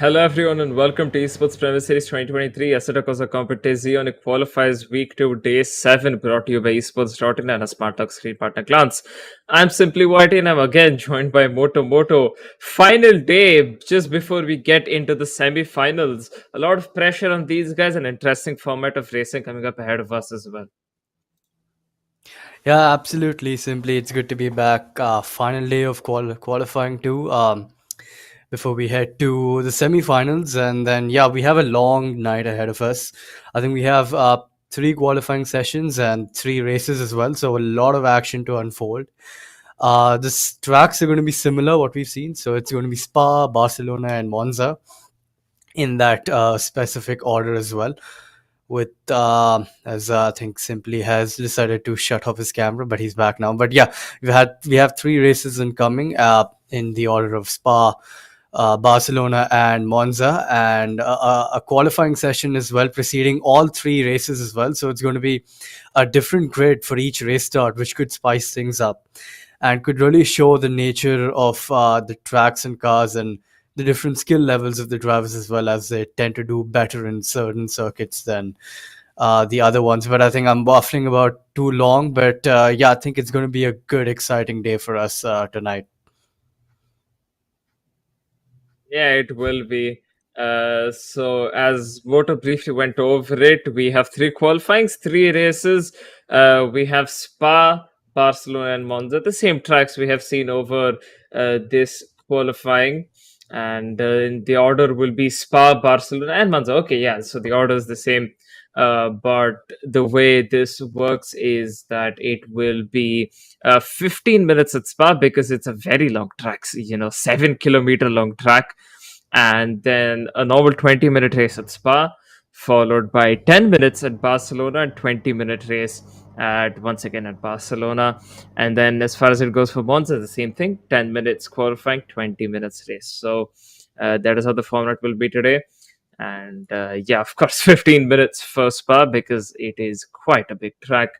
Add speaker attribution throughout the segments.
Speaker 1: Hello everyone and welcome to Esportz Premier Series 2023 Assetto Corsa Competizione qualifies week 2 day 7 brought to you by Esports.in and a Smart Talk screen partner Glance. I'm Simply Whitey and I'm again joined by Moto. Final day just before we get into the semi-finals. A lot of pressure on these guys, an interesting format of racing coming up ahead of us as well.
Speaker 2: Yeah, absolutely. Simply, it's good to be back. Final day of qualifying too. Before we head to the semi-finals, and then we have a long night ahead of us. I think we have three qualifying sessions and three races as well, so a lot of action to unfold. The tracks are going to be similar what we've seen, so it's going to be Spa, Barcelona, and Monza in that specific order as well. With as I think Simply has decided to shut off his camera, but he's back now. But yeah, we have three races incoming in the order of Spa, Barcelona, and Monza, and a qualifying session as well preceding all three races as well. So it's going to be a different grid for each race start, which could spice things up and could really show the nature of the tracks and cars and the different skill levels of the drivers, as well as they tend to do better in certain circuits than the other ones. But I think I'm waffling about too long. But I think it's going to be a good, exciting day for us tonight.
Speaker 1: Yeah, it will be. So, as Moto briefly went over it, we have three qualifyings, three races. We have Spa, Barcelona, and Monza, the same tracks we have seen over this qualifying. And the order will be Spa, Barcelona, and Monza. Okay, yeah, so the order is the same. But the way this works is that it will be 15 minutes at Spa because it's a very long track, 7 kilometer long track, and then a normal 20-minute race at Spa, followed by 10 minutes at Barcelona and 20-minute race at once again at Barcelona. And then as far as it goes for Monza, the same thing, 10 minutes qualifying, 20 minutes race. So that is how the format will be today. And of course, 15 minutes for Spa because it is quite a big track.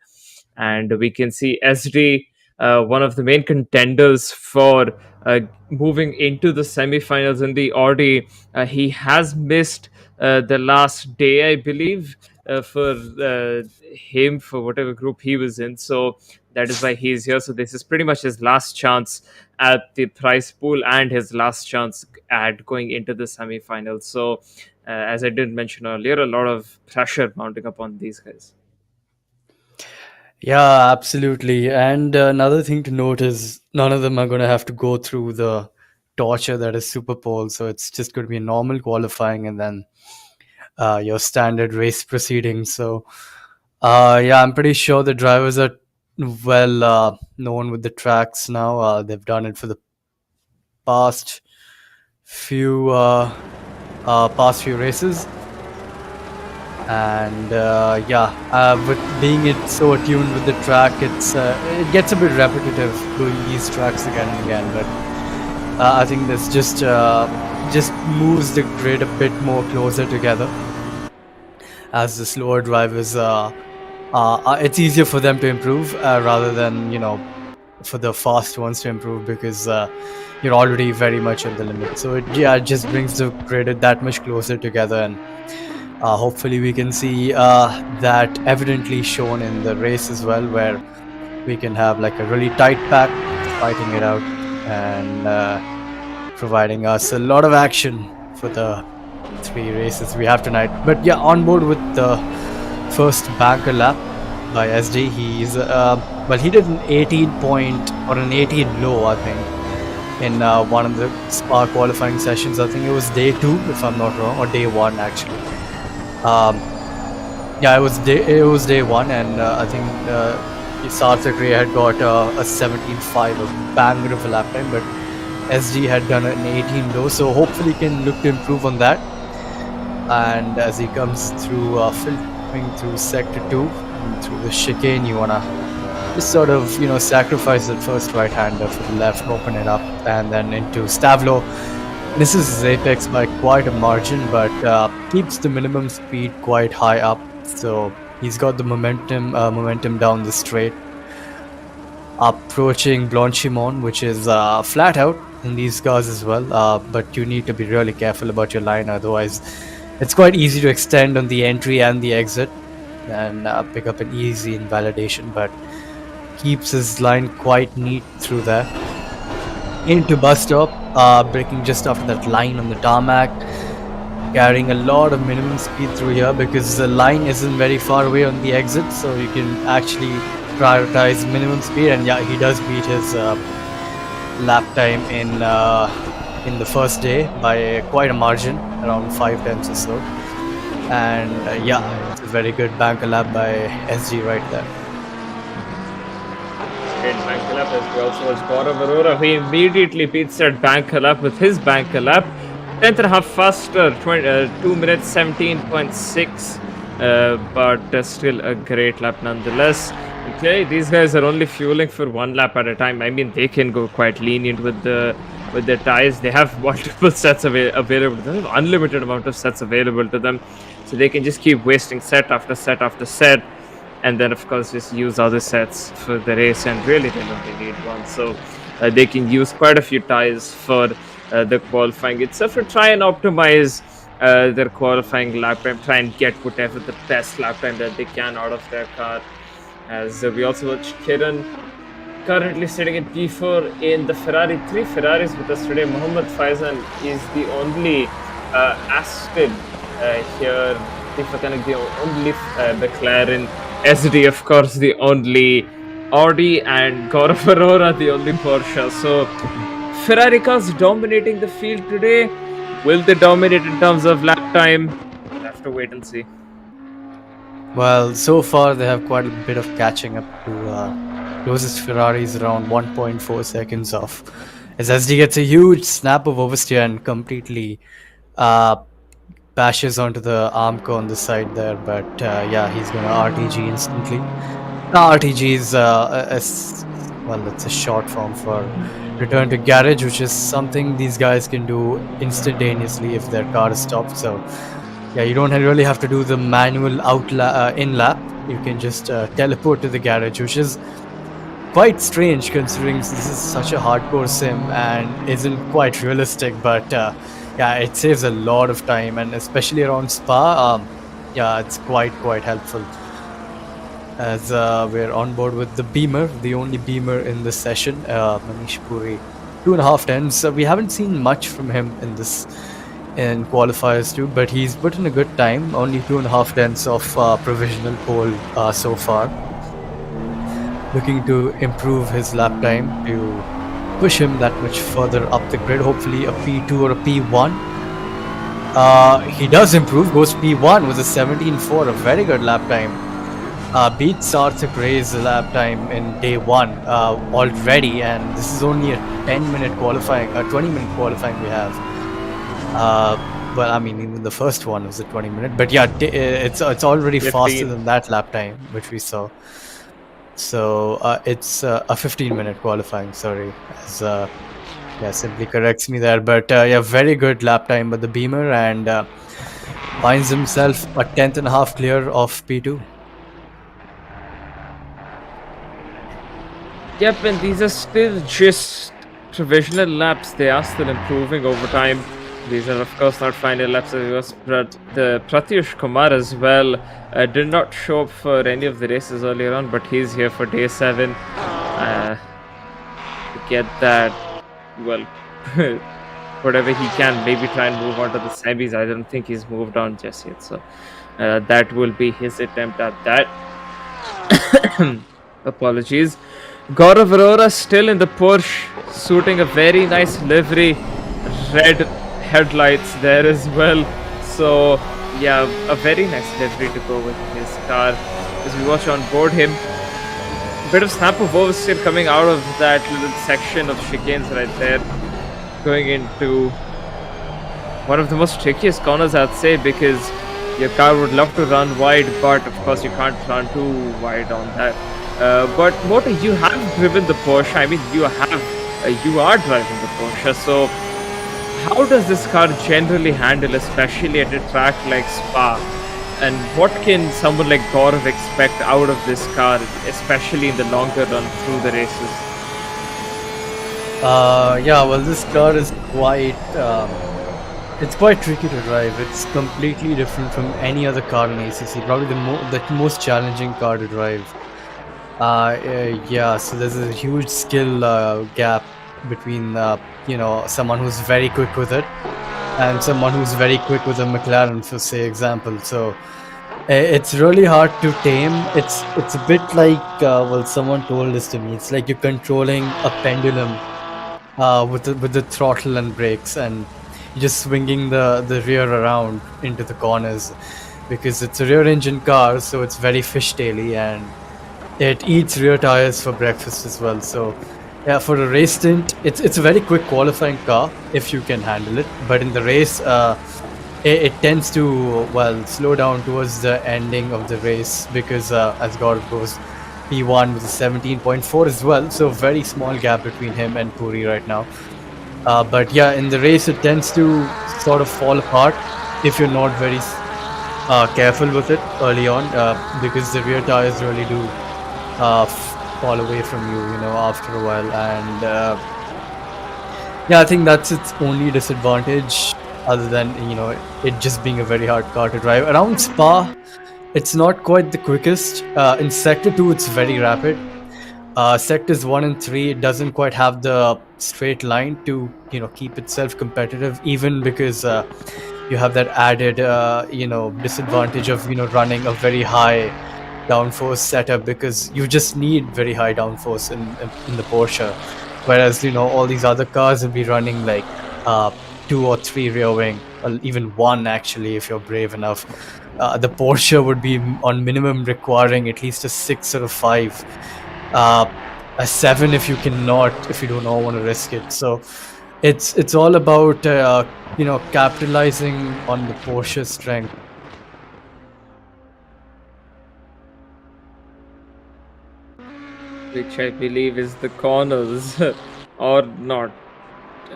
Speaker 1: And we can see SD, one of the main contenders for moving into the semifinals in the Audi. He has missed the last day, I believe, for him, for whatever group he was in. So that is why he's here. So this is pretty much his last chance at the prize pool and his last chance at going into the semifinals. So as I did mention earlier, a lot of pressure mounting up on these guys.
Speaker 2: Yeah, absolutely. And another thing to note is none of them are going to have to go through the torture that is Super Bowl. So it's just going to be a normal qualifying and then your standard race proceedings. So I'm pretty sure the drivers are well known with the tracks now. They've done it for the past few past few races, and with being it so attuned with the track, it gets a bit repetitive doing these tracks again and again. But I think this just moves the grid a bit more closer together as the slower drivers. It's easier for them to improve rather than for the fast ones to improve because you're already very much at the limit. So it just brings the grid that much closer together, and hopefully we can see that evidently shown in the race as well, where we can have like a really tight pack fighting it out and providing us a lot of action for the three races we have tonight. But yeah, on board with the first banker lap by SD. He's he did an 18 point or an 18 low, I think, in one of the Spa qualifying sessions. I think it was day 2, if I'm not wrong, or day 1 actually. It was day 1, and I think Sarthak Ray had got a 17.5, a banger of a lap time, but SD had done an 18 low, so hopefully he can look to improve on that. And as he comes through filtering through sector 2 through the chicane, you wanna just sort of sacrifice the first right hander for the left, open it up, and then into Stavlo. This is apex by quite a margin, but keeps the minimum speed quite high up, so he's got the momentum down the straight, approaching Blanchimon, which is flat out. in these cars as well. But you need to be really careful about your line, otherwise, it's quite easy to extend on the entry and the exit and pick up an easy invalidation. But keeps his line quite neat through there. Into bus stop, braking just after that line on the tarmac, carrying a lot of minimum speed through here because the line isn't very far away on the exit, so you can actually prioritize minimum speed. And yeah, he does beat his lap time in the first day by quite a margin, around 5 tenths or so. And yeah, it's a very good banker lap by SG right there.
Speaker 1: Great banker lap as we also watch Gaurav Arora, who immediately beats that banker lap with his banker lap. 10th and a half faster, 2 minutes 17.6, but still a great lap nonetheless. Okay, these guys are only fueling for one lap at a time. I mean, they can go quite lenient with their tires. They have multiple sets available to them, unlimited amount of sets available to them, so they can just keep wasting set after set after set, and then of course just use other sets for the race. And really, they only need one, so they can use quite a few tires for the qualifying itself to try and optimize their qualifying lap time, try and get whatever the best lap time that they can out of their car. As we also watch Kiran currently sitting in P4 in the Ferrari. 3 Ferraris with us today. Mohammad Faizan is the only Aston here. Kanak, the only McLaren. SD, of course, the only Audi, and Gaurav Arora, the only Porsche. So Ferrari cars dominating the field today. Will they dominate in terms of lap time? We'll have to wait and see.
Speaker 2: Well, so far they have quite a bit of catching up to closest Ferraris, around 1.4 seconds off. As SD gets a huge snap of oversteer and completely bashes onto the Armco on the side there. But yeah, he's going to RTG instantly. RTG is well, it's a short form for return to garage, which is something these guys can do instantaneously if their car is stopped. So yeah, you don't really have to do the manual in lap. You can just teleport to the garage, which is quite strange considering this is such a hardcore sim and isn't quite realistic. But yeah, it saves a lot of time, and especially around Spa, yeah, it's quite helpful. As we're on board with the Beamer, the only Beamer in this session, Manish Puri, 2.5 tenths. We haven't seen much from him in qualifiers too, but he's put in a good time. Only 2.5 tenths of provisional pole so far. Looking to improve his lap time to push him that much further up the grid. Hopefully a P2 or a P1. He does improve, goes P1 with a 17.4, a very good lap time. Beats Sarthak Ray's lap time in day 1 already, and this is only a 10-minute qualifying, a 20-minute qualifying we have. Well, I mean, even the first one was a 20-minute, but yeah, it's already 15. Faster than that lap time, which we saw. So it's a 15-minute qualifying. Sorry, as yeah, simply corrects me there. But yeah, very good lap time by the Beamer, and finds himself a 10th and a half clear of P2.
Speaker 1: Yep, and these are still just provisional laps. They are still improving over time. These are, of course, not final laps. The Pratyush Kumar as well did not show up for any of the races earlier on, but he's here for day 7 to get that, well, whatever he can, maybe try and move on to the semis. I don't think he's moved on just yet, so that will be his attempt at that. Apologies. Gaurav Arora still in the Porsche, suiting a very nice livery, red headlights there as well. So yeah, a very nice livery to go with his car. As we watch on board him, bit of snap of oversteer coming out of that little section of chicanes right there, going into one of the most trickiest corners, I'd say, because your car would love to run wide, but of course you can't run too wide on that. But Mota, you have driven the Porsche. I mean, you are driving the Porsche. So how does this car generally handle, especially at a track like Spa? And what can someone like Gaurav expect out of this car, especially in the longer run through the races?
Speaker 2: Yeah, well, this car is quite it's quite tricky to drive. It's completely different from any other car in ACC. Probably the most challenging car to drive. Yeah, so there's a huge skill gap between someone who's very quick with it and someone who's very quick with a McLaren, for say example. So it's really hard to tame. It's a bit like well, someone told this to me. It's like you're controlling a pendulum with the throttle and brakes, and you're just swinging the rear around into the corners because it's a rear engine car, so it's very fishtaily and it eats rear tires for breakfast as well. So yeah, for a race stint, it's a very quick qualifying car if you can handle it. But in the race, it tends to slow down towards the ending of the race because as God goes, P1 with a 17.4 as well. So very small gap between him and Puri right now. But yeah, in the race, it tends to sort of fall apart if you're not very careful with it early on because the rear tires really do fall away from you, after a while. And yeah, I think that's its only disadvantage, other than it just being a very hard car to drive. Around Spa, it's not quite the quickest. In Sector 2, it's very rapid. Sectors 1 and 3, it doesn't quite have the straight line to keep itself competitive, even because you have that added disadvantage of running a very high downforce setup, because you just need very high downforce in the Porsche, whereas all these other cars will be running like uh, 2 or 3 rear wing, or even one actually if you're brave enough. The Porsche would be on minimum requiring at least a 6 or a 5, uh, a 7 if you do not want to risk it. So it's all about capitalizing on the Porsche strength.
Speaker 1: which I believe is the corners or not.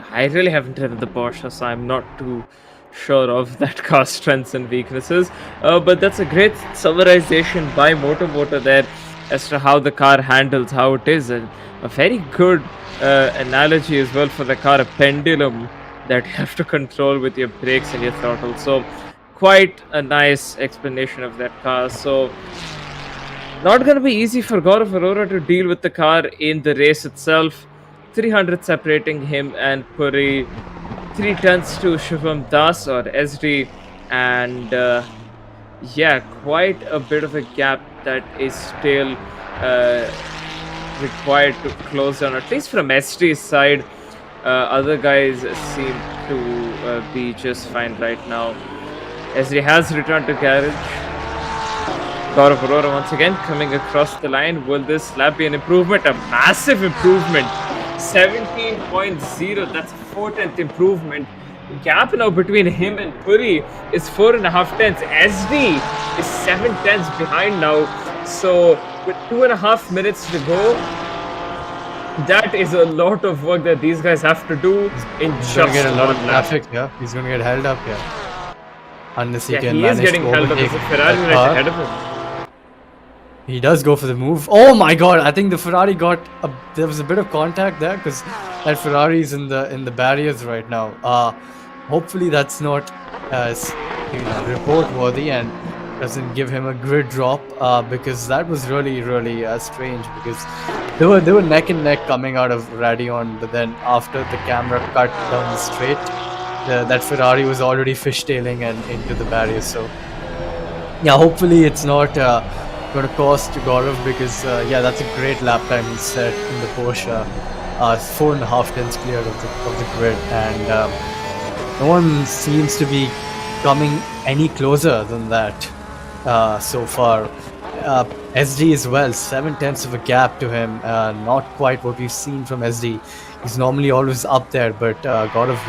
Speaker 1: I really haven't driven the Porsche, so I'm not too sure of that car's strengths and weaknesses. But that's a great summarization by Motor there as to how the car handles, how it is, and a very good analogy as well for the car, a pendulum that you have to control with your brakes and your throttle. So, quite a nice explanation of that car. So, not going to be easy for Gaurav Arora to deal with the car in the race itself. 300 separating him and Puri, 3 tenths to Shivam Das or SD, and yeah, quite a bit of a gap that is still uh, required to close down, at least from SD's side. Other guys seem to be just fine right now. SD has returned to garage. Gaurav Arora once again coming across the line. Will this lap be an improvement? A massive improvement. 17.0. That's a 4 tenth improvement. Gap now between him and Puri is 4.5 tenths. SD is 7 tenths behind now. So with 2.5 minutes to go, that is a lot of work that these guys have to do in
Speaker 2: He's
Speaker 1: just
Speaker 2: gonna get a lot of
Speaker 1: one lap.
Speaker 2: traffic. Yeah, he's gonna get held up here unless he
Speaker 1: Yeah,
Speaker 2: can
Speaker 1: he is
Speaker 2: manage
Speaker 1: getting
Speaker 2: to
Speaker 1: held up.
Speaker 2: overtake
Speaker 1: There's a Ferrari
Speaker 2: that
Speaker 1: right
Speaker 2: car.
Speaker 1: ahead of him.
Speaker 2: He does go for the move. Oh my god! I think the Ferrari there was a bit of contact there because that Ferrari is in the barriers right now. Hopefully that's not report worthy and doesn't give him a grid drop. Because that was really strange, because they were neck and neck coming out of Radion, but then after the camera cut down the straight, that Ferrari was already fishtailing and into the barriers. So yeah, hopefully it's not going to cost Gaurav, because yeah, that's a great lap time he set in the Porsche. 4.5 tenths clear of the grid, and no one seems to be coming any closer than that so far. SD as well, 7 tenths of a gap to him. Not quite what we've seen from SD. He's normally always up there, but Gaurav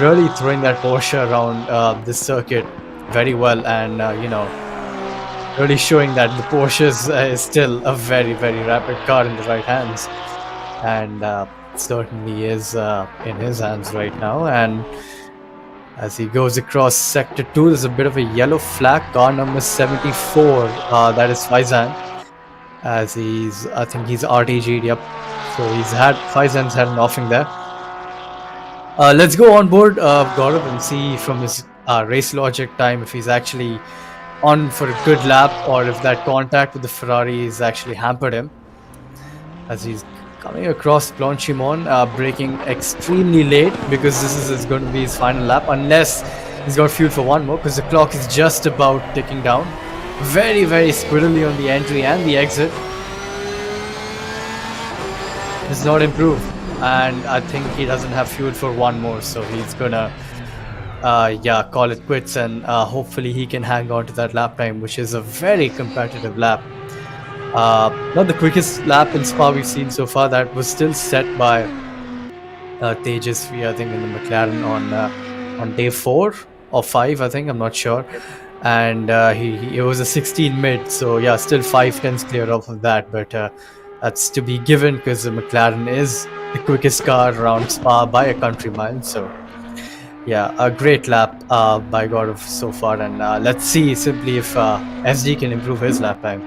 Speaker 2: really throwing that Porsche around this circuit very well, and really showing that the Porsche is still a very rapid car in the right hands, and certainly is in his hands right now. And as he goes across sector 2, there's a bit of a yellow flag, car number 74, that is Faizan. as I think he's RTG'd, yep. So he's had Faisan's had an offing there. Let's go on board Gaurav and see from his race logic time if he's actually on for a good lap or if that contact with the Ferrari has actually hampered him as he's coming across Blanchimon, braking extremely late because this is going to be his final lap unless he's got fuel for one more because the clock is just about ticking down. Very, very squirrely on the entry and the exit. Does not improve, and I think he doesn't have fuel for one more, so he's gonna call it quits, and hopefully he can hang on to that lap time, which is a very competitive lap. Not the quickest lap in Spa we've seen so far. That was still set by Tejasvi, I think, in the McLaren on day 4 or 5, I think. I'm not sure. And he it was a 16 mid, so yeah, still 5 tenths clear off of that, but that's to be given because the McLaren is the quickest car around Spa by a country mile. So yeah, a great lap by Gaurav so far, and let's see simply if SD can improve his lap time.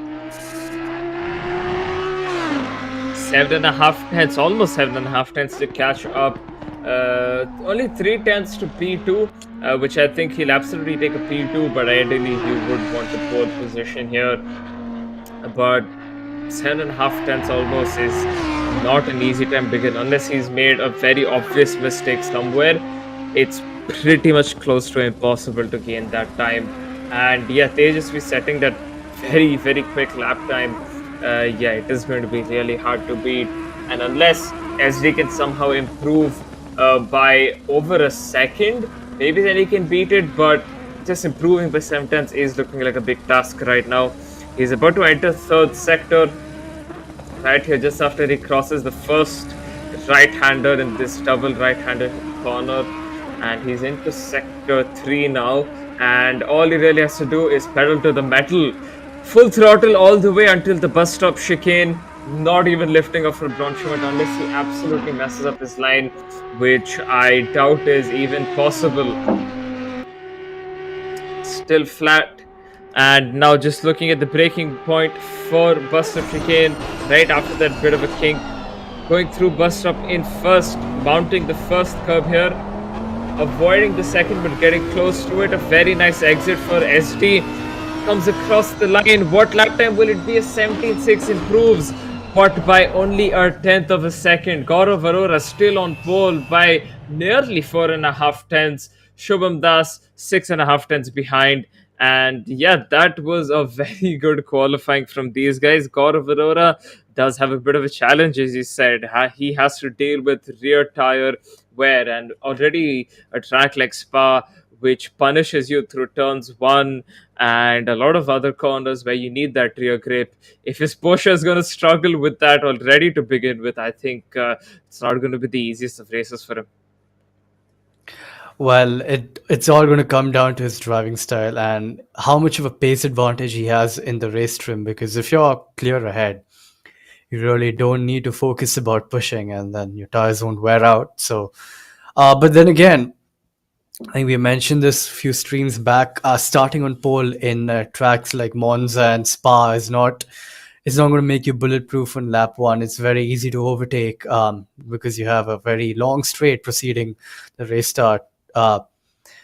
Speaker 1: 7.5 tenths, almost 7.5 tenths to catch up. Only 3 tenths to P2, which I think he'll absolutely take a P2, but ideally he would want the pole position here. But 7.5 tenths almost is not an easy time to get unless he's made a very obvious mistake somewhere. It's pretty much close to impossible to gain that time. And yeah, Tejasvi setting that very, very quick lap time. Yeah, it is going to be really hard to beat. And unless SD can somehow improve by over a second, maybe then he can beat it. But just improving by 7 tenths is looking like a big task right now. He's about to enter third sector right here just after he crosses the first right-hander in this double right-handed corner, and he's into sector 3 now, and all he really has to do is pedal to the metal, full throttle all the way until the bus stop chicane, not even lifting off for Bronchiment unless he absolutely messes up his line, which I doubt is even possible. Still flat. And now just looking at the braking point for bus stop chicane, right after that bit of a kink, going through bus stop in first, mounting the first curb here, avoiding the second but getting close to it. A very nice exit for SD, comes across the line. What lap time will it be? A 17.6 improves, but by only a tenth of a second. Gaurav Arora still on pole by nearly 4.5 tenths. Shubham Das 6.5 tenths behind. And yeah, that was a very good qualifying from these guys. Gaurav Arora does have a bit of a challenge, as you said. He has to deal with rear tire wear, and already a track like Spa, which punishes you through turns 1 and a lot of other corners where you need that rear grip. If his Porsche is going to struggle with that already to begin with, I think it's not going to be the easiest of races for him.
Speaker 2: Well, it's all going to come down to his driving style and how much of a pace advantage he has in the race trim. Because if you're clear ahead, you really don't need to focus about pushing, and then your tires won't wear out. So, but then again, I think we mentioned this a few streams back. Starting on pole in tracks like Monza and Spa is not. It's not going to make you bulletproof on lap 1. It's very easy to overtake because you have a very long straight preceding the race start.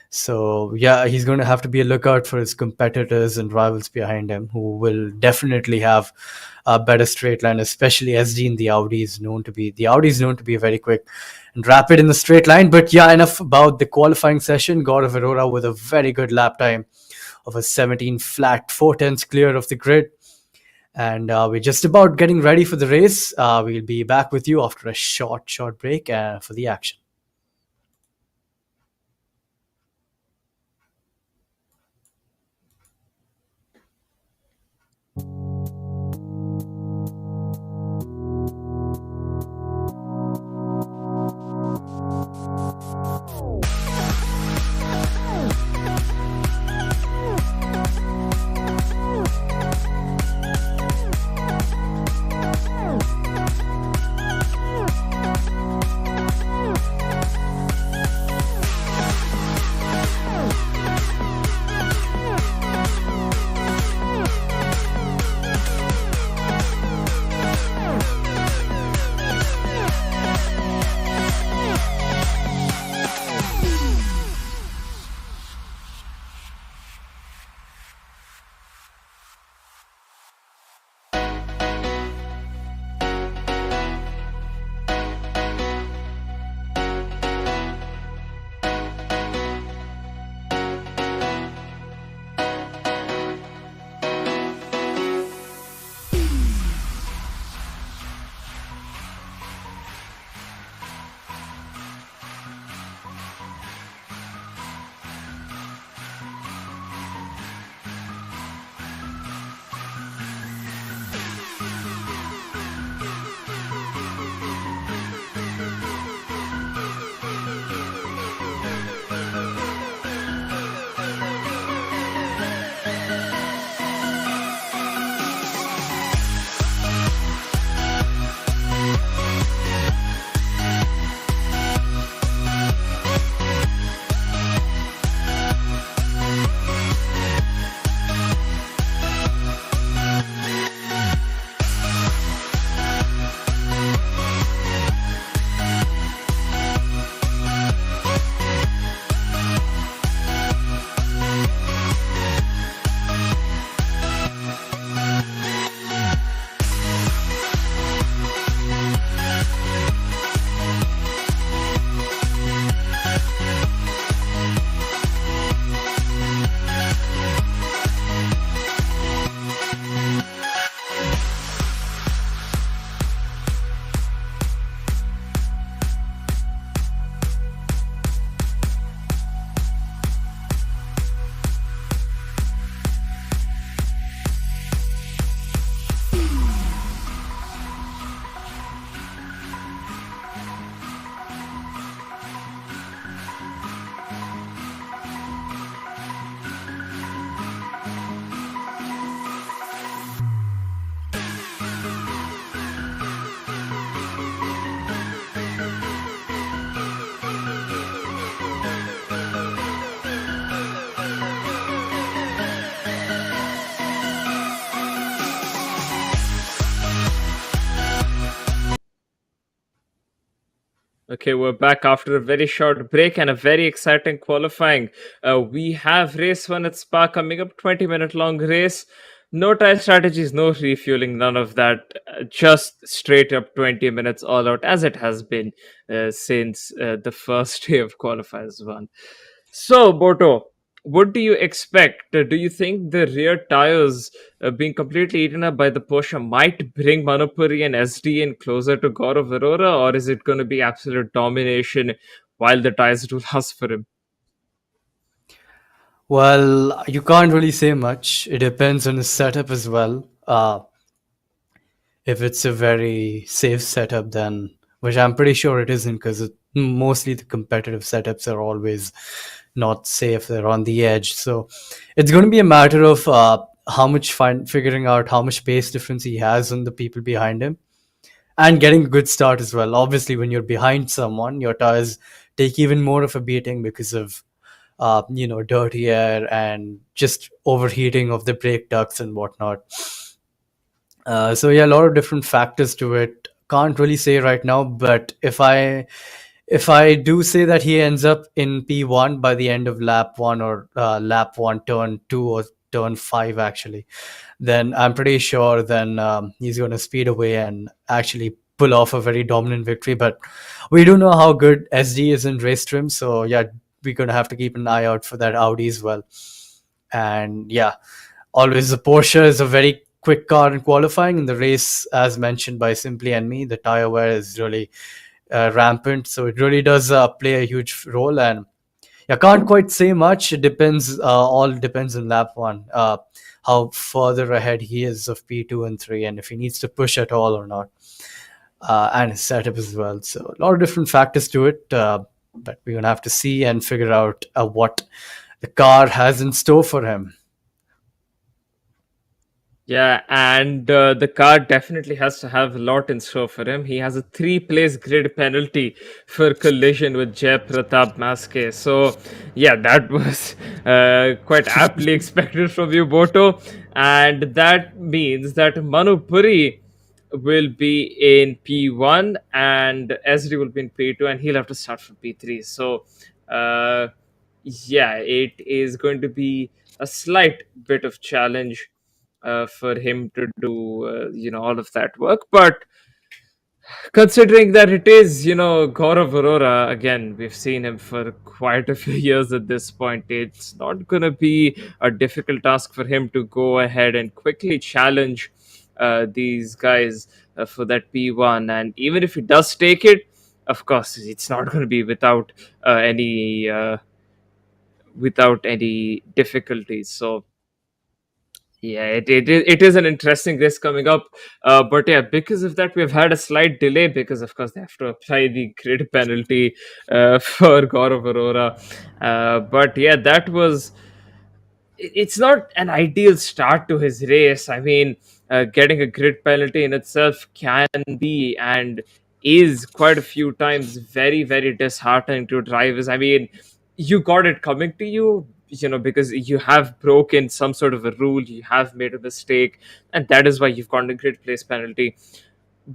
Speaker 2: So yeah, he's going to have to be a lookout for his competitors and rivals behind him, who will definitely have a better straight line, especially SD in the Audi is known to be very quick and rapid in the straight line. But yeah, enough about the qualifying session. Gaurav Arora with a very good lap time of a 17 flat, 4 tenths clear of the grid. And we're just about getting ready for the race. We'll be back with you after a short break for the action.
Speaker 1: Okay, we're back after a very short break and a very exciting qualifying. We have race one at Spa coming up, 20-minute long race. No tire strategies, no refueling, none of that. Just straight up 20 minutes all out, as it has been since the first day of qualifiers one. So, Boto, what do you expect? Do you think the rear tires being completely eaten up by the Porsche might bring Manupuri and SD in closer to Gaurav Arora, or is it going to be absolute domination while the tires do last for him?
Speaker 2: Well, you can't really say much. It depends on the setup as well. If it's a very safe setup, then which I'm pretty sure it isn't, because mostly the competitive setups are always not safe. They're on the edge, so it's going to be a matter of how much figuring out how much pace difference he has on the people behind him, and getting a good start as well. Obviously, when you're behind someone, your tires take even more of a beating because of dirty air and just overheating of the brake ducts and whatnot. So yeah, a lot of different factors to it. Can't really say right now, but if I do say that he ends up in P1 by the end of lap one, or lap one, turn two, or turn five actually, then I'm pretty sure then he's going to speed away and actually pull off a very dominant victory. But we do know how good SD is in race trim, so yeah, we're going to have to keep an eye out for that Audi as well. And yeah, always the Porsche is a very quick car in qualifying. In the race, as mentioned by Simply and me, the tire wear is really rampant, so it really does play a huge role. And I can't quite say much. It depends. All depends on lap one, how further ahead he is of P2 and 3, and if he needs to push at all or not, and his setup as well. So a lot of different factors to it, but we're gonna have to see and figure out what the car has in store for him.
Speaker 1: Yeah, and the car definitely has to have a lot in store for him. He has a three-place grid penalty for collision with Jay Pratap Maske. So, yeah, that was quite aptly expected from you, Boto. And that means that Manu Puri will be in P1 and Esri will be in P2, and he'll have to start from P3. So, uh, yeah, it is going to be a slight bit of challenge for him to do all of that work. But considering that it is Gaurav Arora, again, we've seen him for quite a few years at this point. It's not going to be a difficult task for him to go ahead and quickly challenge these guys for that P1. And even if he does take it, of course it's not going to be without any difficulties. So yeah, it is an interesting race coming up. But yeah, because of that, we've had a slight delay because, of course, they have to apply the grid penalty for Gaurav Arora. But yeah, it's not an ideal start to his race. I mean, getting a grid penalty in itself can be and is quite a few times very, very disheartening to drivers. I mean, you got it coming to you, because you have broken some sort of a rule, you have made a mistake, and that is why you've gotten a grid place penalty.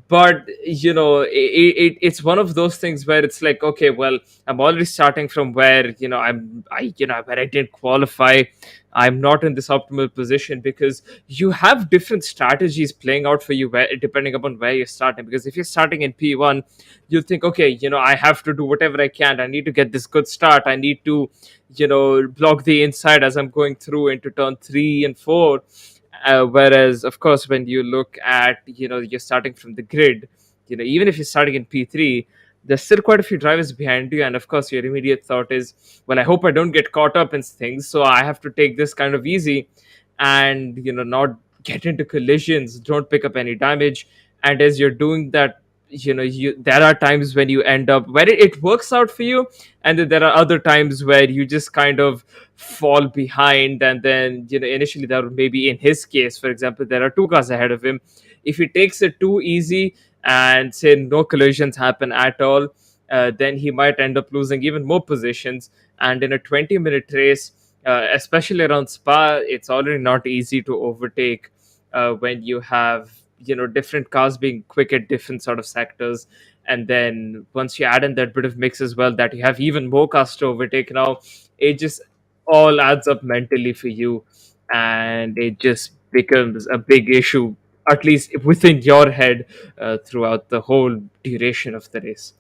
Speaker 1: But it's one of those things where it's like, okay, well, I'm already starting from where where I didn't qualify. I'm not in this optimal position, because you have different strategies playing out for you depending upon where you're starting. Because if you're starting in P1, you think, okay, I have to do whatever I can. I need to get this good start. I need to block the inside as I'm going through into turn 3 and 4. Whereas, of course, when you look at, you're starting from the grid, even if you're starting in P3, there's still quite a few drivers behind you. And of course, your immediate thought is, well, I hope I don't get caught up in things. So I have to take this kind of easy and, not get into collisions, don't pick up any damage. And as you're doing that, there are times when you end up where it works out for you, and then there are other times where you just kind of fall behind. And then initially, there maybe in his case, for example, there are two cars ahead of him. If he takes it too easy and say no collisions happen at all, then he might end up losing even more positions. And in a 20-minute race, especially around Spa, it's already not easy to overtake when you have different cars being quick at different sort of sectors. And then once you add in that bit of mix as well, that you have even more cars to overtake now, it just all adds up mentally for you, and it just becomes a big issue, at least within your head, throughout the whole duration of the race.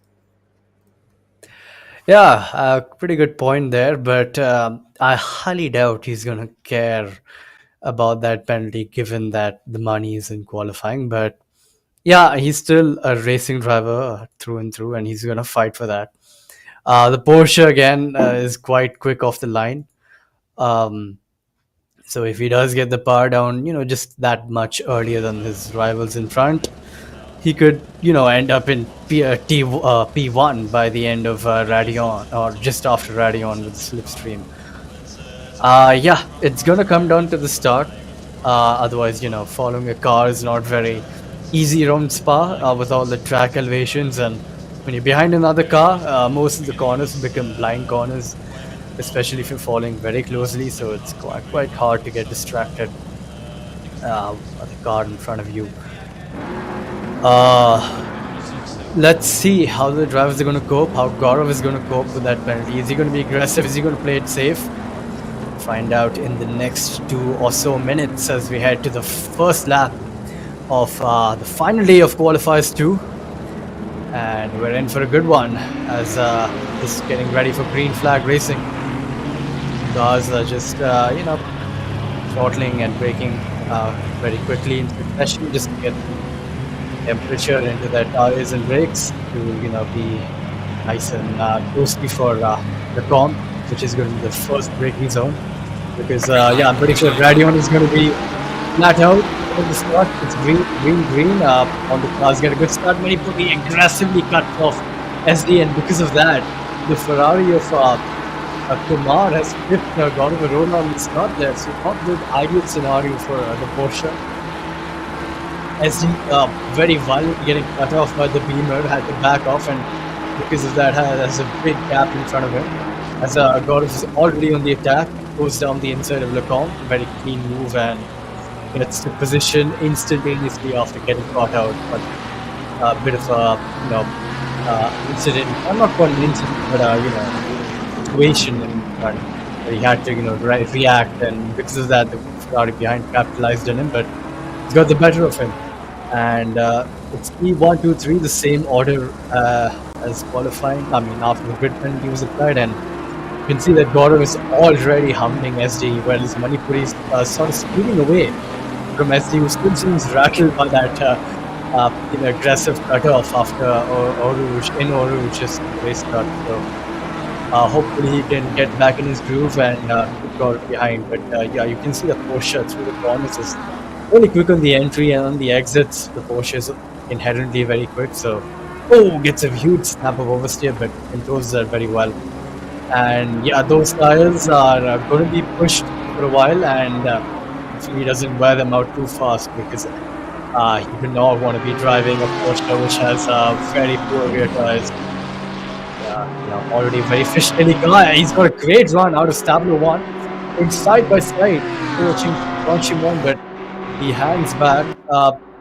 Speaker 2: Yeah, pretty good point there, but I highly doubt he's going to care about that penalty given that the money is in qualifying. But yeah, he's still a racing driver through and through, and he's going to fight for that. The Porsche, again, is quite quick off the line. Um, so if he does get the power down, just that much earlier than his rivals in front, he could, end up in P1 by the end of Radion or just after Radion with Slipstream. Yeah, it's gonna come down to the start. Otherwise, following a car is not very easy around Spa with all the track elevations. And when you're behind another car, most of the corners become blind corners, especially if you're following very closely. So it's quite hard to get distracted by the car in front of you. Uh, let's see how the drivers are going to cope, how Gaurav is going to cope with that penalty. Is he going to be aggressive? Is he going to play it safe? Find out in the next 2 or so minutes as we head to the first lap of the final day of qualifiers 2. And we're in for a good one as just getting ready for green flag racing. Cars are just, throttling and braking very quickly in succession just to get temperature into their tires and brakes to be nice and toasty for the comp, which is going to be the first braking zone. Because yeah, I'm pretty sure Radion is going to be flat out at the start. It's green, green, green. On the cars get a good start. Manipuri aggressively cut off SD, and because of that, the Ferrari of Kumar has flipped Gaurav Arora on the start there. So not good ideal scenario for the Porsche. SD very violently getting cut off by the Beamer, had to back off, and because of that has a big gap in front of him. As Gaurav is already on the attack, goes down the inside of Lecomte, very clean move, and gets to position instantaneously after getting caught out. But a bit of a incident. I'm not calling it an incident, but situation in front where he had to react, and because of that, the Ferrari behind capitalized on him, but he's got the better of him. And it's P1, 2, 3, the same order as qualifying. I mean, after the grid penalty was applied, and you can see that Gaurav is already humming SD, whereas Manipuri is sort of speeding away from SD, who still seems rattled by that aggressive cutoff after Oruge's race start. So hopefully he can get back in his groove and keep Gaurav behind. But yeah, you can see the Porsche through the corners is really quick on the entry, and on the exits, the Porsche is inherently very quick. So, gets a huge snap of oversteer, but controls that very well. And yeah, those tires are going to be pushed for a while, and hopefully he doesn't wear them out too fast, because you do not want to be driving a Porsche which has very poor rear tires. Already very fish-taily car. He's got a great run out of Stablo 1, going side by side, approaching one, but he hangs back.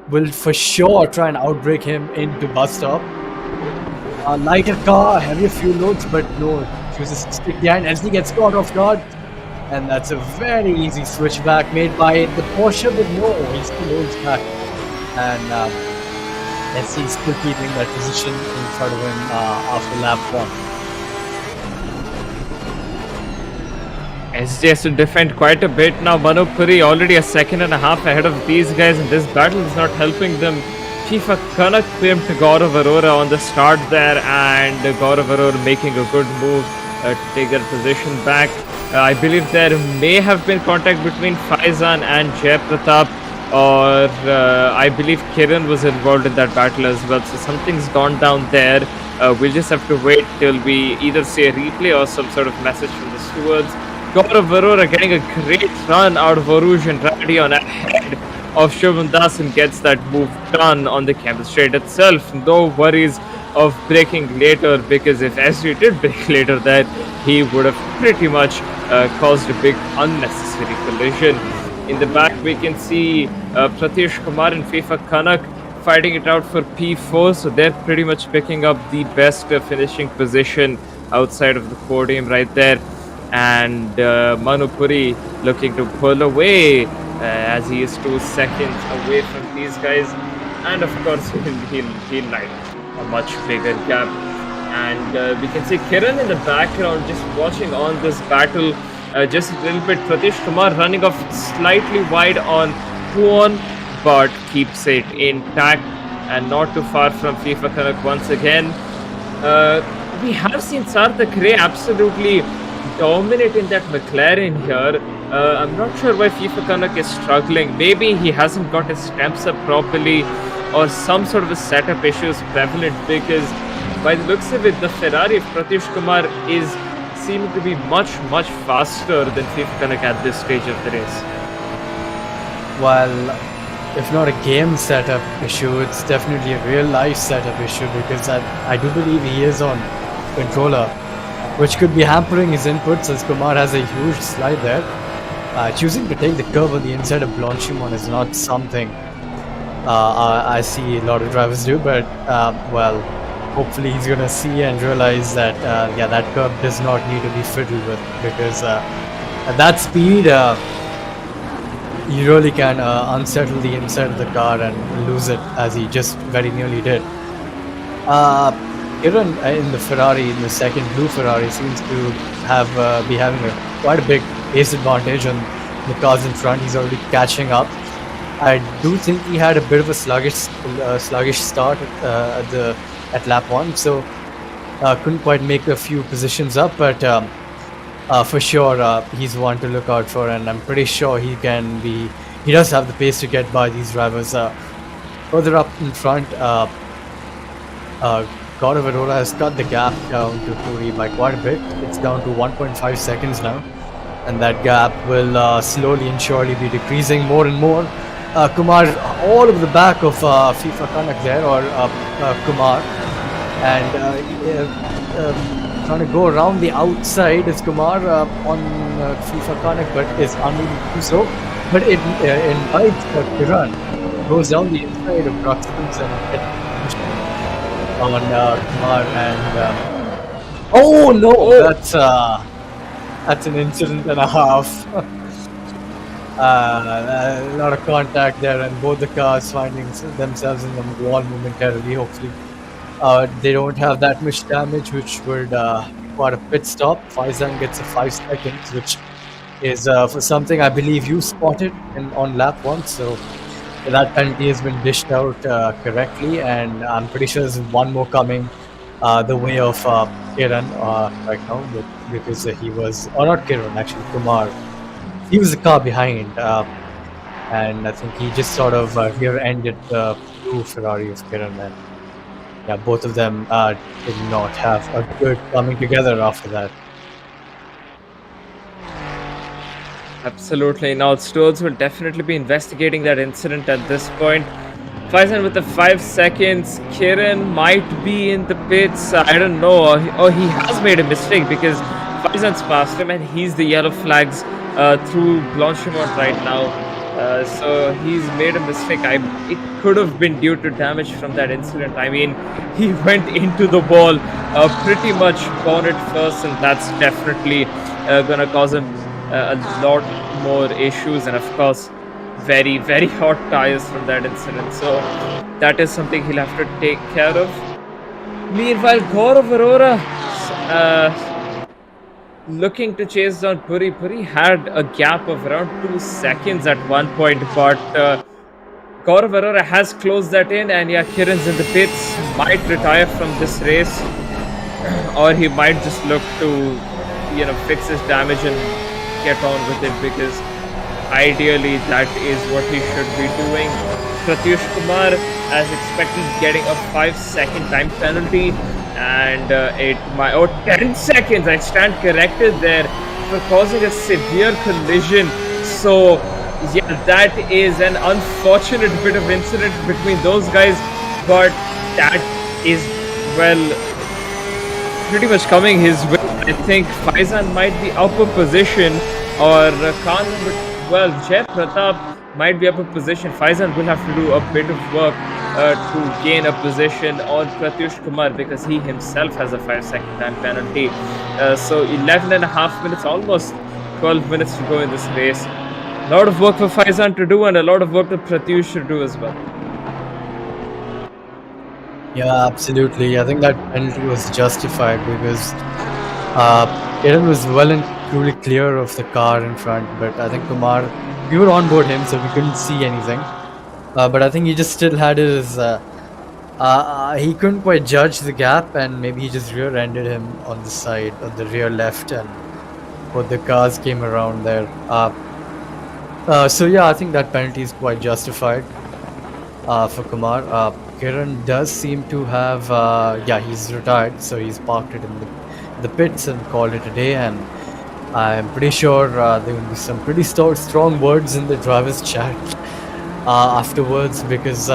Speaker 2: Will for sure try and outbrake him into bus stop. Lighter car, heavier fuel loads, but no, chooses to stick behind. SD gets caught off guard, and that's a very easy switchback made by the Porsche, but no, he still holds back. And SD still keeping that position in front of him after lap 1.
Speaker 1: SD has to defend quite a bit now. Manupuri already a second and a half ahead of these guys, and this battle is not helping them. FIFA Kanak pimped Gaurav Arora on the start there, and Gaurav Arora making a good move to take their position back. I believe there may have been contact between Faizan and Jay Pratap, or I believe Kiran was involved in that battle as well. So something's gone down there. We'll just have to wait till we either see a replay or some sort of message from the stewards. Gaurav Arora getting a great run out of Aruj and Radion ahead of Shubham Das, and gets that move done on the campus straight itself. No worries of braking later, because if SD did brake later, then he would have pretty much caused a big unnecessary collision. In the back, we can see Pratish Kumar and FIFA Kanak fighting it out for P4, so they're pretty much picking up the best finishing position outside of the podium right there. And Manu Puri looking to pull away as he is 2 seconds away from these guys. And of course, he'll like a much bigger gap. And we can see Kiran in the background just watching on this battle. Just a little bit. Pratish Kumar running off slightly wide on Huon, but keeps it intact and not too far from FIFA Kanak once again. We have seen Sarthak Ray absolutely dominate in that McLaren here. I'm not sure why FIFA Kanak is struggling. Maybe he hasn't got his steps up properly, or some sort of a setup issue is prevalent, because by the looks of it, the Ferrari of Pratish Kumar is seeming to be much faster than FIFA Kanak at this stage of the race.
Speaker 2: Well, if not a game setup issue, it's definitely a real life setup issue, because I do believe he is on controller, which could be hampering his inputs, as Kumar has a huge slide there. Choosing to take the curve on the inside of Blanchimon is not something I see a lot of drivers do, but well, hopefully he's going to see and realize that yeah, that curve does not need to be fiddled with, because at that speed you really can unsettle the inside of the car and lose it, as he just very nearly did. Kiran in the Ferrari, in the second blue Ferrari, seems to have be having quite a big pace advantage on the cars in front. He's already catching up. I do think he had a bit of a sluggish start at lap 1, so couldn't quite make a few positions up, but for sure he's one to look out for, and I'm pretty sure he does have the pace to get by these drivers. Further up in front, God of Aurora has cut the gap down to Puri by quite a bit. It's down to 1.5 seconds now, and that gap will slowly and surely be decreasing more and more. Kumar all over the back of FIFA Kanak there, or Kumar, and trying to go around the outside is Kumar on FIFA Kanak, but is unable to do so. But it invites Kiran, goes down the inside of Bruxelles and on Kumar, and oh no, that's an incident and a half. A lot of contact there, and both the cars finding themselves in the wall momentarily. Hopefully they don't have that much damage, which would require a pit stop. Faizan gets a 5 seconds, which is for something I believe you spotted on lap 1, so that penalty has been dished out correctly, and I'm pretty sure there's one more coming the way of Kiran right now, because he was, or not Kiran, actually Kumar. He was the car behind, and I think he just sort of rear-ended the blue Ferrari of Kiran, and yeah, both of them did not have a good coming together after that.
Speaker 1: Absolutely. Now, Stewards will definitely be investigating that incident at this point. Faizan with the 5 seconds. Kiran might be in the pits. I don't know. Or he has made a mistake, because Faizan's past him and he's the yellow flags through Blanchimont right now. So he's made a mistake. It could have been due to damage from that incident. I mean, he went into the wall pretty much bonnet first, and that's definitely going to cause him a lot more issues, and of course very hot tires from that incident, so that is something he'll have to take care of. Meanwhile, Gaurav Arora looking to chase down Puri. Puri had a gap of around 2 seconds at one point, but Gaurav Arora has closed that in, and yeah, Kiran's in the pits, might retire from this race, or he might just look to fix his damage and get on with it, because ideally that is what he should be doing. Pratyush Kumar, as expected, getting a 5-second time penalty, and 10 seconds, I stand corrected there, for causing a severe collision. So yeah, that is an unfortunate bit of incident between those guys, but that is, well, pretty much coming his way. I think Faizan might be up a position, or car number well, Jay Pratap might be up a position. Faizan will have to do a bit of work to gain a position on Pratyush Kumar because he himself has a 5-second time penalty. So 11 and a half minutes, almost 12 minutes to go in this race. A lot of work for Faizan to do and a lot of work for Pratyush to do as well.
Speaker 2: Yeah, absolutely. I think that penalty was justified because Kiran was well and truly clear of the car in front, but I think Kumar, we were on board him, so we couldn't see anything. But I think he just still had his. He couldn't quite judge the gap, and maybe he just rear-ended him on the side, on the rear left, and both the cars came around there. So yeah, I think that penalty is quite justified for Kumar. Kiran does seem to have, yeah, he's retired, so he's parked it in the pits and called it a day. And I'm pretty sure there will be some pretty strong words in the drivers' chat afterwards, because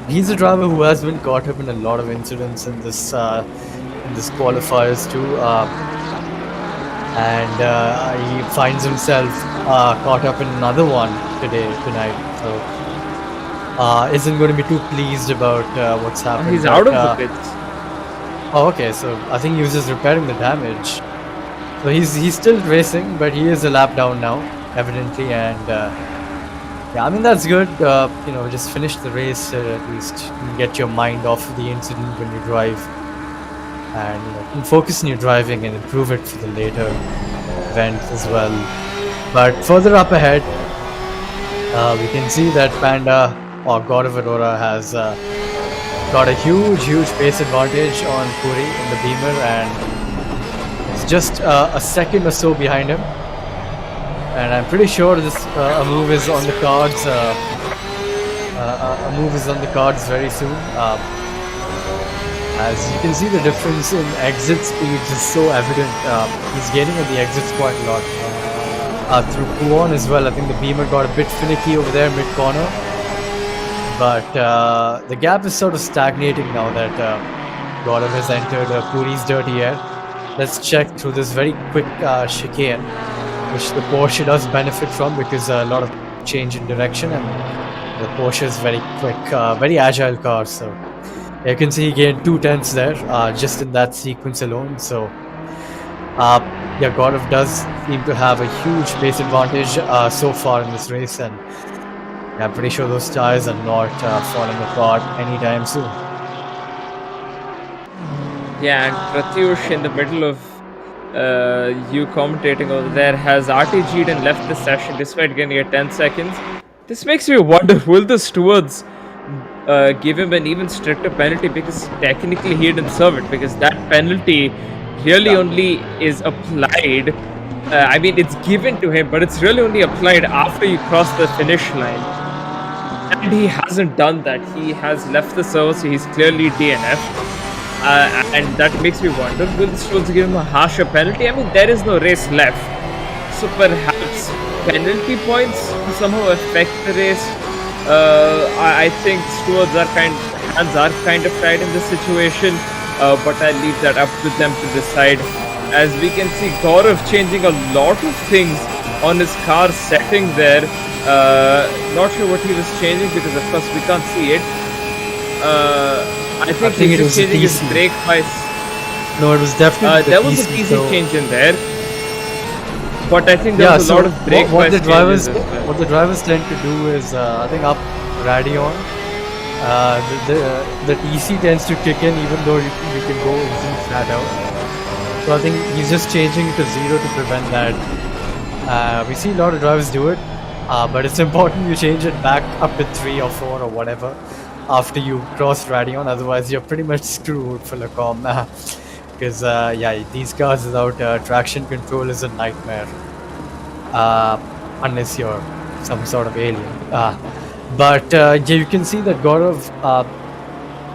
Speaker 2: he's a driver who has been caught up in a lot of incidents in this qualifiers too, and he finds himself caught up in another one tonight. So isn't going to be too pleased about what's happened.
Speaker 1: He's out of the pits.
Speaker 2: Oh, okay. So I think he was just repairing the damage. So he's still racing, but he is a lap down now, evidently, and yeah, I mean that's good. Just finish the race at least, get your mind off of the incident when you drive, and can focus on your driving and improve it for the later events as well. But further up ahead, we can see that Panda or God of Aurora has got a huge pace advantage on Puri in the Beamer, and it's just a second or so behind him. And I'm pretty sure this a move is on the cards. A move is on the cards very soon. As you can see, the difference in exit speeds is so evident. He's gaining at the exits quite a lot. Through Kuon as well. I think the Beamer got a bit finicky over there mid-corner. But the gap is sort of stagnating now that Gaurav has entered Puri's dirty air. Let's check through this very quick chicane, which the Porsche does benefit from because a lot of change in direction, and the Porsche is very quick, very agile car. So you can see he gained 2/10 there just in that sequence alone. So yeah, Gaurav does seem to have a huge pace advantage so far in this race, and I'm pretty sure those tires are not falling apart anytime soon.
Speaker 1: Yeah, and Pratyush in the middle of you commentating over there has RTG'd and left the session despite getting a 10 seconds. This makes me wonder, will the stewards give him an even stricter penalty, because technically he didn't serve it, because that penalty really only is applied, I mean it's given to him, but it's really only applied after you cross the finish line. And he hasn't done that. He has left the server, so he's clearly DNF. And that makes me wonder, will the stewards give him a harsher penalty? I mean, there is no race left. So perhaps penalty points somehow affect the race. I think stewards hands are kind of tied in this situation, but I leave that up to them to decide. As we can see, Gaurav changing a lot of things on his car setting there. Not sure what he was changing because of course we can't see it. I think he was changing his brake bias.
Speaker 2: No, it was definitely
Speaker 1: there was a DC change in there. But I think there was a lot of brake
Speaker 2: what the drivers
Speaker 1: changes as well.
Speaker 2: What the drivers tend to do is I think up Radion, the TC tends to kick in even though you can go easily flat out. So I think he's just changing it to 0 to prevent that. We see a lot of drivers do it, but it's important you change it back up to 3 or 4 or whatever after you cross Radion. Otherwise you're pretty much screwed for Lacom. Because yeah, these cars without traction control is a nightmare, unless you're some sort of alien. But yeah, you can see that Gaurav,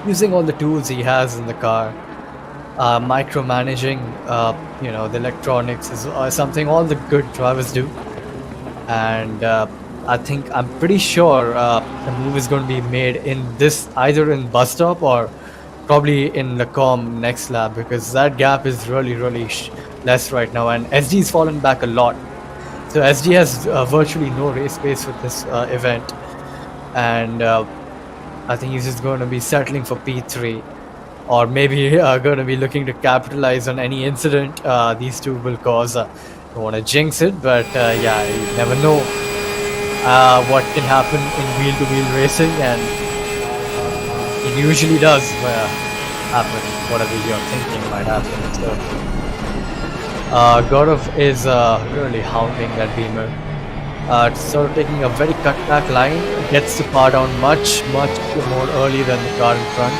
Speaker 2: using all the tools he has in the car, micromanaging the electronics is something all the good drivers do. And I'm pretty sure the move is going to be made in this, either in bus stop or probably in Lacom next lap, because that gap is really less right now, and SG's fallen back a lot. So SD has virtually no race pace with this event, and I think he's just going to be settling for P3, or maybe going to be looking to capitalize on any incident these two will cause. Don't want to jinx it, but yeah, you never know what can happen in wheel-to-wheel racing, and it usually does happen. Whatever you're thinking might happen. So Gaurav is really hounding that Beamer. Sort of taking a very cut-back line, gets the car down much more early than the car in front,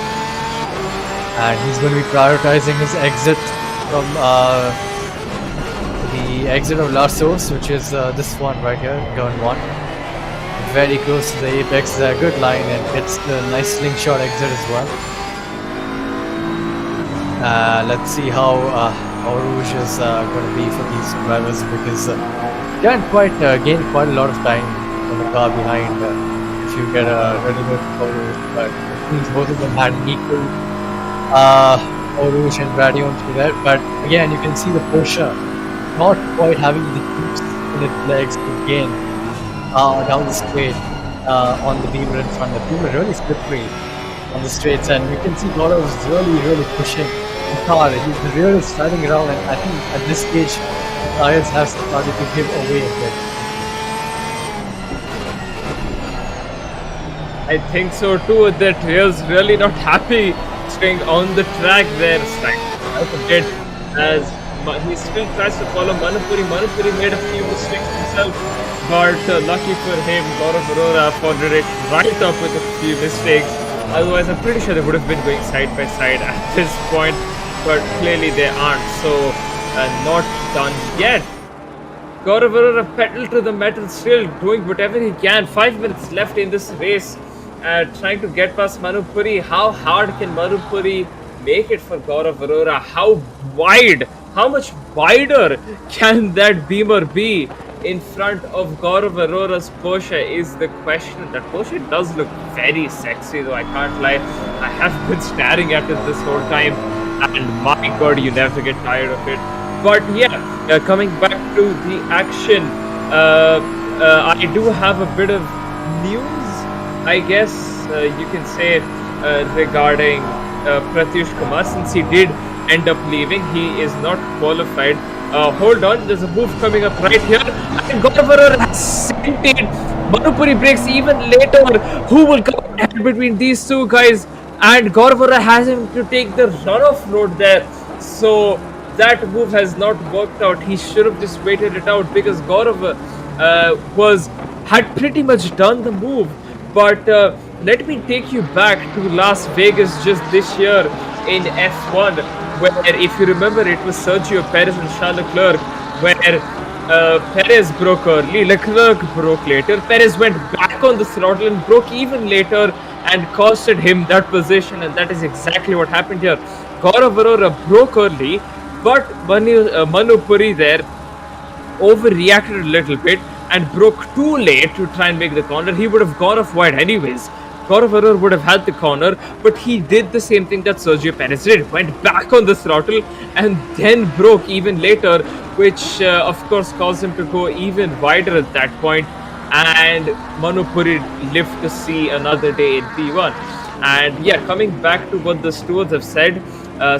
Speaker 2: and he's going to be prioritizing his exit from the exit of La Source, which is this one right here, turn 1. Very close to the apex, a good line, and gets the nice slingshot exit as well. Let's see how Rouge is going to be for these drivers, because gain quite a lot of time on the car behind if you get a really good Rouge, but it means both of them had an equal Rouge and Radion to that. But again, you can see the Porsche not quite having the juice in its legs to gain down the straight on the Beamer in front. The Beamer really slippery on the straights, and you can see Gaurav is really pushing the car. He's really sliding around, and I think at this stage tires have started to give away a bit.
Speaker 1: I think so too. That Real's really not happy staying on the track there. Out a bit as he still tries to follow Manupuri. Manupuri made a few mistakes himself, but lucky for him, Gaurav Arora followed it right up with a few mistakes. Otherwise, I'm pretty sure they would have been going side by side at this point, but clearly they aren't. So not done yet. Gaurav Arora pedal to the metal, still doing whatever he can. 5 minutes left in this race, trying to get past Manupuri. How hard can Manupuri make it for Gaurav Arora? How much wider can that Beamer be in front of Gaurav Arora's Porsche is the question. That Porsche does look very sexy, though, I can't lie. I have been staring at it this whole time, and my god, you never get tired of it. But yeah, coming back to the action, I do have a bit of news, I guess you can say, regarding Pratyush Kumar, since he did end up leaving. He is not qualified. Hold on, there's a move coming up right here, and Gaurav Arora has sent it. Manupuri breaks even later. Who will come ahead between these two guys? And Gaurav Arora has him to take the runoff road there. So that move has not worked out. He should have just waited it out, because Gaurav had pretty much done the move. But let me take you back to Las Vegas just this year in F1, where, if you remember, it was Sergio Perez and Charles Leclerc, where Perez broke early, Leclerc broke later, Perez went back on the throttle and broke even later and costed him that position, and that is exactly what happened here. Gaurav Arora broke early, but Manupuri there overreacted a little bit and broke too late to try and make the corner. He would have gone off wide anyways. Gaurav Arora would have had the corner, but he did the same thing that Sergio Perez did. Went back on the throttle and then broke even later, which of course caused him to go even wider at that point. And Manupuri lived to see another day in P1. And yeah, coming back to what the stewards have said,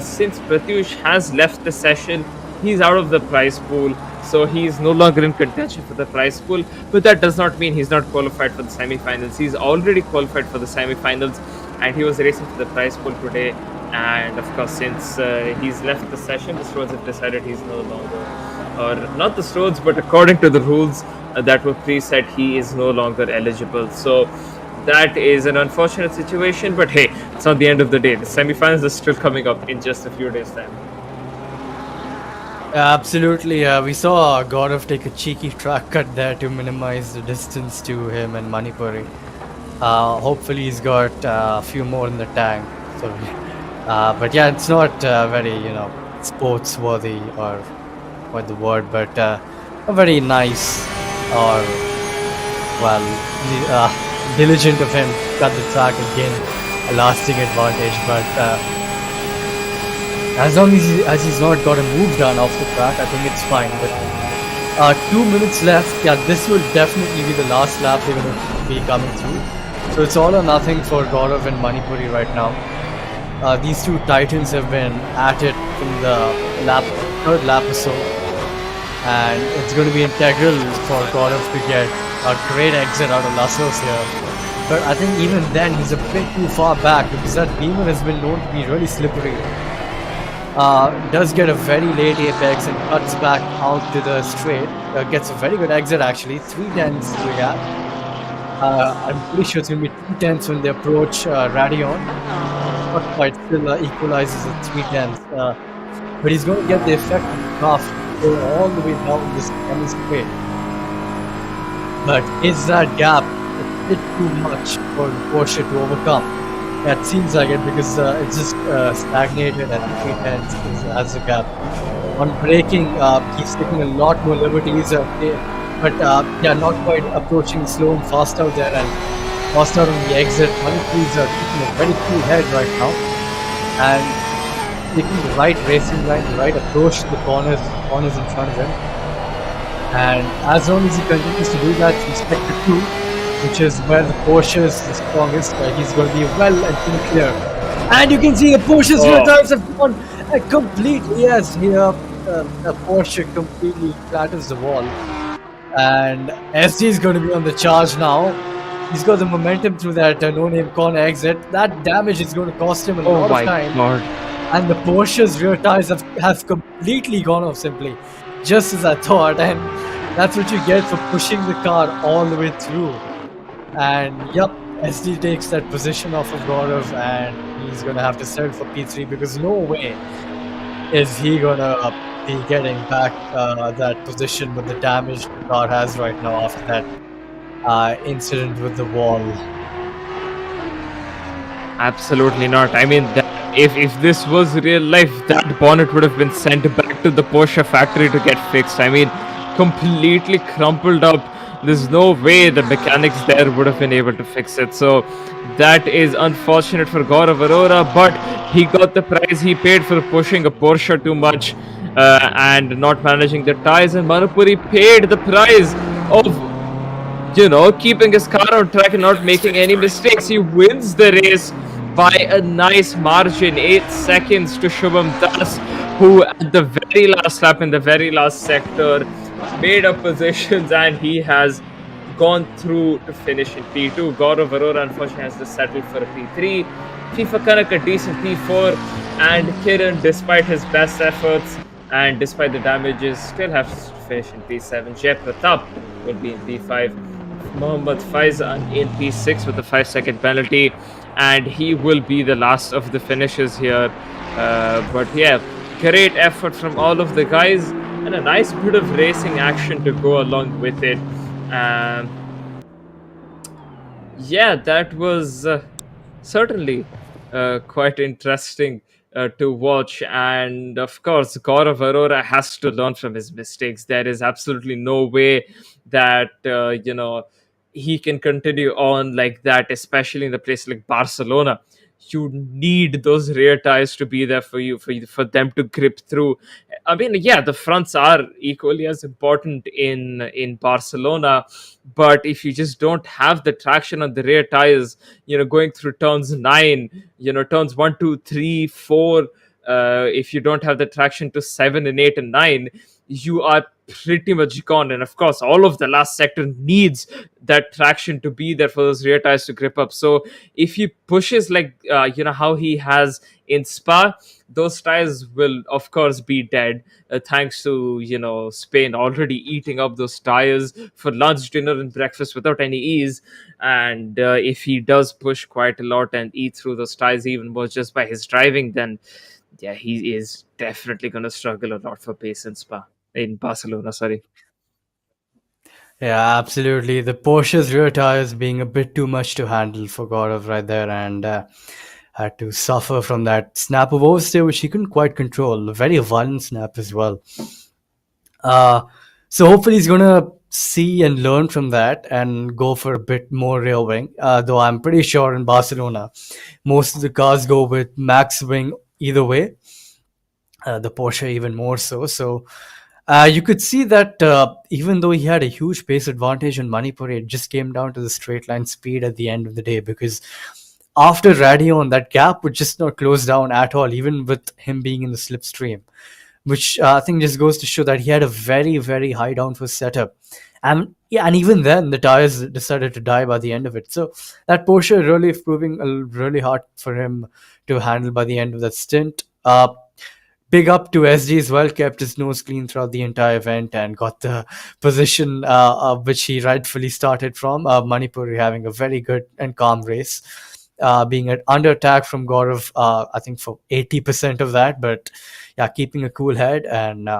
Speaker 1: since Pratyush has left the session, he's out of the prize pool. So he's no longer in contention for the prize pool, but that does not mean he's not qualified for the semi-finals. He's already qualified for the semi-finals, and he was racing for the prize pool today. And of course, since he's left the session, the stewards have decided he's no longer, or not the stewards, but according to the rules that were preset, he is no longer eligible. So that is an unfortunate situation, but hey, it's not the end of the day. The semi-finals are still coming up in just a few days' time.
Speaker 2: Absolutely. We saw Gaurav take a cheeky track cut there to minimize the distance to him and Manipuri. Hopefully he's got a few more in the tank. So, but yeah, it's not very, sports worthy, or what the word, but a very nice, or diligent of him to cut the track and gain a lasting advantage. But as long as he's not got a move done off the track, I think it's fine. But 2 minutes left. Yeah, this will definitely be the last lap they're going to be coming through. So it's all or nothing for Gaurav and Manipuri right now. These two titans have been at it from the lap, third lap or so, and it's going to be integral for Gaurav to get a great exit out of Lassos here. But I think even then he's a bit too far back because that beamer has been known to be really slippery. Does get a very late apex and cuts back out to the straight. Gets a very good exit actually. 3 tenths to the gap. I'm pretty sure it's going to be 2 tenths when they approach Radion. Not quite, still equalizes at 3 tenths. But he's going to get the effect of the draft go all the way down this coming straight. But is that gap a bit too much for Porsche to overcome? That seems like it because it's just stagnated at 3 tenths as a gap. On braking, he's taking a lot more liberties, but yeah, not quite approaching slow and fast out there and fast out on the exit. Manipuri's taking a very cool head right now and taking the right racing line, the right approach to the corners in front of him. And as long as he continues to do that from sector 2, which is where the Porsche is the strongest, he's going to be well and fully clear. And you can see the Porsche's rear tires have gone completely. Yes, here the Porsche completely flattens the wall. And SD is going to be on the charge now. He's got the momentum through that no-name corner exit. That damage is going to cost him a lot of time.
Speaker 1: God.
Speaker 2: And the Porsche's rear tires have completely gone off simply, just as I thought. And that's what you get for pushing the car all the way through. And yep, SD takes that position off of Gaurav, and he's gonna have to settle for P3 because no way is he gonna be getting back that position with the damage the car has right now after that incident with the wall.
Speaker 1: Absolutely not. I mean, if this was real life, that bonnet would have been sent back to the Porsche factory to get fixed. I mean, completely crumpled up. There's no way the mechanics there would have been able to fix it. So that is unfortunate for Gaurav Arora, but he got the price he paid for pushing a Porsche too much and not managing the tires. And Manipuri paid the price of keeping his car on track and not making any mistakes. He wins the race by a nice margin, 8 seconds to Shubham Das, who at the very last lap in the very last sector made up positions, and he has gone through to finish in P2. Gaurav Arora unfortunately has to settle for a P3. FIFA Kanak a decent P4, and Kiran, despite his best efforts and despite the damages, still has to finish in P7. Jay Pratap will be in P5. Mohammad Faizan in P6 with a 5-second penalty, and he will be the last of the finishers here. But yeah, great effort from all of the guys, and a nice bit of racing action to go along with it. Yeah, that was certainly quite interesting to watch. And of course, Gaurav Arora has to learn from his mistakes. There is absolutely no way that he can continue on like that, especially in a place like Barcelona. You need those rear tires to be there for you, for them to grip through. I mean, yeah, the fronts are equally as important in Barcelona, but if you just don't have the traction on the rear tires, going through turns 9, turns 1, 2, 3, 4, if you don't have the traction to 7 and 8 and 9, you are pretty much gone. And of course, all of the last sector needs that traction to be there for those rear tires to grip up. So if he pushes like how he has in Spa, those tires will of course be dead, thanks to Spain already eating up those tires for lunch, dinner and breakfast without any ease. And if he does push quite a lot and eat through those tires even more just by his driving, then yeah, he is definitely going to struggle a lot for pace in Barcelona. Sorry.
Speaker 2: Yeah, absolutely. The Porsche's rear tires being a bit too much to handle for Gaurav right there, and had to suffer from that snap of oversteer, which he couldn't quite control. A very violent snap as well. Uh, so hopefully he's gonna see and learn from that and go for a bit more rear wing. Though I'm pretty sure in Barcelona, most of the cars go with max wing either way. The Porsche even more so. So You could see that even though he had a huge pace advantage in Manipur, it just came down to the straight line speed at the end of the day, because after Radion, that gap would just not close down at all, even with him being in the slipstream, which I think just goes to show that he had a very, very high downforce setup. And yeah, and even then, the tires decided to die by the end of it. So that Porsche really proving really hard for him to handle by the end of that stint. Big up to SG as well, kept his nose clean throughout the entire event and got the position which he rightfully started from. Manipur having a very good and calm race, being under attack from Gaurav, I think for 80% of that, but yeah, keeping a cool head and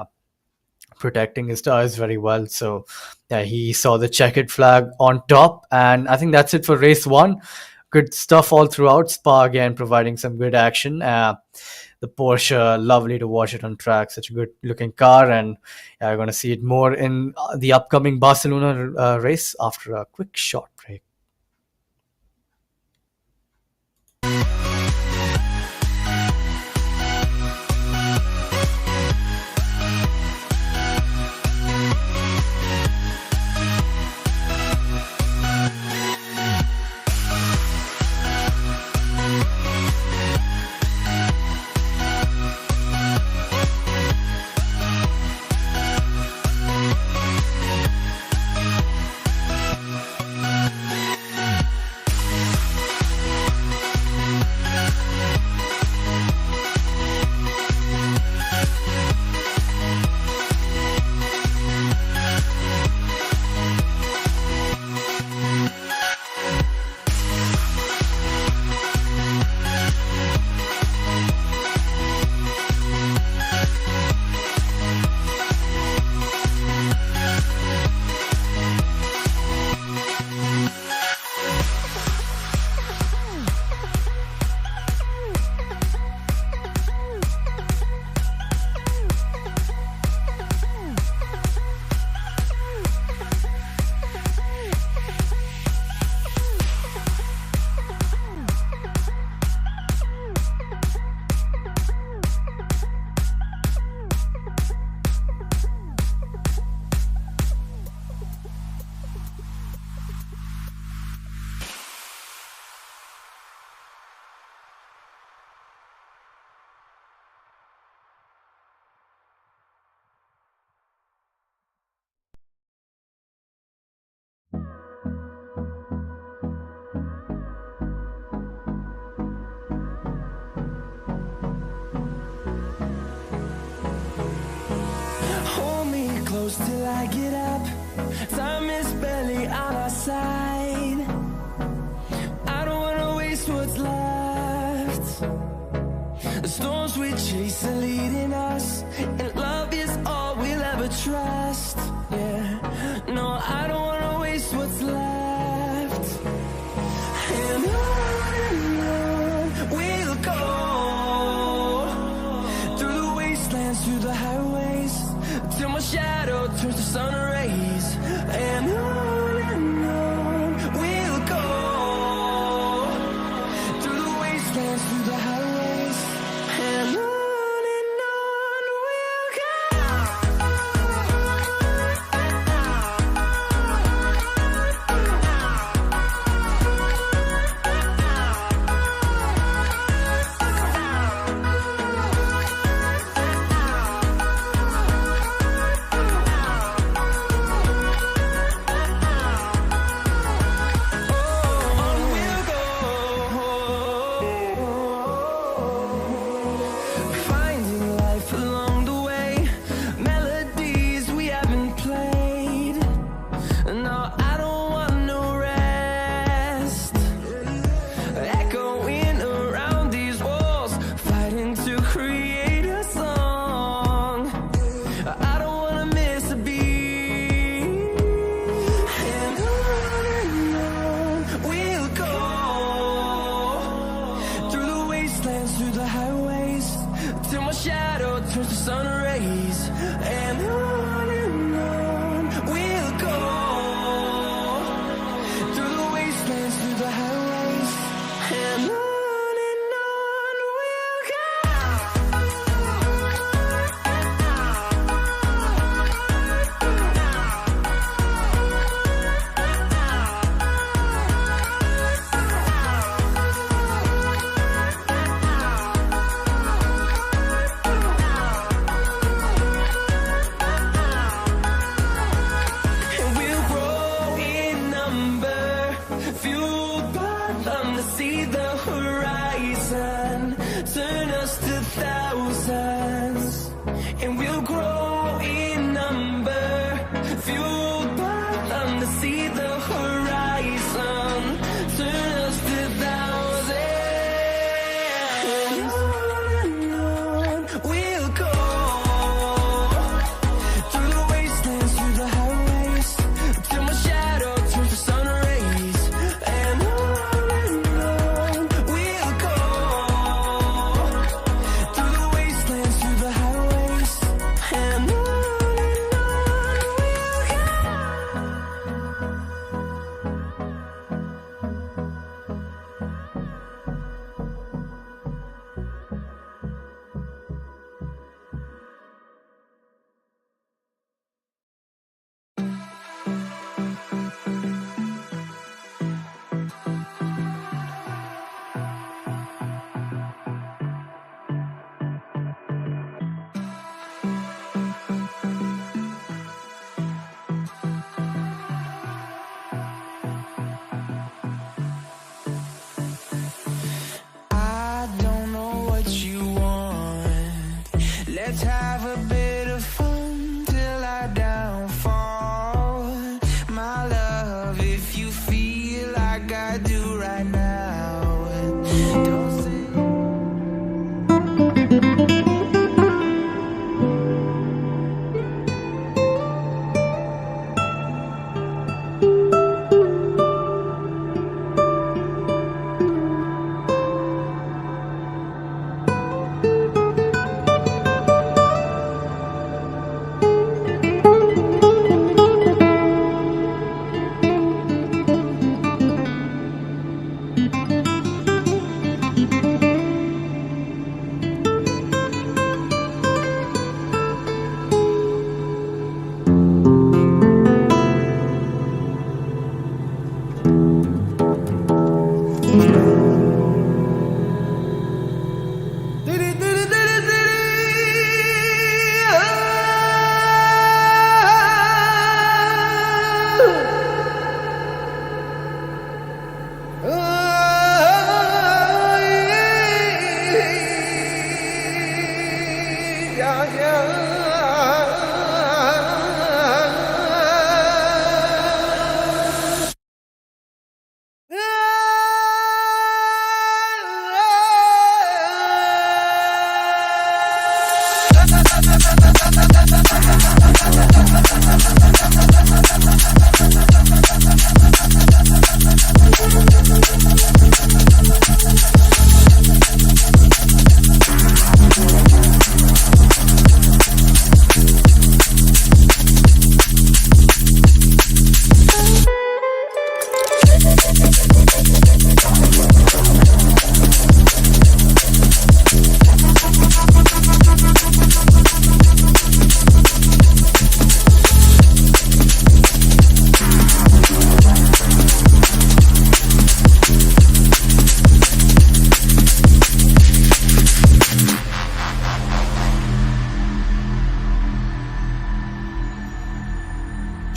Speaker 2: protecting his tires very well. So yeah, he saw the checkered flag on top, and I think that's it for race one. Good stuff all throughout. Spa again providing some good action. The Porsche, lovely to watch it on track. Such a good looking car, and yeah, we're going to see it more in the upcoming Barcelona race after a quick short break.
Speaker 3: Hold me close till I get up. Time is barely on our side. I don't wanna waste what's left. The storms we chase are leading us, and love is all we'll ever trust. Yeah, no, I don't wanna waste what's left. And on we'll go, through the wastelands, through the highways, till my shadow turns to sun rays. And on we'll go, through the wastelands, through the highways, and on we'll go.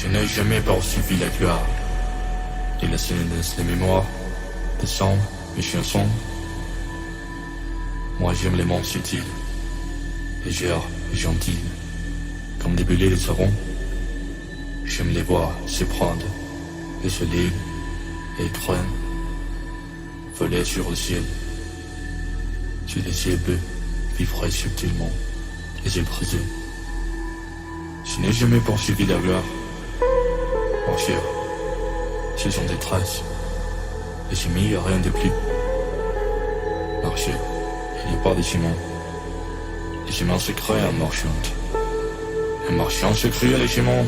Speaker 4: Je n'ai jamais poursuivi la gloire. Et la silence des mémoires, des sons, mes chansons. Moi j'aime les monts subtils, légères et gentilles, comme des bulles de savon. J'aime les voir se prendre, et se liguent, et traînent, voler sur le ciel. Sur les ciels bleus, vivrai subtilement, les yeux brisés. Je n'ai jamais poursuivi la gloire. Marcher, ce sont des traces, et j'ai mis rien de plus. Marcher, il n'y a pas de ciment. Les chemins se créent en marchant. En marchant se créent les chemins.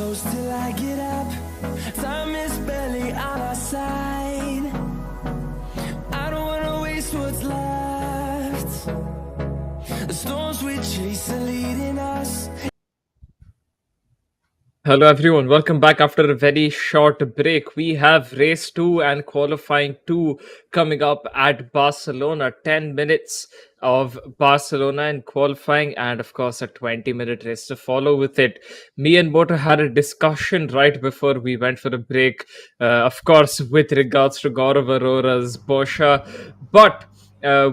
Speaker 3: close till I get up. Time is barely on our side. I don't wanna waste what's left. The storms we chase are leading us.
Speaker 1: Hello, everyone. Welcome back after a very short break. We have race 2 and qualifying 2 coming up at Barcelona. 10 minutes of Barcelona in qualifying, and of course, a 20-minute race to follow with it. Me and Moto had a discussion right before we went for a break, of course, with regards to Gaurav Arora's Porsche. But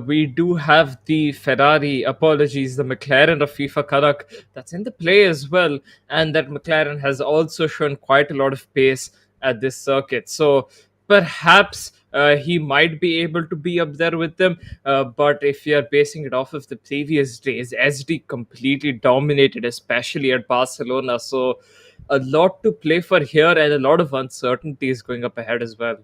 Speaker 1: we do have the Ferrari, apologies, the McLaren of FIFA Karak that's in the play as well. And that McLaren has also shown quite a lot of pace at this circuit. So perhaps he might be able to be up there with them. But if you are basing it off of the previous days, SD completely dominated, especially at Barcelona. So a lot to play for here and a lot of uncertainties going up ahead as well.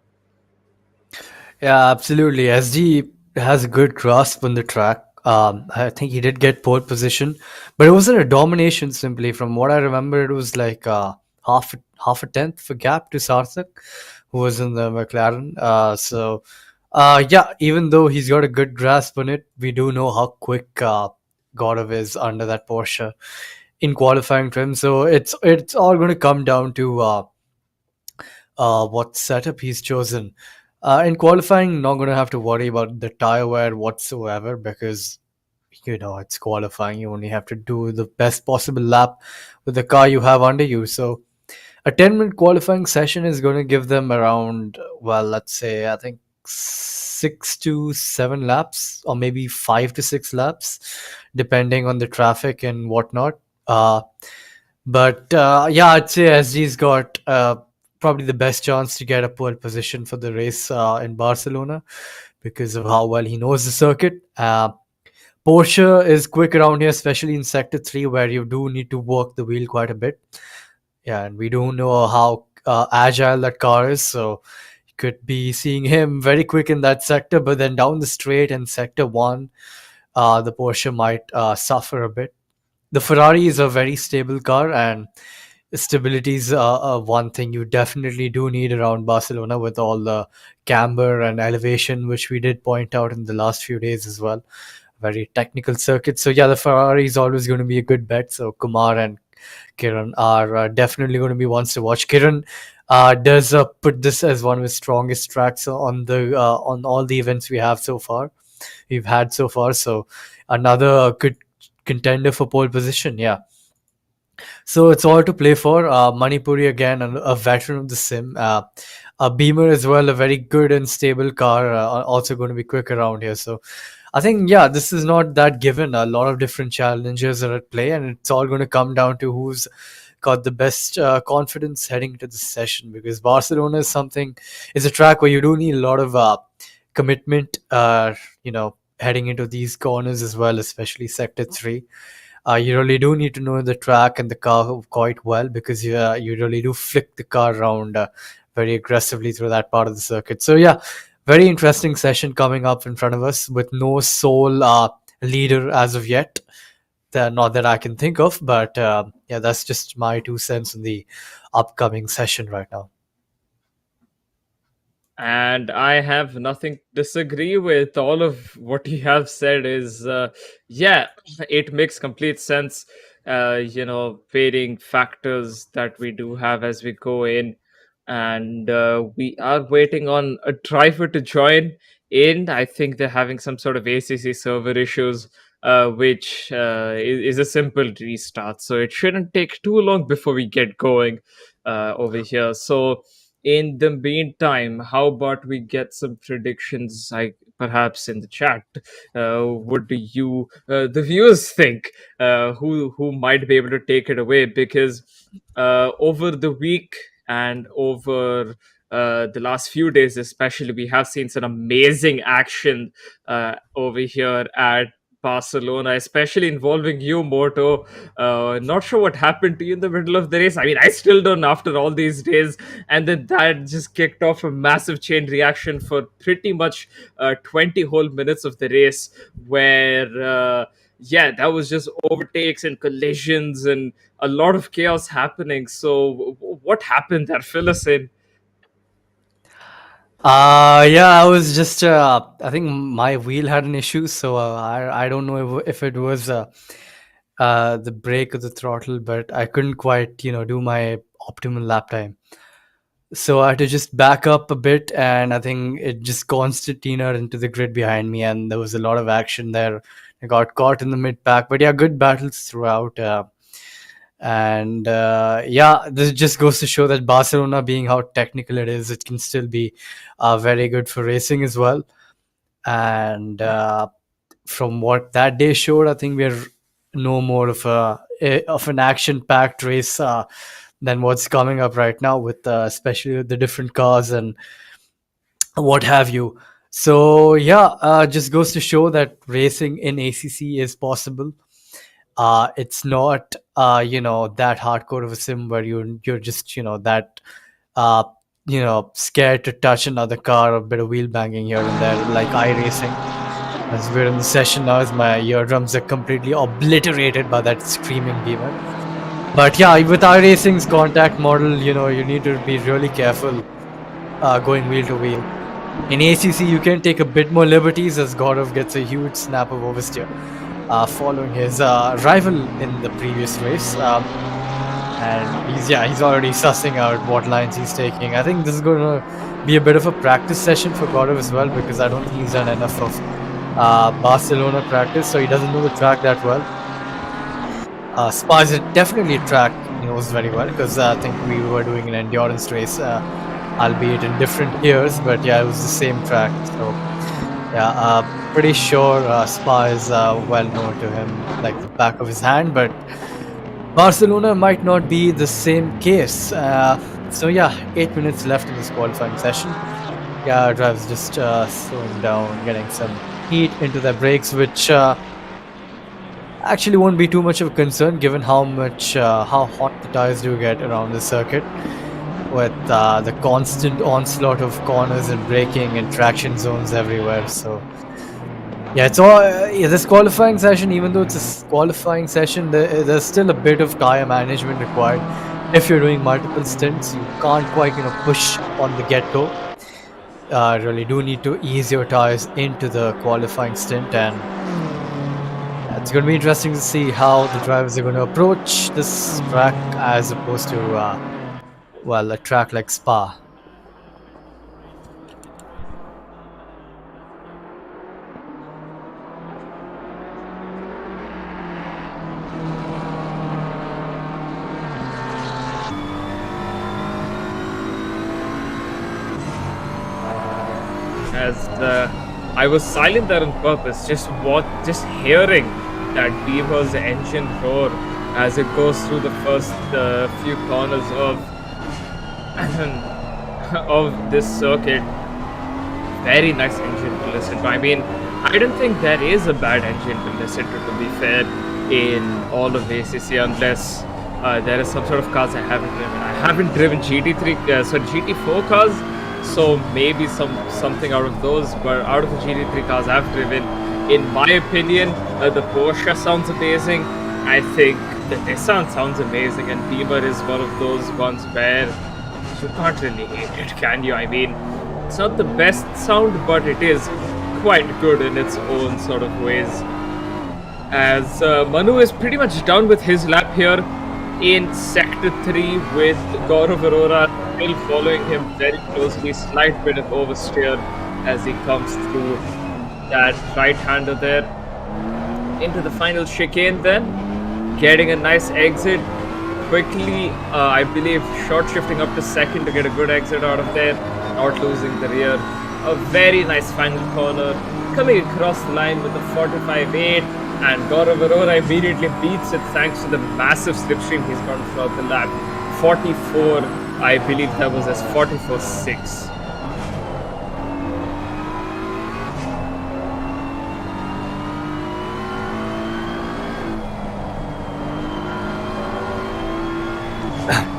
Speaker 2: Yeah, absolutely. SG has a good grasp on the track. I think he did get pole position, but it wasn't a domination. Simply from what I remember, it was like half a tenth of a gap to Sarthak, who was in the McLaren. Yeah, even though he's got a good grasp on it, we do know how quick Gaurav is under that Porsche in qualifying trim. So it's all going to come down to what setup he's chosen. In qualifying, not going to have to worry about the tire wear whatsoever because it's qualifying. You only have to do the best possible lap with the car you have under you. So a 10-minute qualifying session is going to give them around, well, let's say, I think 6 to 7 laps, or maybe 5 to 6 laps, depending on the traffic and whatnot. But yeah, I'd say SG's got probably the best chance to get a pole position for the race in Barcelona because of how well he knows the circuit. Porsche is quick around here, especially in Sector 3, where you do need to work the wheel quite a bit. Yeah, and we don't know how agile that car is, so you could be seeing him very quick in that sector, but then down the straight in Sector 1, the Porsche might suffer a bit. The Ferrari is a very stable car, and stability is one thing you definitely do need around Barcelona with all the camber and elevation, which we did point out in the last few days as well. Very technical circuit. So yeah, the Ferrari is always going to be a good bet. So Kumar and Kiran are definitely going to be ones to watch. Kiran does put this as one of his strongest tracks on the on all the events we've had so far. So another good contender for pole position. Yeah. So it's all to play for. Manipuri again, a veteran of the sim. A Beamer as well, a very good and stable car. Also going to be quick around here. So I think, yeah, this is not that given. A lot of different challenges are at play, and it's all going to come down to who's got the best confidence heading into the session. Because Barcelona is a track where you do need a lot of commitment. Heading into these corners as well, especially Sector 3. You really do need to know the track and the car quite well because you really do flick the car around very aggressively through that part of the circuit. So yeah, very interesting session coming up in front of us with no sole leader as of yet. Not that I can think of, but yeah, that's just my 2 cents in the upcoming session right now.
Speaker 1: And I have nothing to disagree with. All of what you have said is, yeah, it makes complete sense. Varying factors that we do have as we go in, and we are waiting on a driver to join in. I think they're having some sort of ACC server issues, which is a simple restart, so it shouldn't take too long before we get going over here. So in the meantime, how about we get some predictions, perhaps in the chat? What do you, the viewers, think? Who might be able to take it away? Because over the week and over the last few days, especially, we have seen some amazing action over here at Barcelona, especially involving you, Moto. Not sure what happened to you in the middle of the race. I mean, I still don't know after all these days. And then that just kicked off a massive chain reaction for pretty much 20 whole minutes of the race, where yeah, that was just overtakes and collisions and a lot of chaos happening. So, what happened there? Fill us in.
Speaker 2: Yeah, I was just I think my wheel had an issue, so I don't know if it was the brake or the throttle, but I couldn't quite do my optimal lap time. So I had to just back up a bit, and I think it just concertinaed into the grid behind me, and there was a lot of action there. I got caught in the mid pack, but yeah, good battles throughout. And yeah, this just goes to show that Barcelona, being how technical it is, it can still be very good for racing as well. And from what that day showed, I think we're no more of an action-packed race than what's coming up right now, with especially with the different cars and what have you. So yeah, just goes to show that racing in ACC is possible. It's not that hardcore of a sim where you're just that uh, scared to touch another car, or a bit of wheel banging here and there, like iRacing. As we're in the session now, as my eardrums are completely obliterated by that screaming beamer. But yeah, with iRacing's contact model, you need to be really careful going wheel to wheel. In ACC, you can take a bit more liberties, as Gaurav gets a huge snap of oversteer following his rival in the previous race. And he's already sussing out what lines he's taking. I think this is going to be a bit of a practice session for Gaurav as well, because I don't think he's done enough of Barcelona practice, so he doesn't know the track that well. Spa is definitely a track he knows very well, because I think we were doing an endurance race, albeit in different years, but yeah, it was the same track. So yeah, pretty sure Spa is well known to him, like the back of his hand, but Barcelona might not be the same case. So yeah, 8 minutes left in this qualifying session. Yeah, drives just slowing down, getting some heat into their brakes, which actually won't be too much of a concern, given how hot the tires do get around the circuit, with the constant onslaught of corners and braking and traction zones everywhere. So yeah, it's all this qualifying session. Even though it's a qualifying session, there's still a bit of tire management required. If you're doing multiple stints, you can't quite push on the get-go. Really do need to ease your tires into the qualifying stint, and it's going to be interesting to see how the drivers are going to approach this track, as opposed to a track like Spa.
Speaker 1: As I was silent there on purpose, just hearing that Beamer's engine roar as it goes through the first few corners of of this circuit. Very nice engine to listen to. I mean, I don't think there is a bad engine to listen to be fair, in all of ACC, unless there is some sort of cars I haven't driven. I haven't driven GT4 cars, so maybe something out of those. But out of the GT3 cars I've driven, in my opinion, the Porsche sounds amazing. I think the Nissan sounds amazing, and Beamer is one of those ones where you can't really hate it, can you? I mean, it's not the best sound, but it is quite good in its own sort of ways. As Manu is pretty much done with his lap here in Sector 3, with Gaurav Arora still following him very closely. Slight bit of oversteer as he comes through that right-hander there into the final chicane, then getting a nice exit quickly. I believe short shifting up to second to get a good exit out of there, not losing the rear. A very nice final corner coming across the line with a 45.8, and Gaurav Arora immediately beats it thanks to the massive slipstream he's got throughout the lap. 44, I believe that was as 44.6.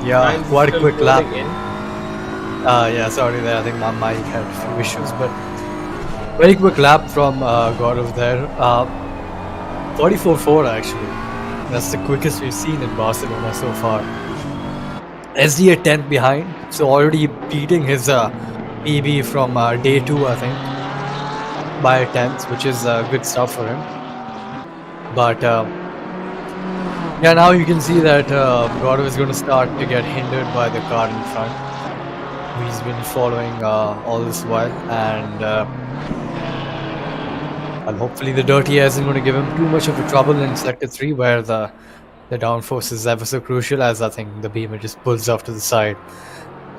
Speaker 2: Yeah,
Speaker 1: Mine's
Speaker 2: quite a
Speaker 1: still
Speaker 2: quick lap.
Speaker 1: rolling in.
Speaker 2: Yeah, sorry there. I think my mic had a few issues, but very quick lap from Gaurav there. 44.4 actually. That's the quickest we've seen in Barcelona so far. SD at 10th behind, so already beating his PB from day 2, I think, by a tenth, which is good stuff for him. But yeah, now you can see that Gaurav is going to start to get hindered by the car in front. He's been following all this while, and hopefully the dirty air isn't going to give him too much of a trouble in sector 3, where the downforce is ever so crucial, as I think the beamer just pulls off to the side.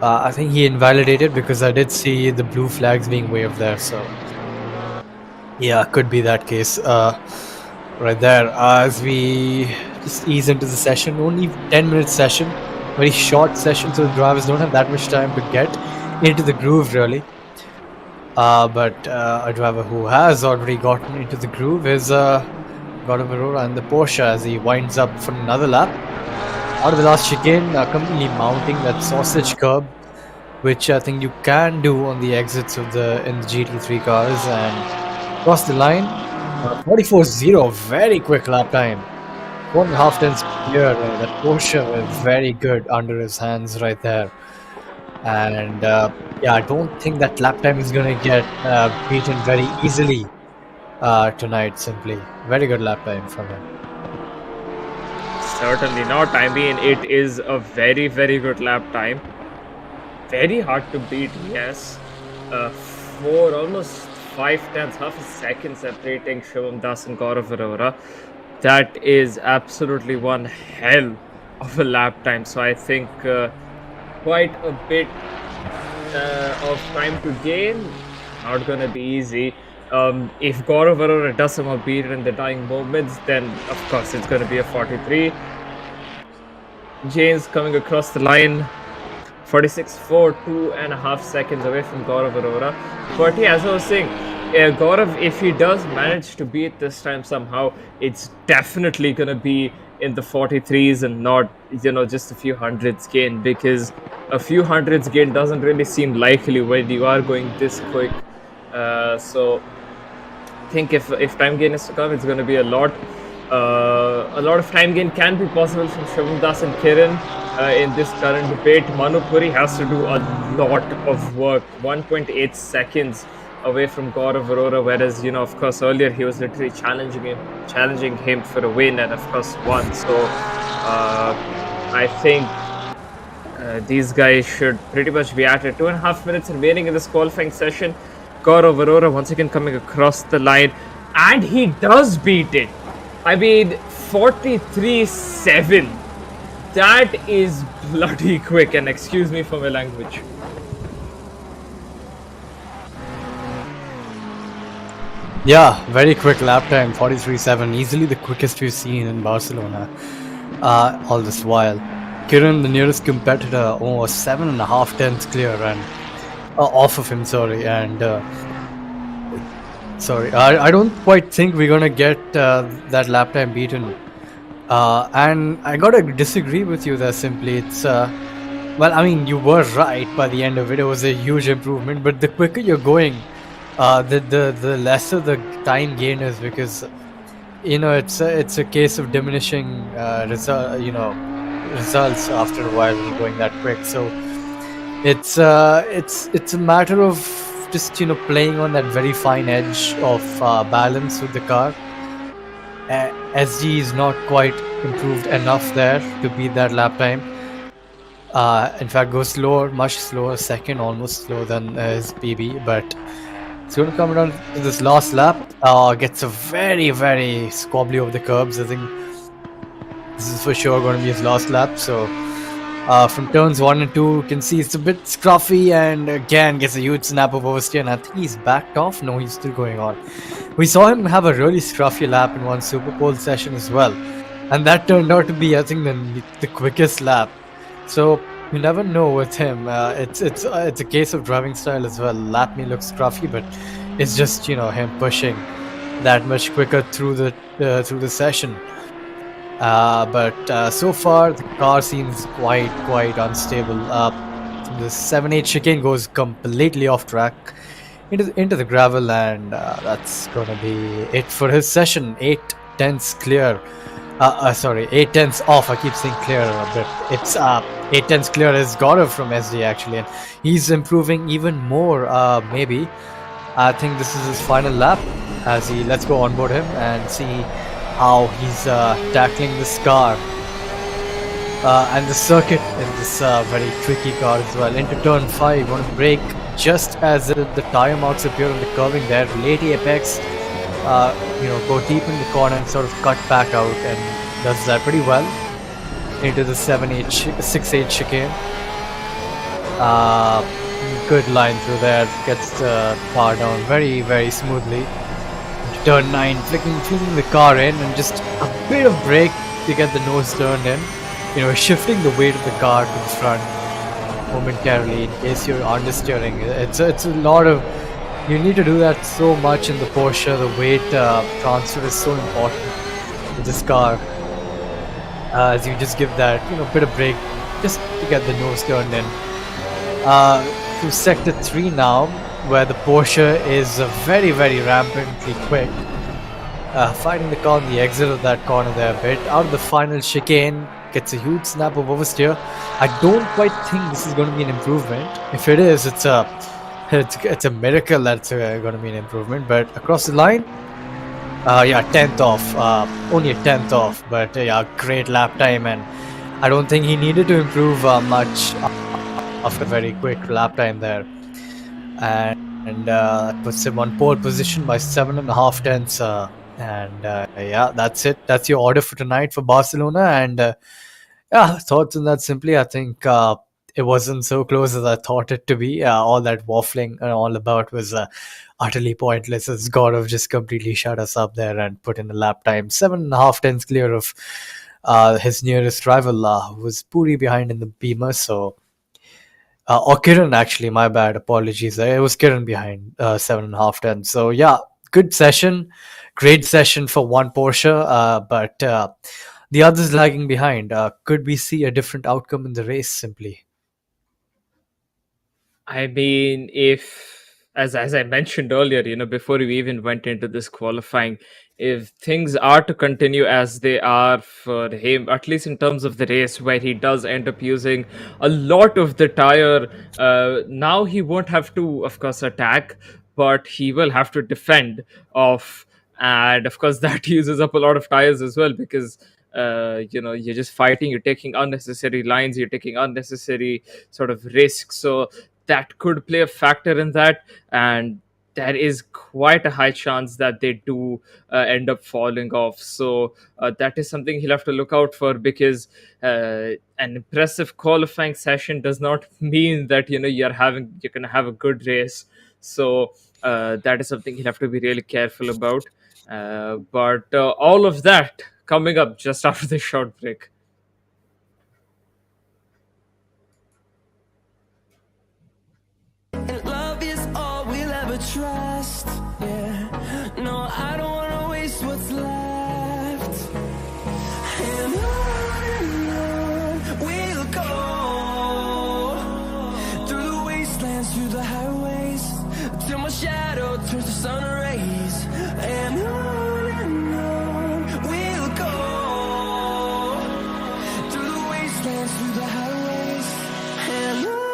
Speaker 2: I think he invalidated because I did see the blue flags being waved there, so yeah, could be that case right there. As we just ease into the session, only 10-minute session, very short session, so the drivers don't have that much time to get into the groove really. But a driver who has already gotten into the groove is Gaurav Arora and the Porsche, as he winds up for another lap. Out of the last chicane, completely mounting that sausage curb, which I think you can do on the exits of in the GT3 cars, and cross the line. 44.0, very quick lap time. 1.5 tenths clear. That Porsche was very good under his hands right there. And yeah, I don't think that lap time is going to get beaten very easily tonight, simply. Very good lap time from him.
Speaker 1: Certainly not. I mean, it is a very, very good lap time. Very hard to beat, yes. 4, almost 5 tenths, half a second separating Shivam Das and Gaurav Arora. That is absolutely one hell of a lap time. So I think quite a bit of time to gain. Not gonna be easy. If Gaurav Arora does somehow beat it in the dying moments, then of course it's gonna be a 43. James coming across the line. 46.4, 2.5 seconds away from Gaurav Arora. But yeah, as I was saying, Gaurav, if he does manage to beat this time somehow, it's definitely going to be in the 43s and not, just a few hundreds gain, because a few hundreds gain doesn't really seem likely when you are going this quick. So I think if time gain is to come, it's going to be a lot. A lot of time gain can be possible from Shivam Das and Kiran in this current debate. Manu Puri has to do a lot of work, 1.8 seconds away from Gaurav Arora, whereas, of course, earlier he was literally challenging him for a win, and of course won. So I think these guys should pretty much be at it. 2.5 minutes remaining in this qualifying session. Gaurav Arora once again coming across the line, and he does beat it. I mean, 43.7. That is bloody quick, and excuse me for my language.
Speaker 2: Yeah, very quick lap time, 43.7, easily the quickest we've seen in Barcelona all this while. Kiran, the nearest competitor, 7.5 tenths clear and off of him, sorry. And I don't quite think we're gonna get that lap time beaten. And I gotta disagree with you there. Simply, it's well, I mean, you were right. By the end of it, it was a huge improvement. But the quicker you're going, the lesser the time gain is, because it's a case of diminishing results after a while when you're going that quick. So it's a matter of just playing on that very fine edge of balance with the car. SG is not quite improved enough there to beat that lap time. In fact, goes slower, much slower, second, almost slower than his PB. But it's going to come down to this last lap. Gets a very, very squabbly over the curbs. I think this is for sure going to be his last lap. So from turns 1 and 2, you can see it's a bit scruffy, and again gets a huge snap of oversteer. And I think he's backed off. No, he's still going on. We saw him have a really scruffy lap in one Super Pole session as well, and that turned out to be, I think, the quickest lap. So you never know with him. It's a case of driving style as well. Lap may look scruffy, but it's just him pushing that much quicker through the session. But so far the car seems quite unstable. The 7-8 chicane goes completely off track into the gravel, and that's gonna be it for his session. 8 tenths clear. Sorry, 8 tenths off. I keep saying clear, but it's 8 tenths clear is Gaurav from SD actually, and he's improving even more. Maybe I think this is his final lap. As he let's go onboard him and see how he's tackling this car and the circuit in this very tricky car as well. Into turn 5, want to brake just as the tire marks appear on the curving there. Late apex. Go deep in the corner and sort of cut back out, and does that pretty well into the 6-8 chicane. Good line through there, gets the car down very, very smoothly. Turn 9, flicking the car in, and just a bit of brake to get the nose turned in. Shifting the weight of the car to the front momentarily in case you're understeering. It's a lot of. You need to do that so much in the Porsche. The weight transfer is so important with this car. As you just give that, bit of brake just to get the nose turned in. To sector 3 now, where the Porsche is very, very rampantly quick. Fighting the car on the exit of that corner there a bit. Out of the final chicane, gets a huge snap of oversteer. I don't quite think this is going to be an improvement. If it is, it's a miracle that's going to be an improvement. But across the line, 10th off, only a 10th off, but great lap time, and I don't think he needed to improve much after a very quick lap time there, and puts him on pole position by 7.5 tenths, that's it. That's your order for tonight for Barcelona, and thoughts on that simply. I think it wasn't so close as I thought it to be. All that waffling and all about was utterly pointless, as Gaurav just completely shut us up there and put in a lap time 7.5 tenths clear of his nearest rival, who was Puri behind in the Beamer. So, or Kiran actually, my bad, apologies. It was Kiran behind 7.5 tenths. So good session, great session for one Porsche, but the others lagging behind. Could we see a different outcome in the race simply?
Speaker 1: I mean, as I mentioned earlier, before we even went into this qualifying, if things are to continue as they are for him, at least in terms of the race, where he does end up using a lot of the tire, now he won't have to, of course, attack, but he will have to defend off. And of course, that uses up a lot of tires as well, because you're just fighting, you're taking unnecessary lines, you're taking unnecessary sort of risks. So that could play a factor in that, and there is quite a high chance that they do end up falling off. So that is something he'll have to look out for, because an impressive qualifying session does not mean that you're going to have a good race. So that is something he'll have to be really careful about. But all of that coming up just after this short break.
Speaker 3: And love is all we'll ever trust. Yeah, no, I don't wanna waste what's left. And on we'll go, through the wastelands, through the highways, till my shadow turns to sun rays. And on we'll go, through the wastelands, through the highways, and on.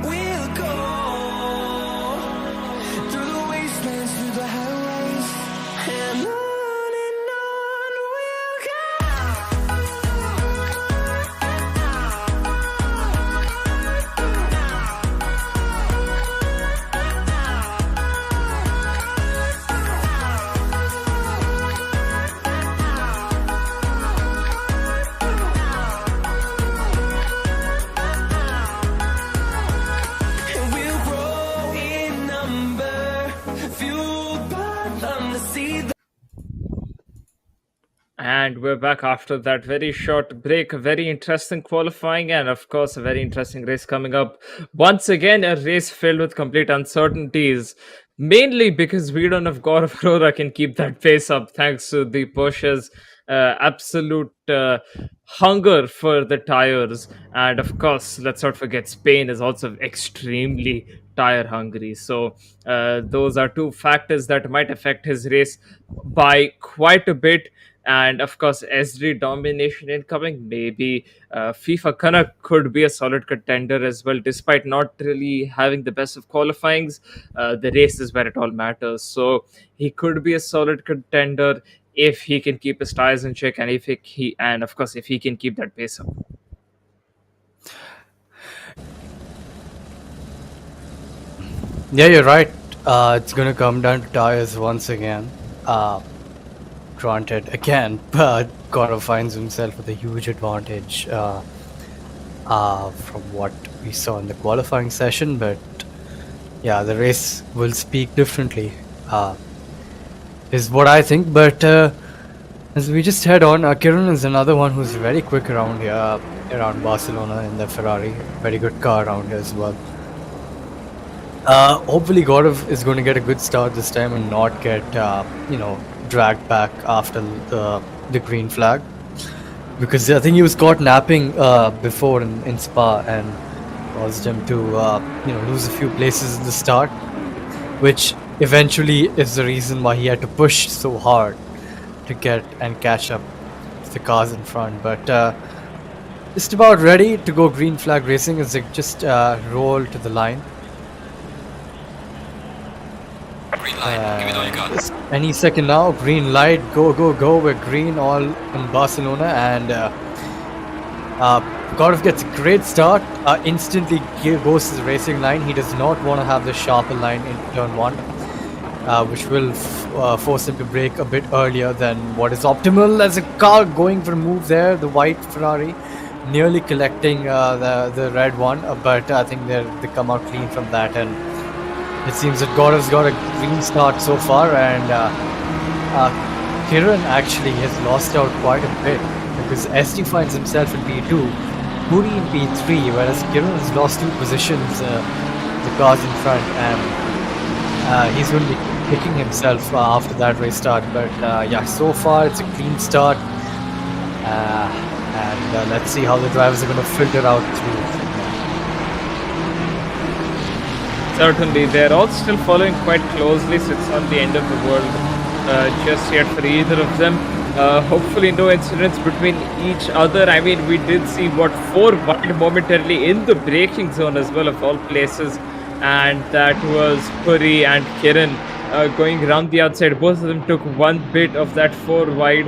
Speaker 3: We'll go through
Speaker 1: And we're back after that very short break. A very interesting qualifying, and of course, a very interesting race coming up. Once again, a race filled with complete uncertainties, mainly because we don't have God of Aurora can keep that pace up thanks to the Porsche's absolute hunger for the tires. And of course, let's not forget, Spain is also extremely tire hungry. So, those are two factors that might affect his race by quite a bit. And of course, SD domination incoming. Maybe FIFA Kana could be a solid contender as well, despite not really having the best of qualifyings. The race is where it all matters. So he could be a solid contender if he can keep his tires in check, and and of course if he can keep that pace up.
Speaker 2: Yeah, you're right. It's gonna come down to tires once again. Granted, again, Gaurav finds himself with a huge advantage from what we saw in the qualifying session, but yeah, the race will speak differently, is what I think. But as we just head on, Kiran is another one who's very quick around here, around Barcelona in the Ferrari. Very good car around here as well. Hopefully, Gaurav is going to get a good start this time and not get, dragged back after the green flag. Because I think he was caught napping before in Spa and caused him to, lose a few places in the start, which eventually is the reason why he had to push so hard to get and catch up with the cars in front. But just about ready to go green flag racing as they just roll to the line. Just any second now, green light, go, go, go. We're green all in Barcelona, and Gaurav gets a great start. Instantly goes to the racing line. He does not want to have the sharper line in turn one, which will force him to brake a bit earlier than what is optimal. As a car going for a move there, the white Ferrari nearly collecting the red one, but I think they come out clean from that, and it seems that Gaurav's got a green start so far, and Kiran actually has lost out quite a bit because SD finds himself in P2, Puri in P3, whereas Kiran has lost 2 positions, the cars in front, and he's going to be kicking himself after that race start. But yeah, so far it's a clean start, and let's see how the drivers are going to filter out through.
Speaker 1: Certainly, they're all still following quite closely, so it's not the end of the world just yet for either of them. Hopefully, no incidents between each other. I mean, we did see 4 wide momentarily in the braking zone as well, of all places, and that was Puri and Kiran going around the outside. Both of them took one bit of that 4 wide,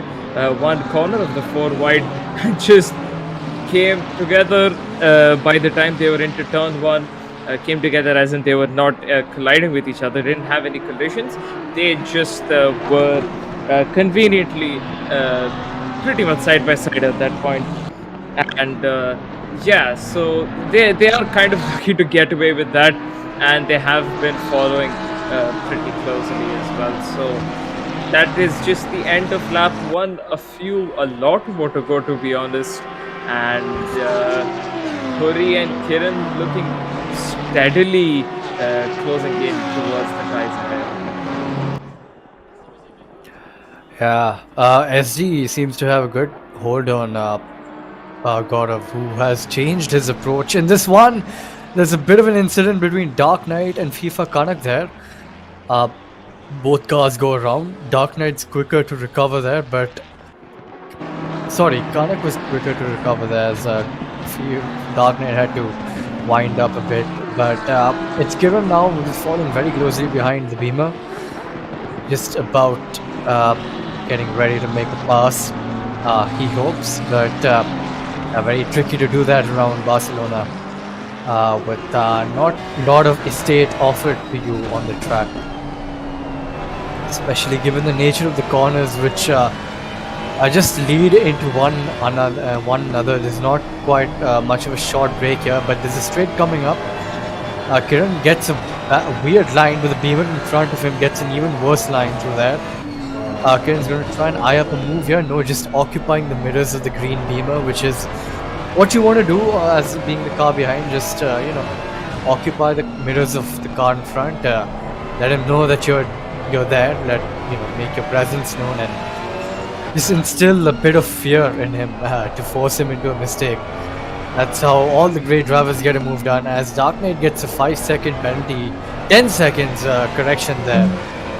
Speaker 1: one corner of the 4 wide, and just came together by the time they were into turn 1. Came together as in they were not colliding with each other, didn't have any collisions. They just were conveniently pretty much side by side at that point. And yeah, so they are kind of lucky to get away with that, and they have been following pretty closely as well. So that is just the end of lap 1. A lot more to go, to be honest. And Puri and Kiran looking steadily closing in towards the guys ahead.
Speaker 2: Yeah, SD seems to have a good hold on Gaurav, who has changed his approach. In this one, there's a bit of an incident between Dark Knight and FIFA Kanak there. Both cars go around. Dark Knight's quicker to recover there, but... Sorry, Kanak was quicker to recover there, as Dark Knight had to wind up a bit. But it's Kiran now, who is following very closely behind the Beamer. Just about getting ready to make a pass, he hopes. But very tricky to do that around Barcelona with not a lot of estate offered to you on the track. Especially given the nature of the corners, which just lead into one another. There's not quite much of a short break here, but there's a straight coming up. Kiran gets a weird line with the Beamer in front of him, gets an even worse line through there. Kiran's going to try and eye up a move here. No, just occupying the mirrors of the green beamer, which is what you want to do as being the car behind. Just occupy the mirrors of the car in front. Let him know that you're there. Make your presence known and just instill a bit of fear in him to force him into a mistake. That's how all the great drivers get a move done. As Dark Knight gets a 5-second penalty, 10 seconds correction there.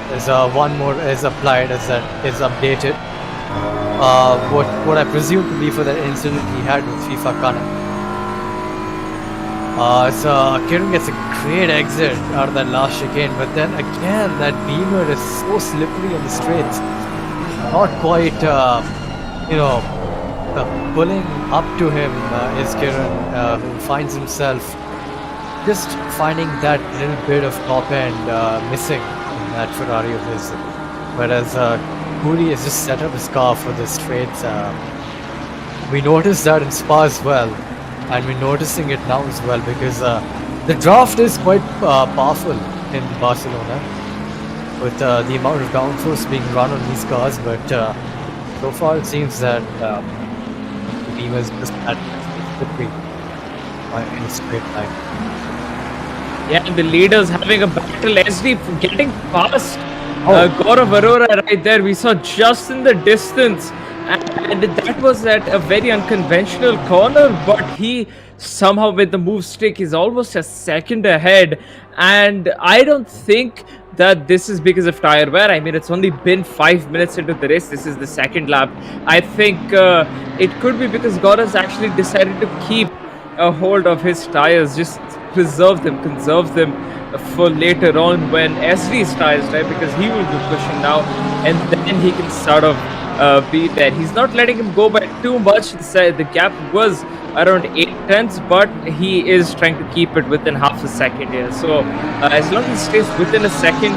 Speaker 2: There's one more is applied as that is updated. What I presume to be for that incident he had with FIFA Kana. So Kiran gets a great exit out of that last chicane, but then again that beamer is so slippery on the straights. Not quite, pulling up to him is Kiran, who finds himself just finding that little bit of top end missing in that Ferrari of his. Whereas Puri has just set up his car for the straights. We noticed that in Spa as well, and we're noticing it now as well because the draft is quite powerful in Barcelona with the amount of downforce being run on these cars, but so far it seems that the team is just at slippery in a straight line.
Speaker 1: Yeah, and the leaders having a battle. SD getting past Gaurav Arora right there. We saw just in the distance. And that was at a very unconventional corner, but he somehow with the move stick is almost a second ahead. And I don't think that this is because of tire wear. I mean, it's only been 5 minutes into the race. This is the second lap. I think it could be because Gaurav's actually decided to keep a hold of his tires, just preserve them, conserve them for later on when SD's tires, right? Because he will be pushing now, and then he can sort of be there. He's not letting him go by too much. The gap was around 8 tenths, but he is trying to keep it within half a second here. So as long as he stays within a second,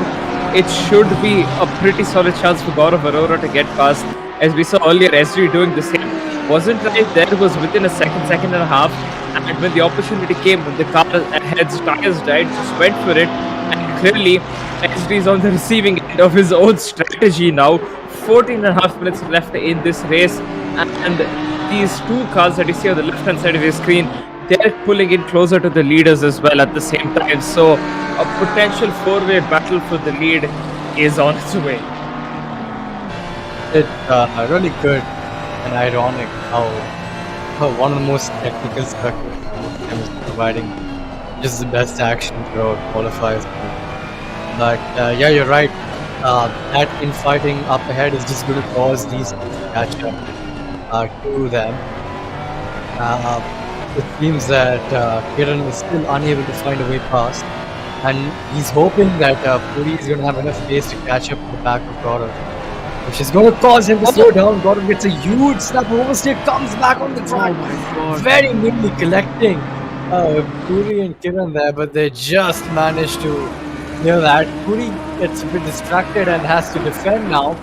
Speaker 1: it should be a pretty solid chance for Gaurav Arora to get past. As we saw earlier, SD doing the same. Wasn't right there, it was within a second and a half. And when the opportunity came, when the car ahead's tires died, just went for it. And clearly, SD is on the receiving end of his own strategy now. 14 and a half minutes left in this race, and these two cars that you see on the left hand side of your screen, they're pulling in closer to the leaders as well at the same time, so a potential four-way battle for the lead is on its way.
Speaker 2: It's really good and ironic how one of the most technical circuits is providing just the best action throughout qualifiers. But yeah, you're right. That infighting up ahead is just going to cause these to catch up to them. It seems that Kiran is still unable to find a way past, and he's hoping that Puri is going to have enough pace to catch up to the back of Gaurav, which is going to cause him to slow down. Gaurav gets a huge snap oversteer, comes back on the track, very neatly collecting Puri and Kiran there, but they just managed to that. Puri gets a bit distracted and has to defend now.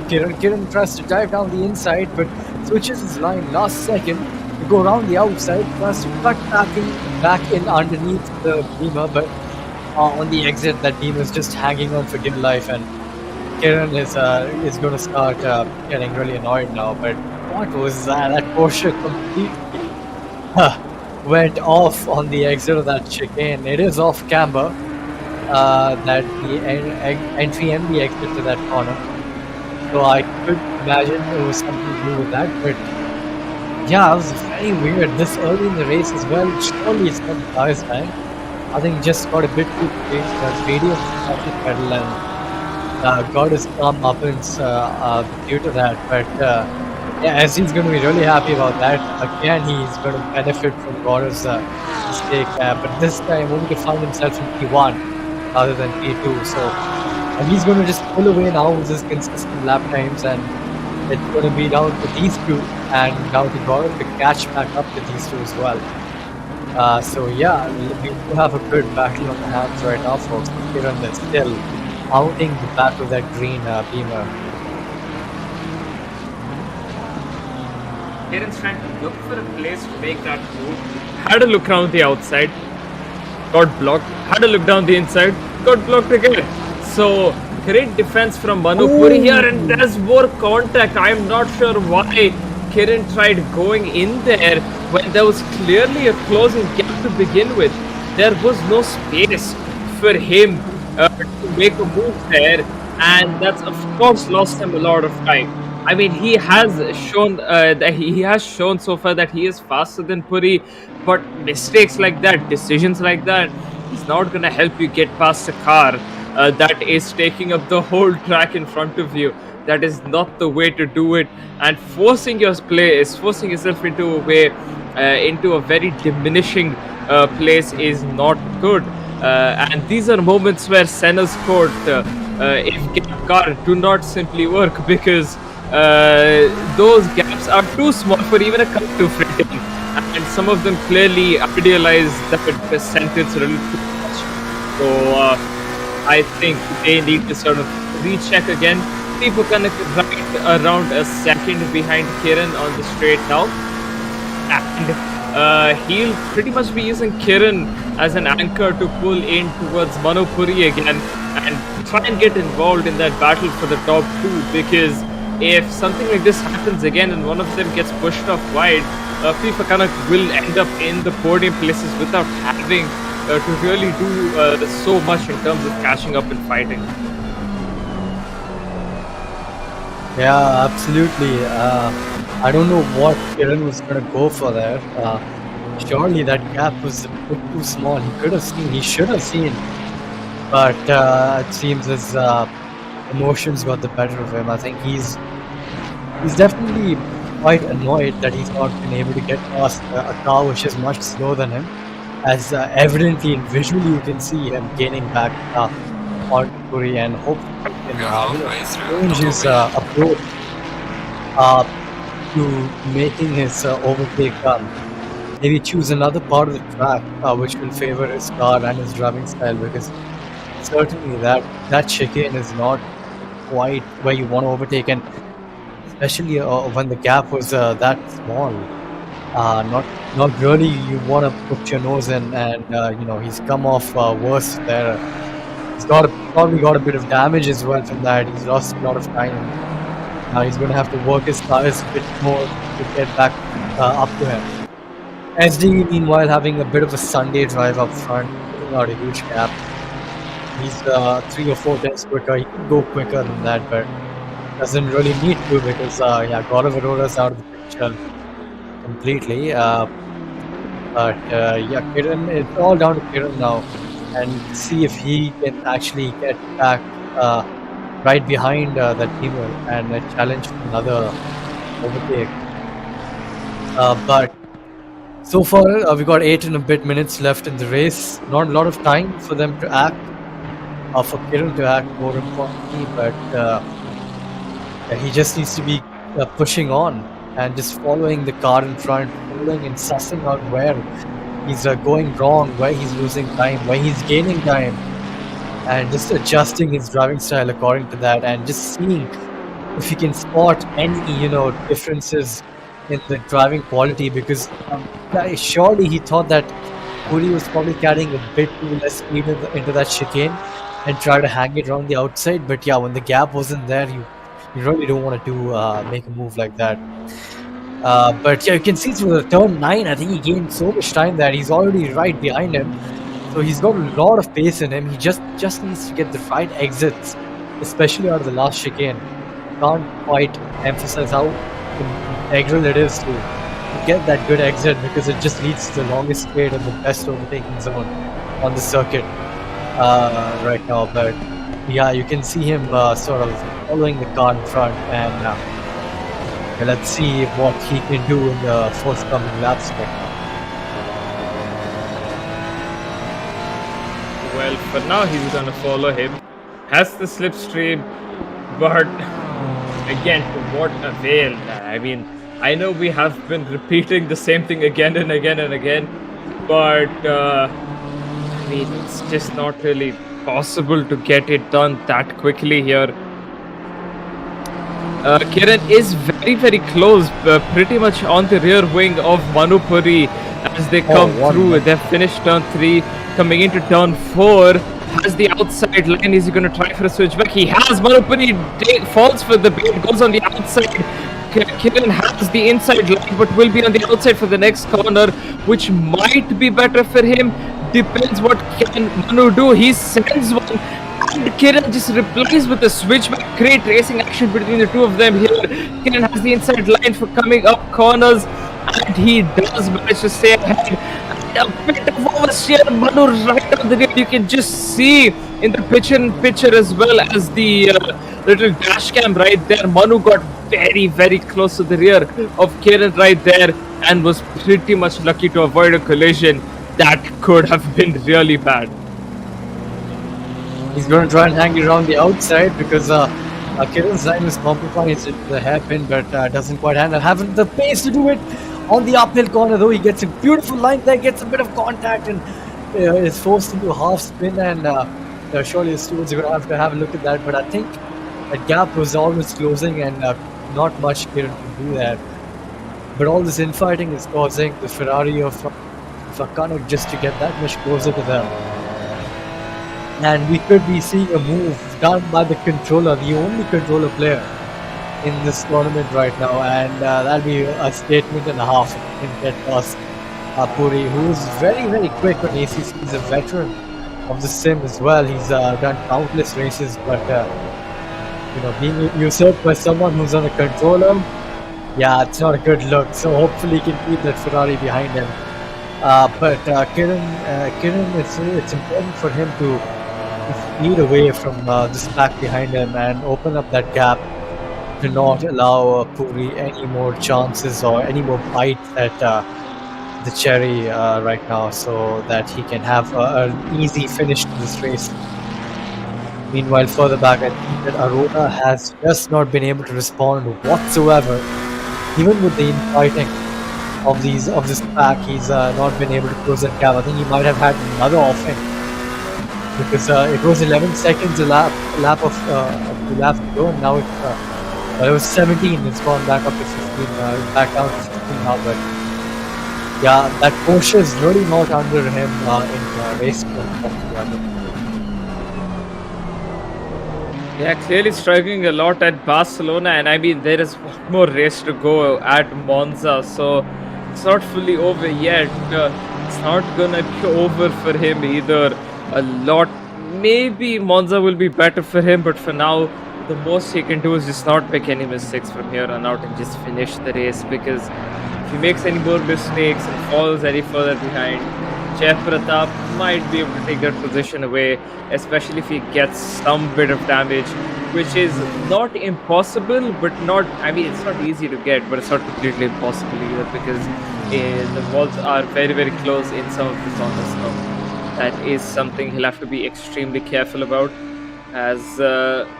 Speaker 2: Kiran tries to dive down the inside, but switches his line last second to go around the outside, tries to cut back in underneath the beamer, but on the exit that beamer is just hanging on for dear life, and Kiran is going to start getting really annoyed now. But what was that? That Porsche completely went off on the exit of that chicane. It is off camber. That the entry and the exit to that corner. So I could imagine it was something to do with that, but yeah, it was very weird. This early in the race as well, surely it's not the tires time. I think just got a bit too close. The radio pedal and got his calm up due to that. But yeah, as he's going to be really happy about that. Again, he's going to benefit from Gaurav's mistake, but this time only to find himself in P1. Rather than P2, so and he's going to just pull away now with his consistent lap times, and it's going to be down to these two and down to Gaurav to catch back up to these two as well. So yeah, we do have a good battle on the hands right now, folks. Kiran is still mounting the back of that green beamer.
Speaker 1: Kiran's trying to look for a place to make that move. Had a look around the outside, got blocked. Had a look down the inside, got blocked again. So Great defense from Manu Puri here, and there's more contact. I'm not sure why Kiran tried going in there when there was clearly a closing gap to begin with. There was no space for him to make a move there, and that's of course lost him a lot of time. I mean, he has shown that he has shown so far that he is faster than Puri, but mistakes like that, decisions like that, he's not gonna help you get past a car that is taking up the whole track in front of you. That is not the way to do it, and forcing yourself into a way, into a very diminishing place is not good. And these are moments where Senna's court, if car do not simply work, because those gaps are too small for even a car to fit in, and some of them clearly idealize that sentence a little too much. So I think they need to sort of recheck again. People can right around a second behind Kiran on the straight now, and he'll pretty much be using Kiran as an anchor to pull in towards Manu Puri again and try and get involved in that battle for the top two, because if something like this happens again and one of them gets pushed off wide, FIFA Kanak will end up in the podium places without having to really do so much in terms of catching up and fighting.
Speaker 2: Yeah, absolutely. I don't know what Kiran was going to go for there. Surely that gap was a bit too small. He should have seen. But it seems his emotions got the better of him. I think he's definitely quite annoyed that he's not been able to get past a car which is much slower than him. As evidently and visually you can see him gaining back on Puri, and hopefully he can change his approach to making his overtake maybe choose another part of the track which will favor his car and his driving style, because certainly that chicane is not quite where you want to overtake, and especially when the gap was that small. Not really you want to put your nose in, and he's come off worse there. He's probably got a bit of damage as well from that. He's lost a lot of time. Now he's going to have to work his tires a bit more to get back up to him. SD, meanwhile, having a bit of a Sunday drive up front, putting out a huge gap. He's 3 or 4 tenths quicker. He could go quicker than that, but doesn't really need to, because Gaurav Arora's out of the picture completely. Kiran, it's all down to Kiran now, and see if he can actually get back right behind that teamer and challenge for another overtake. But so far, we got 8 and a bit minutes left in the race. Not a lot of time for them to act, for Kiran to act more importantly, but he just needs to be pushing on and just following the car in front, following and sussing out where he's going wrong, where he's losing time, where he's gaining time, and just adjusting his driving style according to that, and just seeing if he can spot any differences in the driving quality, because surely he thought that Puri was probably carrying a bit too less speed into that chicane and try to hang it around the outside. But yeah, when the gap wasn't there, you really don't want to make a move like that. But yeah, you can see through the turn 9, I think he gained so much time that he's already right behind him. So he's got a lot of pace in him. He just needs to get the right exits, especially out of the last chicane. Can't quite emphasize how integral it is to get that good exit, because it just leads to the longest straight and the best overtaking zone on the circuit right now. But yeah, you can see him sort of following the car in front, and let's see what he can do in the forthcoming laps right now.
Speaker 1: Well, for now he's gonna follow him. Has the slipstream, but again, to what avail? I mean, I know we have been repeating the same thing again and again and again, but I mean, it's just not really possible to get it done that quickly here. Kiran is very, very close, pretty much on the rear wing of Manu Puri as they come through. They've finished turn 3, coming into turn 4. has the outside line. Is he going to try for a switchback? He has. Manupuri falls for the bait, goes on the outside. Kiran has the inside line, but will be on the outside for the next corner, which might be better for him. Depends what can Manu do. He sends one, and Kiran just replies with a switchback. Great racing action between the two of them here. Kiran has the inside line for coming up corners, and he does manage to stay ahead. And a bit of oversteer, Manu right on the rear. You can just see in the picture as well as the little dash cam right there. Manu got very, very close to the rear of Kiran right there and was pretty much lucky to avoid a collision that could have been really bad.
Speaker 2: He's going to try and hang around the outside because Kiran's line is compromised with the hairpin, but doesn't quite handle. Having the pace to do it on the uphill corner, though, he gets a beautiful line there, gets a bit of contact, and is forced into a half spin. And surely the stewards are going to have a look at that. But I think that gap was always closing, and not much Kiran can do there. But all this infighting is causing the Ferrari of Fakana just to get that much closer to them. And we could be seeing a move done by the controller, the only controller player in this tournament right now, and that'll be a statement and a half in get past Puri, who is very, very quick on ACC. He's a veteran of the sim as well. He's done countless races, but being usurped by someone who's on a controller, yeah, it's not a good look. So hopefully he can keep that Ferrari behind him. But Kiran, it's important for him to lead away from this pack behind him and open up that gap to not allow Puri any more chances or any more bites at the cherry right now, so that he can have an easy finish to this race. Meanwhile, further back, I think that Arora has just not been able to respond whatsoever. Even with the infighting of this pack, he's not been able to close that gap. I think he might have had another offing, because it was 11 seconds a lap of 2 laps to go, and now it was 17. It's gone back up to 15, back down to 15 now. But yeah, that Porsche is really not under him in race.
Speaker 1: Yeah, clearly struggling a lot at Barcelona, and I mean there is one more race to go at Monza, so it's not fully over yet. It's not gonna be over for him either. A lot. Maybe Monza will be better for him, but for now, the most he can do is just not make any mistakes from here on out and just finish the race, because if he makes any more mistakes and falls any further behind, Jai Pratap might be able to take that position away, especially if he gets some bit of damage, which is not impossible, but not, I mean, it's not easy to get, but it's not completely impossible either, because the walls are very, very close in some of the corners now. That is something he'll have to be extremely careful about, as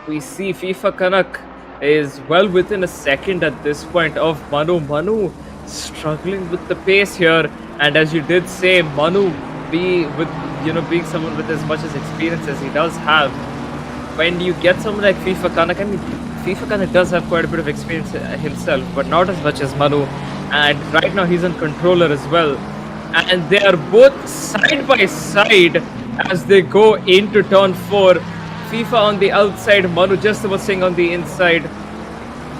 Speaker 1: we see FIFA Kanak is well within a second at this point of Manu. Manu struggling with the pace here, and as you did say, Manu being someone with as much as experience as he does have, when you get someone like FIFA Kanak, I mean, FIFA Kanak does have quite a bit of experience himself, but not as much as Manu, and right now he's on controller as well. And they are both side by side as they go into turn 4. FIFA on the outside, Manu just about staying on the inside.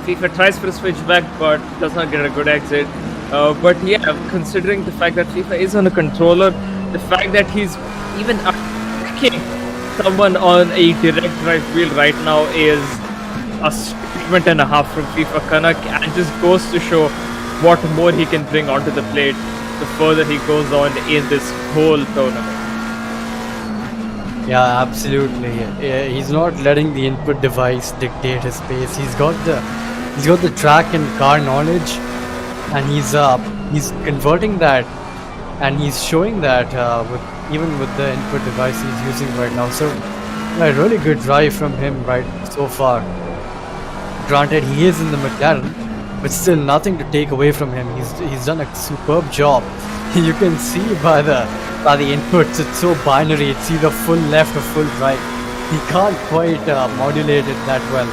Speaker 1: FIFA tries for a switchback, but does not get a good exit. But yeah, considering the fact that FIFA is on a controller, the fact that he's even attacking someone on a direct drive wheel right now is a statement and a half from FIFA Kanak, and just goes to show what more he can bring onto the plate the further he goes on in this whole tournament.
Speaker 2: Yeah, absolutely. Yeah, he's not letting the input device dictate his pace. He's got the track and car knowledge, and he's converting that, and he's showing that even with the input device he's using right now. So a really good drive from him right so far. Granted, he is in the McLaren, but still nothing to take away from him. He's done a superb job. You can see by the inputs, it's so binary. It's either full left or full right. He can't quite modulate it that well,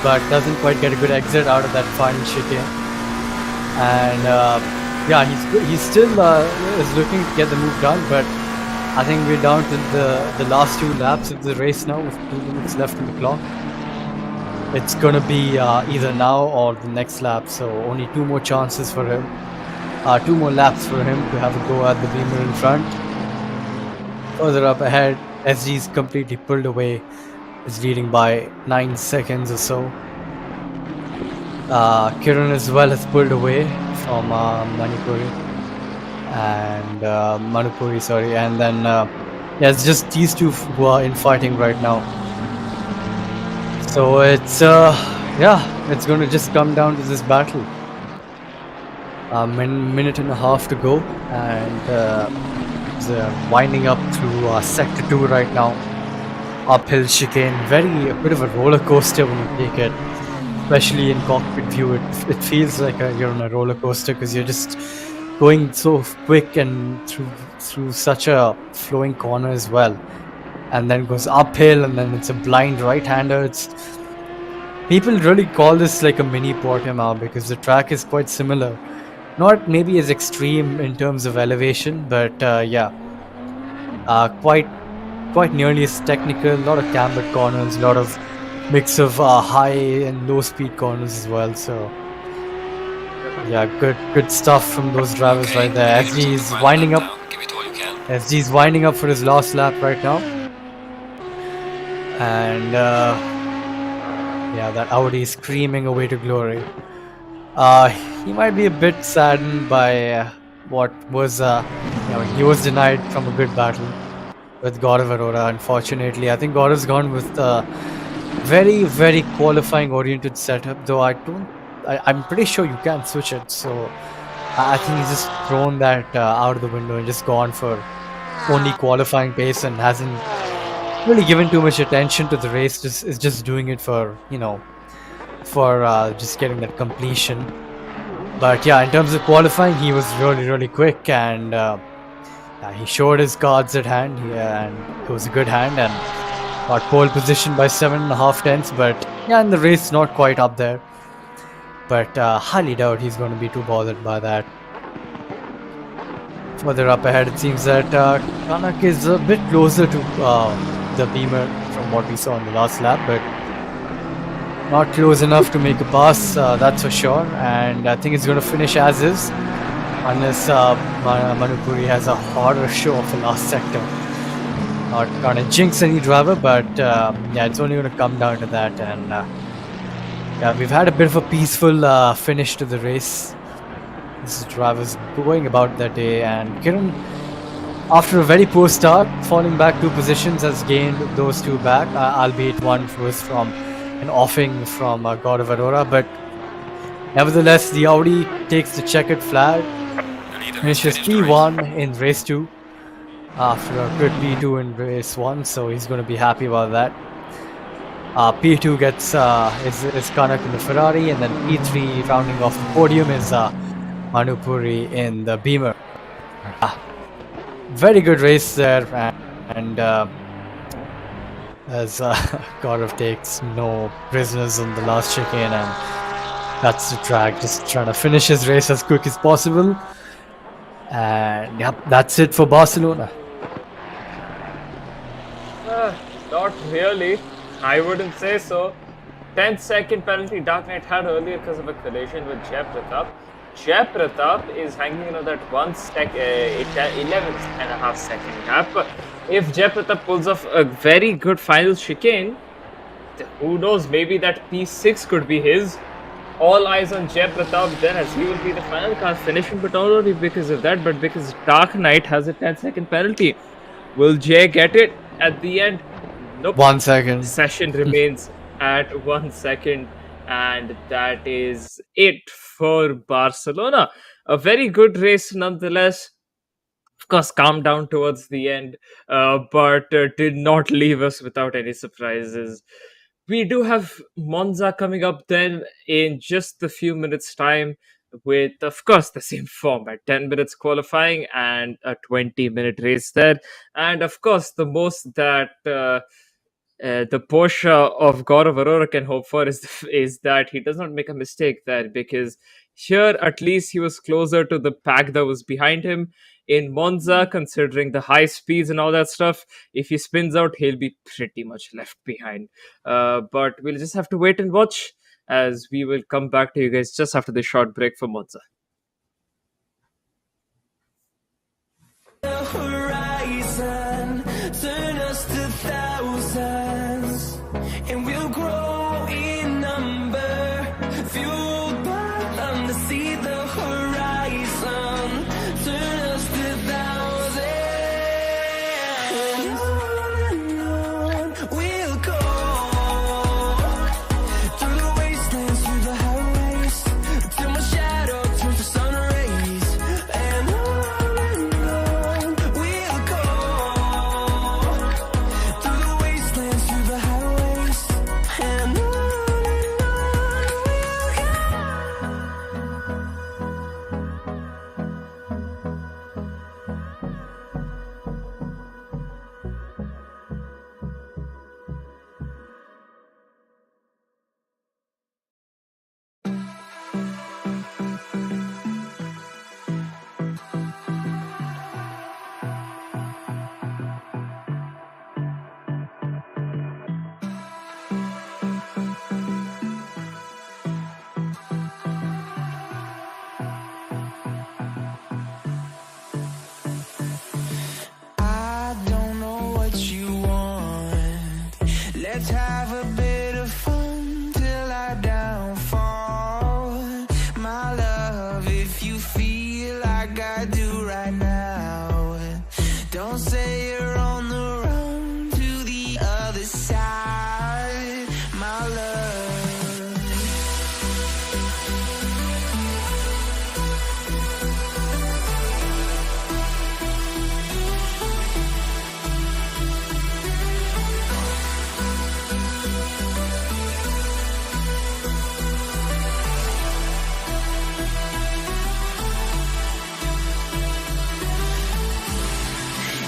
Speaker 2: but doesn't quite get a good exit out of that final chicane. And yeah, he's still is looking to get the move done, but I think we're down to the last two laps of the race now, with 2 minutes left on the clock. It's gonna be either now or the next lap, so only two more chances for him. 2 more laps for him to have a go at the Beamer in front. Further up ahead, SG's completely pulled away. Is leading by 9 seconds or so. Kiran as well has pulled away from Manipuri and Manipuri, sorry, and then yeah, it's just these two who are infighting right now. So it's yeah, it's going to just come down to this battle. A minute and a half to go, and it's, winding up through sector 2 right now. Uphill chicane, a bit of a roller coaster when you take it, especially in cockpit view. It feels like you're on a roller coaster because you're just going so quick and through such a flowing corner as well, and then goes uphill, and then it's a blind right-hander. People really call this like a mini Portimao because the track is quite similar, not maybe as extreme in terms of elevation, but yeah, quite nearly as technical. A lot of cambered corners, a lot of mix of high and low speed corners as well. So yeah, good stuff from those drivers right there. SG is winding up. SG is winding up for his last lap right now, and yeah, that Audi is screaming away to glory. He might be a bit saddened by what was, he was denied from a good battle with God of Aurora. Unfortunately, I think God has gone with very qualifying oriented setup, though I'm pretty sure you can switch it, so I think he's just thrown that out of the window and just gone for only qualifying pace and hasn't really given too much attention to the race. Is just doing it for just getting that completion. But yeah, in terms of qualifying, he was really quick, and he showed his cards at hand, and it was a good hand, and got pole position by 7.5 tenths. But yeah, in the race, not quite up there. But highly doubt he's going to be too bothered by that. Further up ahead, it seems that Kanak is a bit closer to the Beamer from what we saw in the last lap, but not close enough to make a pass, that's for sure. And I think it's going to finish as is, unless Manipuri has a harder show of the last sector. Not gonna jinx any driver, but yeah, it's only going to come down to that. And yeah, we've had a bit of a peaceful finish to the race. This driver's going about their day, and Kiran, after a very poor start, falling back 2 positions, has gained those 2 back, albeit one was from an offing from God of Aurora. But nevertheless, the Audi takes the checkered flag, finishes P1 in race 2 after a good P2 in race 1, so he's going to be happy about that. P2 gets is Kanak in the Ferrari, and then P3 rounding off the podium is Manupuri in the Beamer. Very good race there, and as Gaurav takes no prisoners on the last chicane, and that's the track, just trying to finish his race as quick as possible. And yep, that's it for Barcelona.
Speaker 1: Not really. I wouldn't say so. 10-second penalty Dark Knight had earlier because of a collision with Jay Pratap. Jay Pratap is hanging on that 11.5 second gap. If Jay Pratap pulls off a very good final chicane, who knows, maybe that P6 could be his. All eyes on Jay Pratap then, as he will be the final car finishing, but not only because of that, but because Dark Knight has a 10-second penalty. Will Jay get it at the end? Nope.
Speaker 2: 1 second.
Speaker 1: Session remains at 1 second, and that is it for Barcelona. A very good race nonetheless. Of course, calmed down towards the end, but did not leave us without any surprises. We do have Monza coming up then in just a few minutes' time, with, of course, the same format: 10 minutes qualifying and a 20-minute race there. And of course, the most that the Porsche of God of Aurora can hope for is that he does not make a mistake there, because here at least he was closer to the pack that was behind him. In Monza, considering the high speeds and all that stuff, if he spins out, he'll be pretty much left behind. But we'll just have to wait and watch, as we will come back to you guys just after this short break for Monza.
Speaker 3: Horizon, turn us to thousands, and we'll grow in number, fueled by them to see the horizon, turn us to thousands, and on we'll go, through the wastelands, through the highways, till my shadow turns to sun rays, and on we'll go, through the wastelands, through the highways, and on we'll go. I don't know what you want. Let's have a bit of fun till I downfall. My love, if you feel like I do right now, don't say you're on the run to the other side, my love.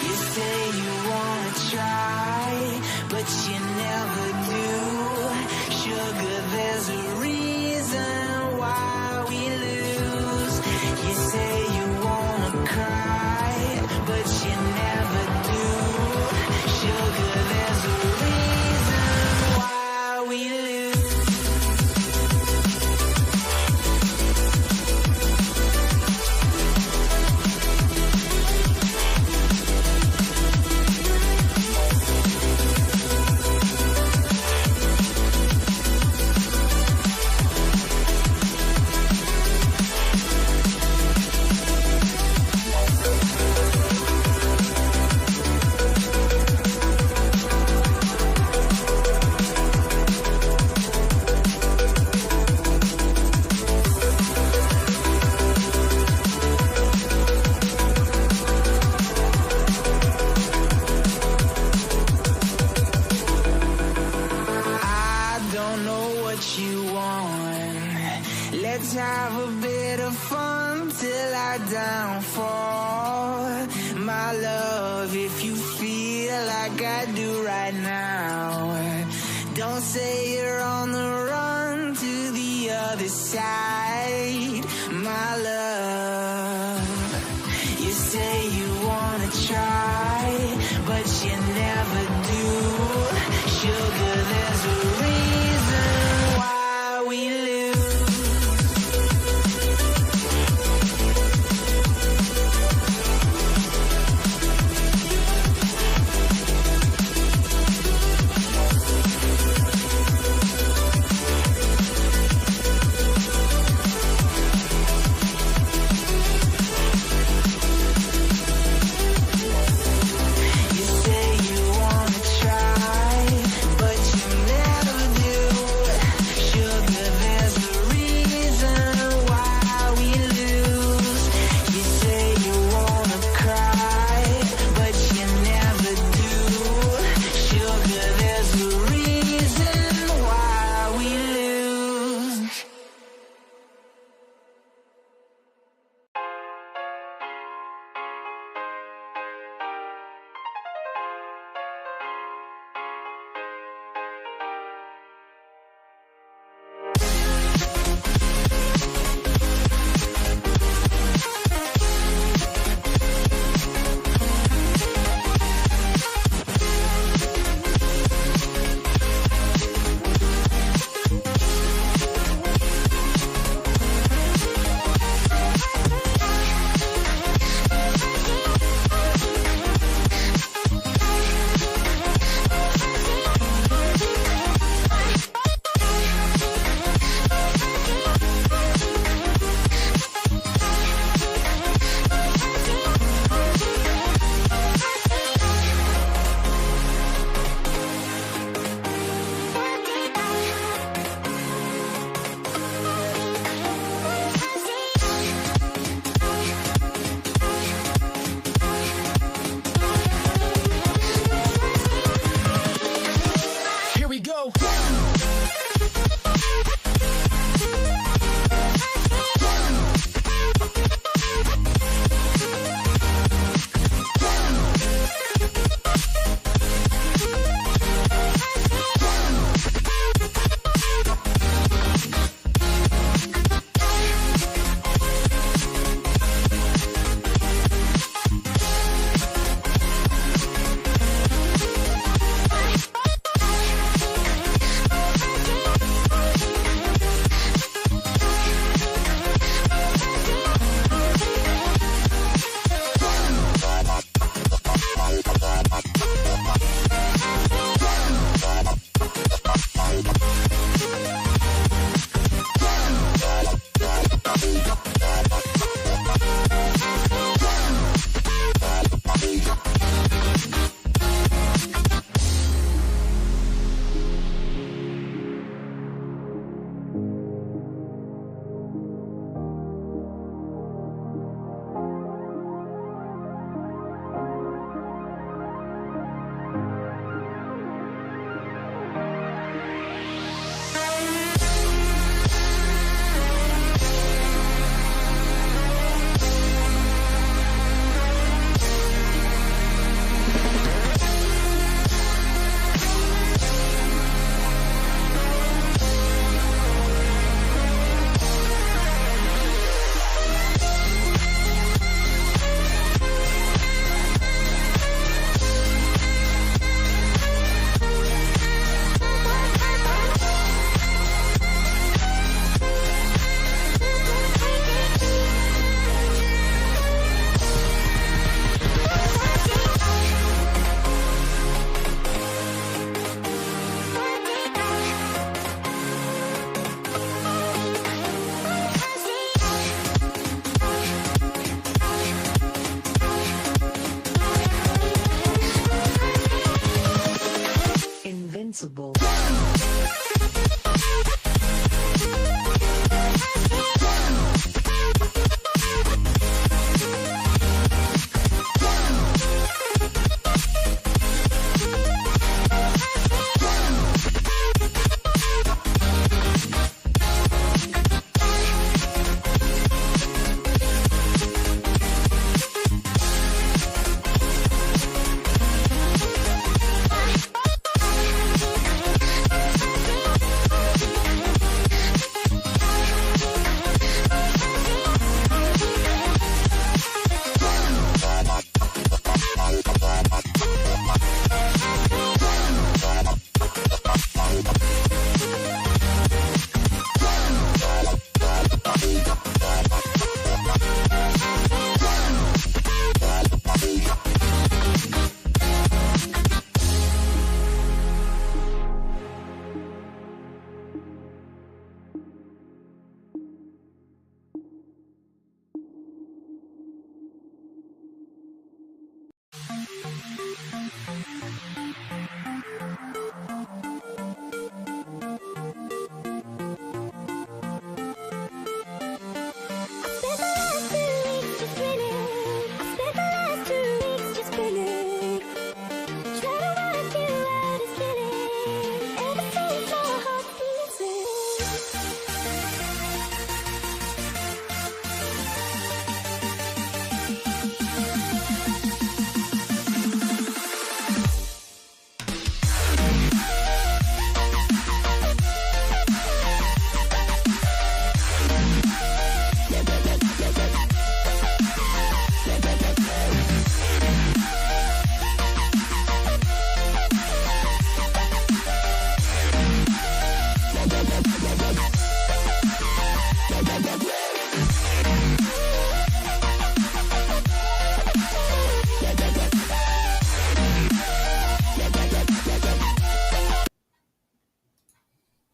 Speaker 3: You say you wanna try, but you never do. Sugar, there's a reason why we lose. You say you wanna cry, but you never do. Sugar, there's a reason why we lose. I don't know what you want. Let's have a bit of fun till I downfall. My love, if you feel like I do right now, don't say you're on the run to the other side, my love. You say you wanna try, but you never do. Sugar, there's a reason why we lose. You say you wanna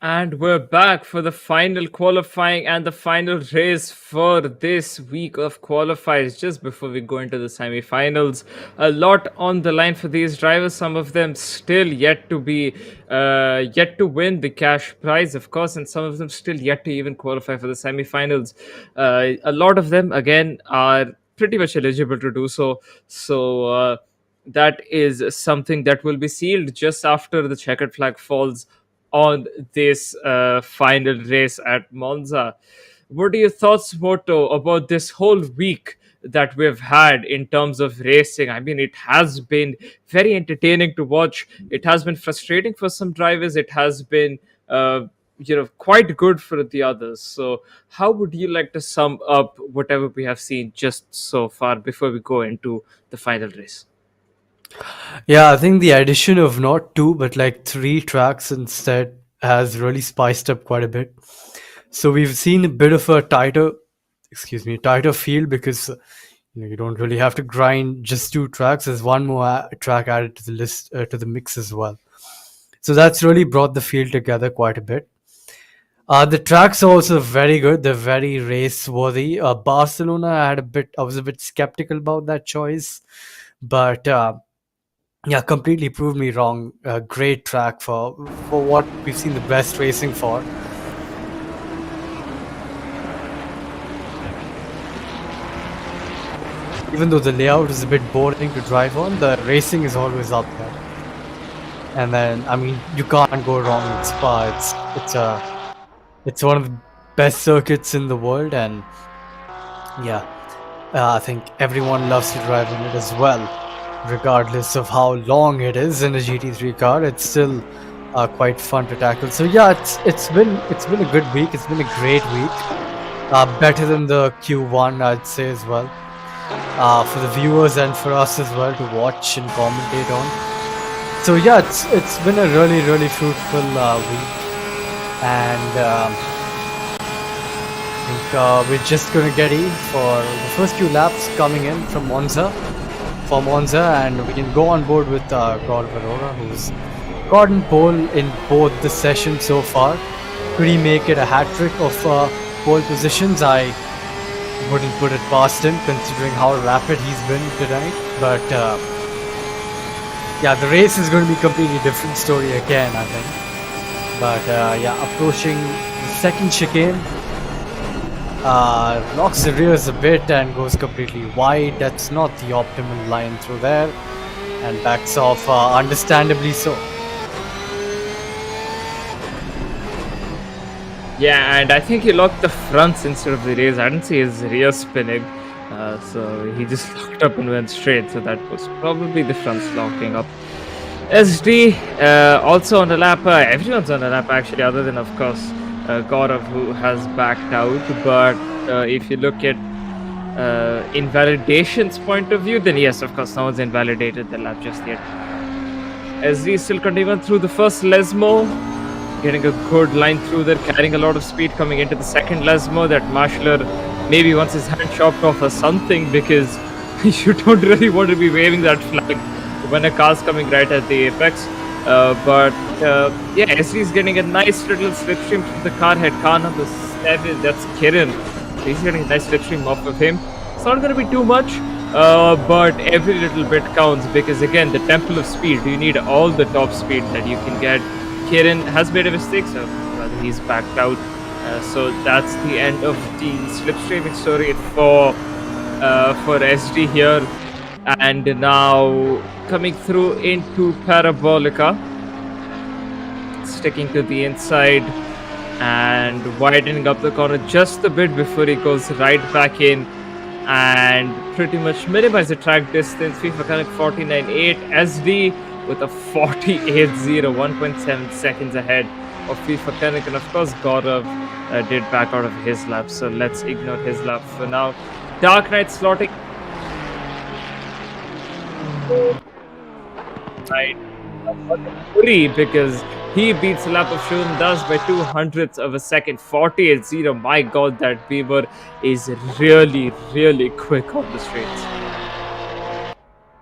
Speaker 1: And we're back for the final qualifying and the final race for this week of qualifiers. Just before we go into the semi-finals, a lot on the line for these drivers. Some of them still yet to win the cash prize, of course, and some of them still yet to even qualify for the semi-finals. A lot of them, again, are pretty much eligible to do so. So that is something that will be sealed just after the checkered flag falls on this final race at Monza. What are your thoughts, Moto, about this whole week that we've had in terms of racing? I mean, it has been very entertaining to watch. It has been frustrating for some drivers. It has been, quite good for the others. So, how would you like to sum up whatever we have seen just so far before we go into the final race?
Speaker 2: Yeah, I think the addition of not two but like three tracks instead has really spiced up quite a bit. So we've seen a bit of a tighter field because you don't really have to grind just two tracks. There's one more track added to the list to the mix as well. So that's really brought the field together quite a bit. The tracks are also very good. They're very race worthy. Barcelona, I was a bit skeptical about that choice, but yeah, completely proved me wrong. A great track for what we've seen the best racing for. Even though the layout is a bit boring to drive on, the racing is always up there. And then, I mean, you can't go wrong with Spa. It's one of the best circuits in the world, and yeah, I think everyone loves to drive in it as well. Regardless of how long it is in a GT3 car, it's still quite fun to tackle. So yeah, it's been a good week. It's been a great week. Better than the Q1, I'd say as well. For the viewers and for us as well to watch and commentate on. So yeah, it's been a really fruitful week, and I think we're just gonna get in for the first few laps coming in from Monza, and we can go on board with Gaurav Arora, who's gotten pole in both the sessions so far. Could he make it a hat trick of pole positions? I wouldn't put it past him, considering how rapid he's been tonight. But yeah, the race is going to be a completely different story again, I think. But yeah, approaching the second chicane, locks the rears a bit and goes completely wide. That's not the optimal line through there, and backs off understandably so.
Speaker 1: Yeah, and I think he locked the fronts instead of the rears. I didn't see his rear spinning, so he just locked up and went straight. So that was probably the fronts locking up. SD also on the lap. Everyone's on the lap actually, other than of course Gaurav, who has backed out. But if you look at invalidation's point of view, then yes, of course, no one's invalidated the lap just yet. SD still continuing through the first Lesmo, getting a good line through there, carrying a lot of speed coming into the second Lesmo. That Marshler maybe wants his hand chopped off or something, because you don't really want to be waving that flag when a car's coming right at the apex. But yeah, SD is getting a nice little slipstream from the car head. Car number 7, that's Kiran. He's getting a nice slipstream off of him. It's not going to be too much, but every little bit counts because again, the temple of speed. You need all the top speed that you can get. Kieran has made a mistake, so rather he's backed out. So that's the end of the slipstreaming story for SD here. And now coming through into Parabolica, sticking to the inside and widening up the corner just a bit before he goes right back in and pretty much minimize the track distance. FIFA Connect 49.8, SD with a 48.0, 1.7 seconds ahead of FIFA Connect, and of course Gaurav did back out of his lap, so let's ignore his lap for now. Dark Knight slotting right because he beats the lap of Shun Das by 200ths of a second, 48.0. My god, that Beaver is really, really quick on the straights.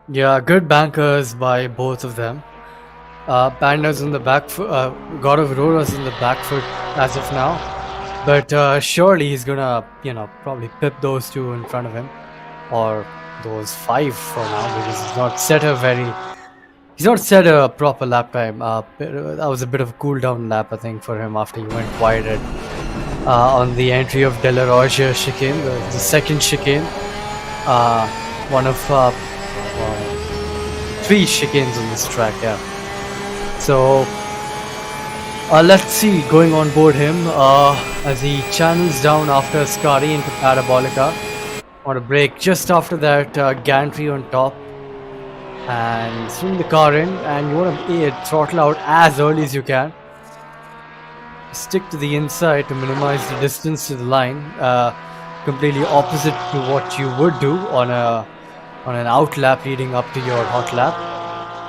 Speaker 2: Yeah, good bankers by both of them. Panda's in the back foot, God of Aurora's in the back foot as of now. But surely he's gonna, probably pip those two in front of him. Or those 5 for now, because he's not set a proper lap time. That was a bit of a cool down lap, I think, for him after he went wide on the entry of De La Roche chicane, the second chicane. One of 3 chicanes on this track, yeah. So let's see, going on board him as he channels down after Scari into Parabolica. On a break just after that gantry on top, and swing the car in, and you want to throttle out as early as you can. Stick to the inside to minimize the distance to the line, completely opposite to what you would do on an out lap leading up to your hot lap,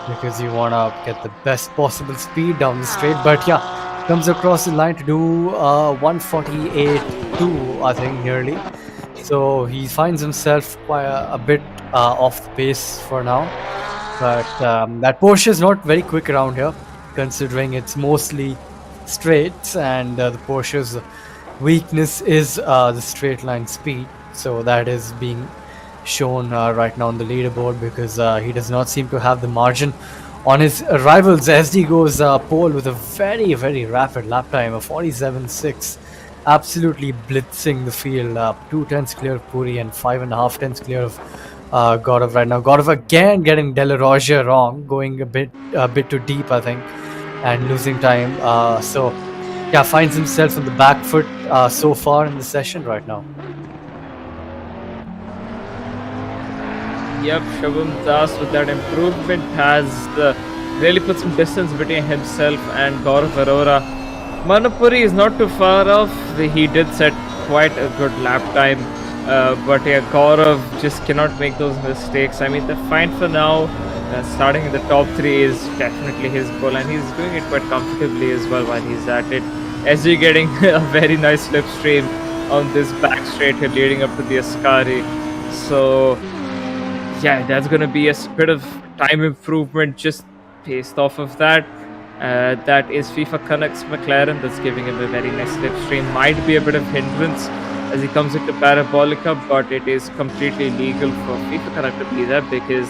Speaker 2: because you want to get the best possible speed down the straight. But yeah, comes across the line to do 148.2, I think, nearly. So he finds himself quite a bit off the pace for now. But that Porsche is not very quick around here, considering it's mostly straights, and the Porsche's weakness is the straight line speed. So that is being shown right now on the leaderboard, because he does not seem to have the margin on his rivals. SD goes pole with a very, very rapid lap time of 47.6. Absolutely blitzing the field. 2 tenths clear of Puri and 5.5 tenths clear of Gaurav right now. Gaurav again getting De La Roche wrong, going a bit too deep, I think, and losing time. So yeah, finds himself on the back foot so far in the session right now.
Speaker 1: Yep, Shubham Das with that improvement has really put some distance between himself and Gaurav Arora. Manupuri is not too far off. He did set quite a good lap time, but yeah, Gaurav just cannot make those mistakes. I mean, the fine for now, starting in the top 3 is definitely his goal, and he's doing it quite comfortably as well while he's at it. SG getting a very nice slipstream on this back straight here leading up to the Ascari. So yeah, that's going to be a bit of time improvement just based off of that. That is FIFA Connect's McLaren that's giving him a very nice slipstream. Might be a bit of hindrance as he comes into Parabolica, but it is completely legal for FIFA Connect to be there because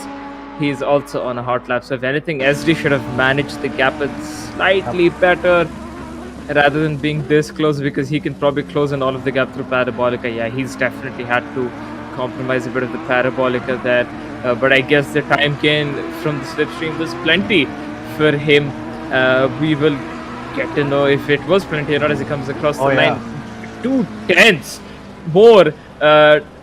Speaker 1: he's also on a hot lap. So if anything, SD should have managed the gap slightly better rather than being this close, because he can probably close in all of the gap through Parabolica. Yeah, he's definitely had to compromise a bit of the Parabolica there. But I guess the time gain from the slipstream was plenty for him. We will get to know if it was plenty or not as he comes across the line. 2 tenths more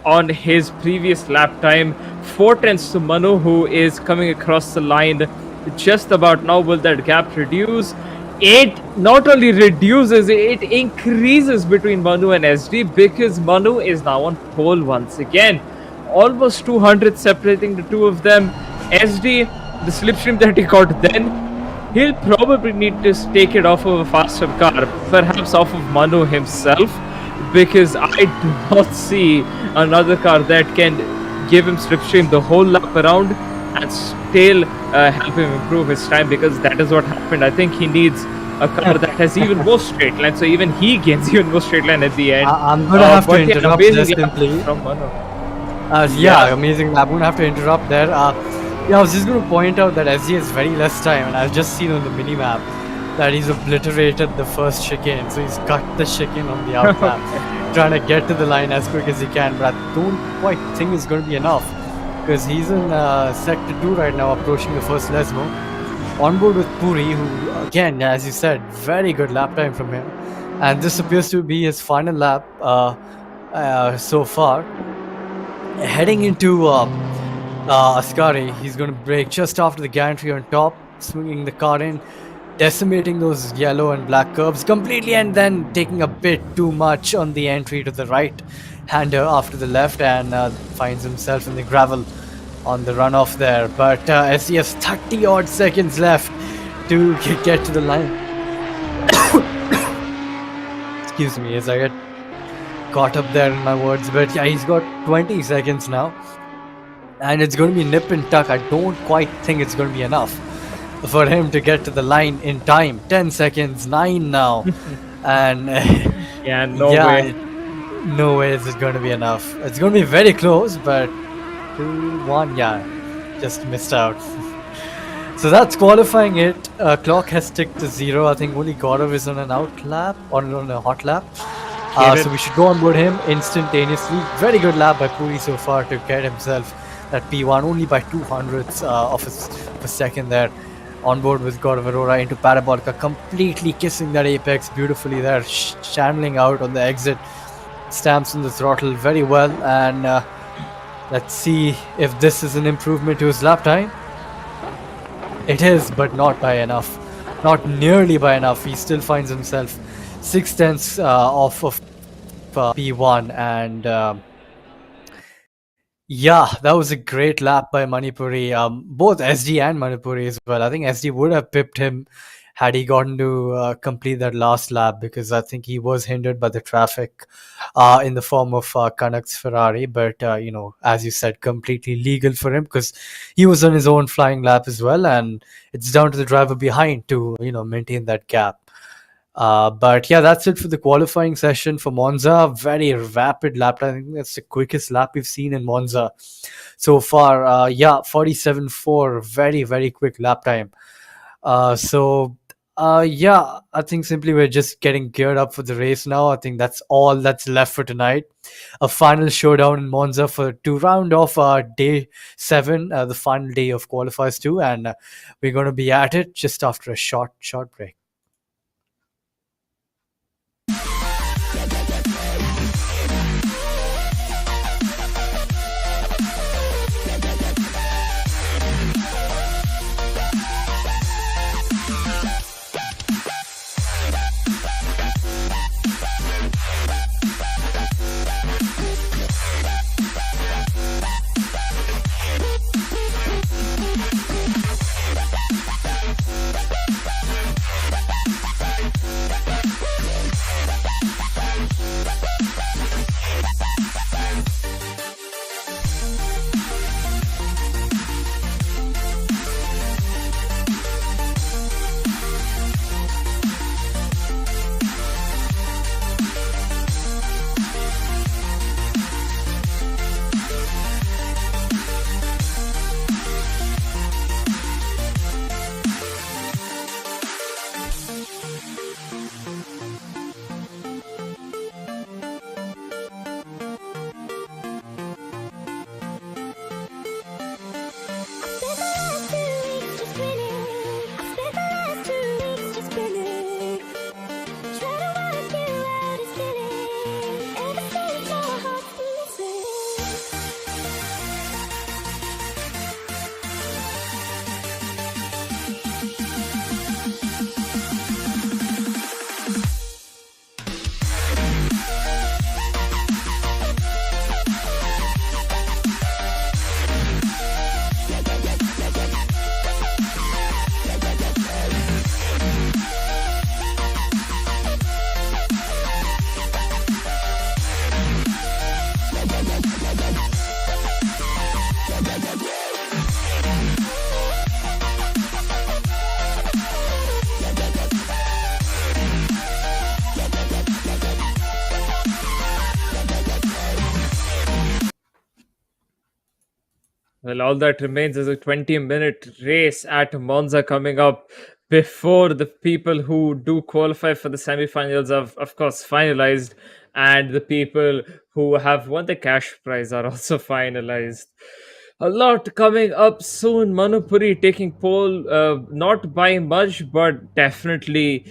Speaker 1: on his previous lap time. 4 tenths to Manu, who is coming across the line just about now. Will that gap reduce? It not only reduces, it increases between Manu and SD, because Manu is now on pole once again. Almost 200 separating the two of them. SD, the slipstream that he got then, he'll probably need to take it off of a faster car, perhaps off of Manu himself, because I do not see another car that can give him slipstream the whole lap around and still help him improve his time, because that is what happened. I think he needs a car that has even more straight line, so even he gains even more straight line at the end.
Speaker 2: I'm gonna have to interrupt this simply.
Speaker 1: From Manu.
Speaker 2: Yeah, amazing. I won't have to interrupt there. Yeah, I was just going to point out that SG has very less time, and I've just seen on the mini map that he's obliterated the first chicane. So he's cut the chicane on the out lap, trying to get to the line as quick as he can. But I don't quite think it's going to be enough because he's in sector 2 right now, approaching the first Lesmo. On board with Puri, who, again, as you said, very good lap time from him. And this appears to be his final lap so far. Heading into Ascari, he's going to brake just after the gantry on top, swinging the car in, decimating those yellow and black curbs completely, and then taking a bit too much on the entry to the right hander after the left, and finds himself in the gravel on the runoff there. But SC has 30 odd seconds left to get to the line. Excuse me as I get caught up there in my words, but yeah, he's got 20 seconds now, and it's going to be nip and tuck. I don't quite think it's going to be enough for him to get to the line in time. 10 seconds, 9 now, and
Speaker 1: yeah, no way.
Speaker 2: No way is it going to be enough. It's going to be very close, but 2-1, yeah, just missed out. So that's qualifying it. Clock has ticked to 0. I think only Gaurav is on an out lap, or on a hot lap. So we should go on board him instantaneously. Very good lap by Puri so far to get himself that P1, only by 200ths of a second there. On board with Gaurav Arora into Parabolica, completely kissing that apex beautifully there, channeling out on the exit. Stamps on the throttle very well, and let's see if this is an improvement to his lap time. It is, but not by enough. Not nearly by enough. He still finds himself 6/10 off of P1, and yeah, that was a great lap by Manipuri. Both SD and Manipuri as well. I think SD would have pipped him had he gotten to complete that last lap, because I think he was hindered by the traffic in the form of Kanak's Ferrari. But, as you said, completely legal for him because he was on his own flying lap as well. And it's down to the driver behind to, maintain that gap. But yeah, that's it for the qualifying session for Monza. Very rapid lap time. I think that's the quickest lap we've seen in Monza so far. 47.4. Very, very quick lap time. I think simply we're just getting geared up for the race now. I think that's all that's left for tonight. A final showdown in Monza to round off day 7, the final day of qualifiers 2, and we're going to be at it just after a short break.
Speaker 1: Well, all that remains is a 20-minute race at Monza coming up before the people who do qualify for the semifinals have, of course, finalized, and the people who have won the cash prize are also finalized. A lot coming up soon. Manupuri taking pole, not by much, but definitely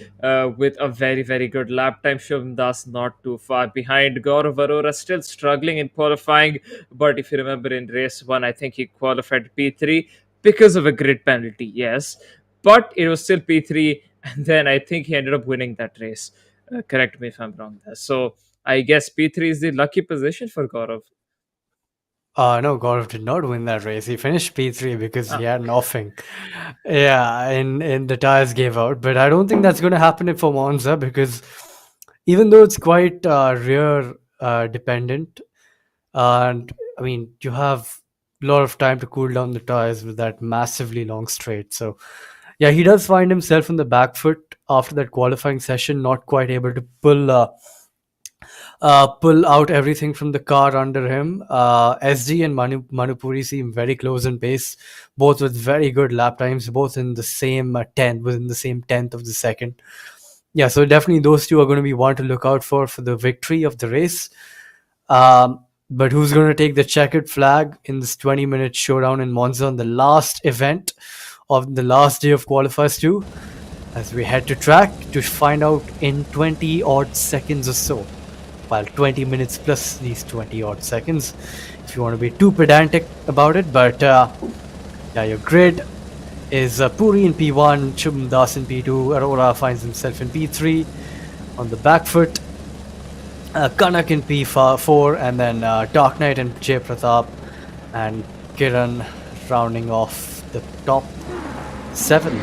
Speaker 1: with a very, very good lap time. Shubham Das not too far behind. Gaurav Arora still struggling in qualifying, but if you remember in race one, I think he qualified P3 because of a grid penalty, yes, but it was still P3, and then I think he ended up winning that race. Correct me if I'm wrong there. So I guess P3 is the lucky position for Gaurav.
Speaker 2: No, Gaurav did not win that race. He finished P3 because he
Speaker 1: Ah,
Speaker 2: had an offing. Yeah, and the tires gave out. But I don't think that's going to happen for Monza because even though it's quite rear dependent, and I mean, you have a lot of time to cool down the tires with that massively long straight. So, yeah, he does find himself on the back foot after that qualifying session, not quite able to pull out everything from the car under him. SD and Manupuri seem very close in pace, both with very good lap times, both in the same within the same tenth of the second. Yeah, so definitely those two are going to be one to look out for the victory of the race. But who's going to take the checkered flag in this 20-minute showdown in Monza on the last event of the last day of qualifiers 2? As we head to track to find out in 20 odd seconds or so. Well, 20 minutes plus these 20 odd seconds, if you want to be too pedantic about it. But yeah, your grid is Puri in P1, Shubham Das in P2, Arora finds himself in P3 on the back foot, Kanak in P4, and then Dark Knight and Jay Pratap and Kiran rounding off the top 7.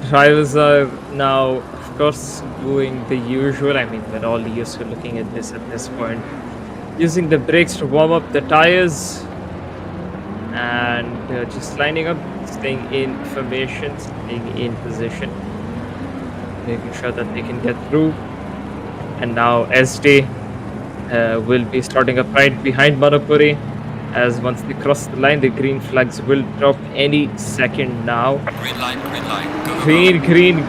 Speaker 1: Drivers are now, of course, doing the usual. I mean, we're all used to looking at this point. Using the brakes to warm up the tires and just lining up, staying in formation, staying in position, making sure that they can get through. And now SD will be starting up right behind Manupuri. As once they cross the line, the green flags will drop any second now.
Speaker 5: Green line, go.
Speaker 1: Green.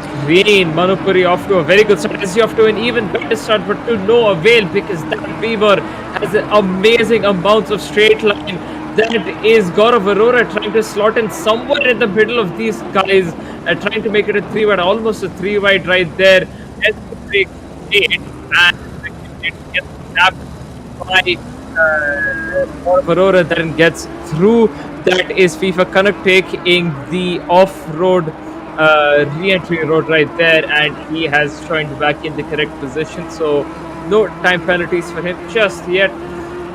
Speaker 1: Manupuri off to a very good start. SD off to an even better start, but to no avail because that Beamer has an amazing amounts of straight line. That is Gaurav Arora trying to slot in somewhere in the middle of these guys, trying to make it a 3 wide, almost a 3 wide right there. SD breaks late and it gets snapped by Aurora then gets through. That is FIFA Kanak taking the off-road re-entry road right there, and he has joined back in the correct position. So no time penalties for him just yet.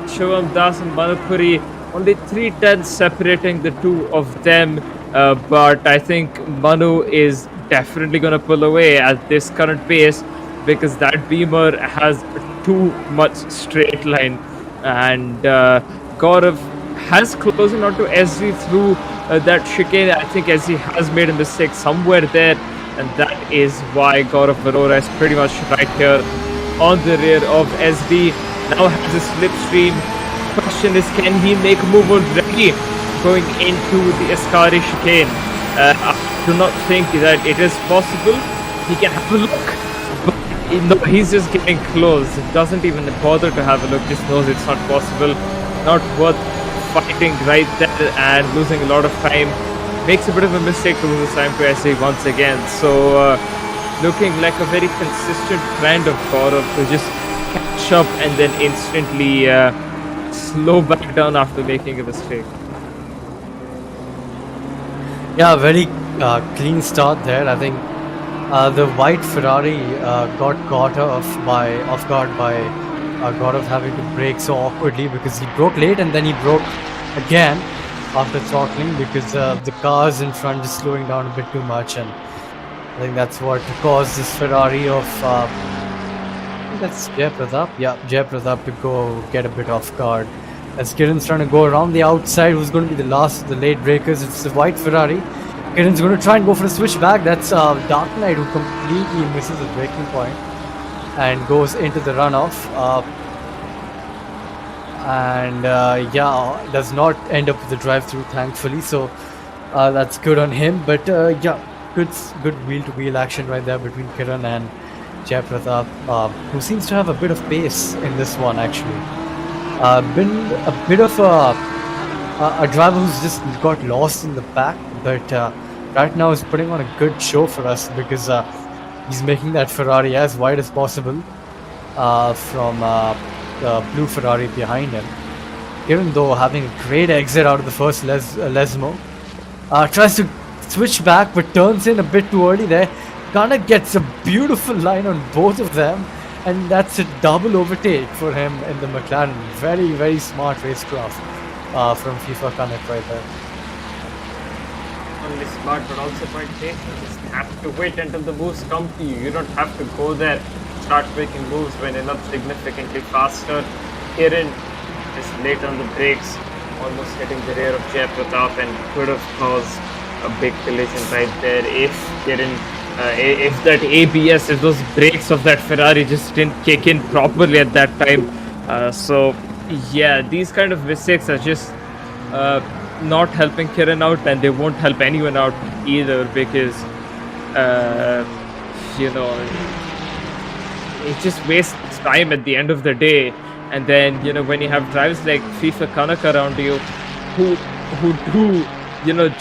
Speaker 1: Shubham Das and Manupuri only 3 tenths separating the two of them, but I think Manu is definitely going to pull away at this current pace because that Beamer has too much straight line. And Gaurav has closed on to SD through that chicane. I think SD has made a mistake somewhere there, and that is why Gaurav Arora is pretty much right here on the rear of SD. Now has a slipstream. Question is, can he make a move already going into the Ascari chicane? I do not think that it is possible. He can have a look. No, he's just getting close. Doesn't even bother to have a look. Just knows it's not possible. Not worth fighting right there and losing a lot of time. Makes a bit of a mistake to lose time to SA once again. So looking like a very consistent trend of Gaurav to just catch up and then instantly slow back down after making a mistake.
Speaker 2: Yeah, very clean start there. I think the white Ferrari got caught off guard by Gaurav having to brake so awkwardly because he broke late and then he broke again after throttling because the cars in front is slowing down a bit too much, and I think that's what caused this Ferrari of that's Jay Pratap. Yeah, Jay Pratap to go get a bit off guard As Kiran's trying to go around the outside, who's going to be the last of the late breakers? It's the white Ferrari. Kiran's going to try and go for a switchback. That's Dark Knight, who completely misses the braking point and goes into the runoff. Does not end up with the drive-through, thankfully. So that's good on him. But good wheel-to-wheel action right there between Kiran and Jai Pratap, who seems to have a bit of pace in this one, actually. Been a bit of a driver who's just got lost in the pack, but right now is putting on a good show for us because he's making that Ferrari as wide as possible from the blue Ferrari behind him. Even though having a great exit out of the first Lesmo, tries to switch back but turns in a bit too early there. Kinda gets a beautiful line on both of them, and that's a double overtake for him in the McLaren. Very, very smart racecraft from FIFA Connect right there.
Speaker 1: Only smart, but also quite safe. You just have to wait until the moves come to you. You don't have to go there, start making moves when you're not significantly faster. Kiran is late on the brakes, almost hitting the rear of Jai Pratap, and could have caused a big collision right there if Kiran. If that ABS, if those brakes of that Ferrari just didn't kick in properly at that time. So yeah, these kind of mistakes are just not helping Kiran out, and they won't help anyone out either, because it just wastes time at the end of the day. And then when you have drivers like FIFA Kanak around you who do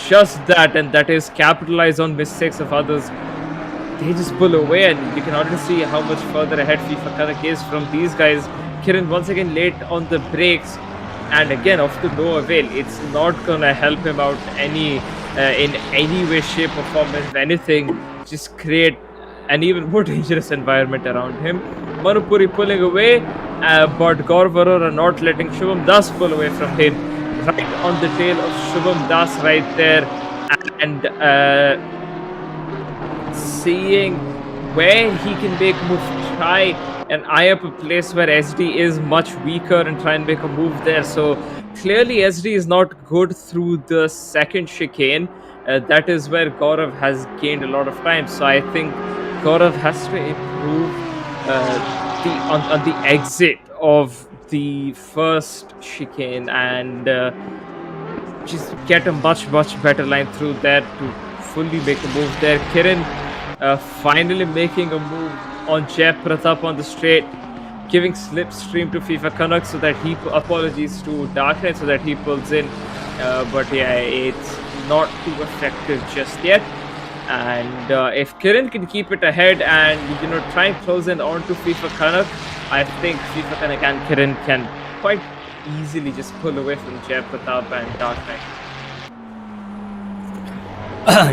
Speaker 1: just that, and that is capitalize on mistakes of others, they just pull away, and you can already see how much further ahead FIFA Kanak is from these guys. Kiran once again late on the brakes, and again off to no avail. It's not gonna help him out in any way, shape or form. If anything, just create an even more dangerous environment around him. Manupuri pulling away, but Gaurav Arora not letting Shubham Das pull away from him. Right on the tail of Shubham Das right there, and seeing where he can make a move, try and eye up a place where SD is much weaker and try and make a move there. So clearly SD is not good through the second chicane. That is where Gaurav has gained a lot of time. So I think Gaurav has to improve on the exit of the first chicane and just get a much better line through there to fully make a move there. Kiran finally making a move on Jai Pratap on the straight, giving slipstream to FIFA Kanak so that he apologies to Dark Knight so that he pulls in. But yeah, it's not too effective just yet. And if Kiran can keep it ahead and try and close in onto FIFA Kanak, I think FIFA Kanak and Kiran can quite easily just pull away from Jai Pratap and Dark Knight.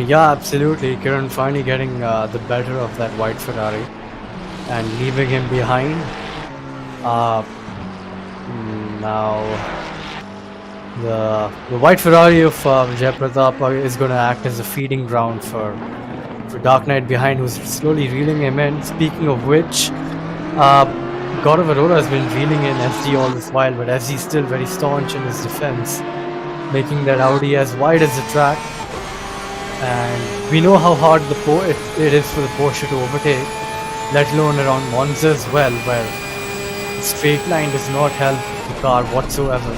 Speaker 2: Yeah, absolutely. Kiran finally getting the better of that white Ferrari and leaving him behind. Now the white Ferrari of Jai Pratap is going to act as a feeding ground for Dark Knight behind, who's slowly reeling him in. Speaking of which, Gaurav Arora has been reeling in SD all this while, but SD is still very staunch in his defense, making that Audi as wide as the track. And we know how hard it is for the Porsche to overtake, let alone around Monza as well, where the straight line does not help the car whatsoever.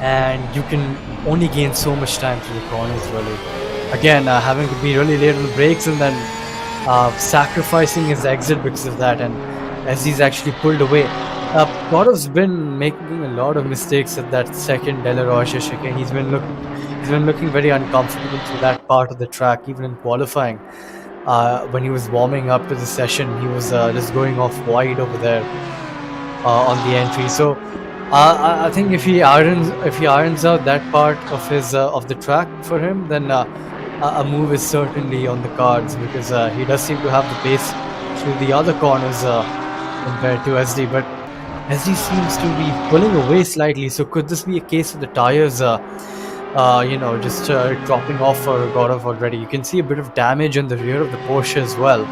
Speaker 2: And you can only gain so much time through the corners, really. Again, having to be really late on the brakes and then sacrificing his exit because of that, and as he's actually pulled away. Gaurav's been making a lot of mistakes at that second De La Rocha chicane. He's been looking very uncomfortable through that part of the track, even in qualifying. When he was warming up to the session, he was just going off wide over there on the entry. So I think if he irons out that part of the track for him, then a move is certainly on the cards, because he does seem to have the pace through the other corners compared to SD. But SD seems to be pulling away slightly. So could this be a case of the tires? Just dropping off for Gaurav already. You can see a bit of damage on the rear of the Porsche as well,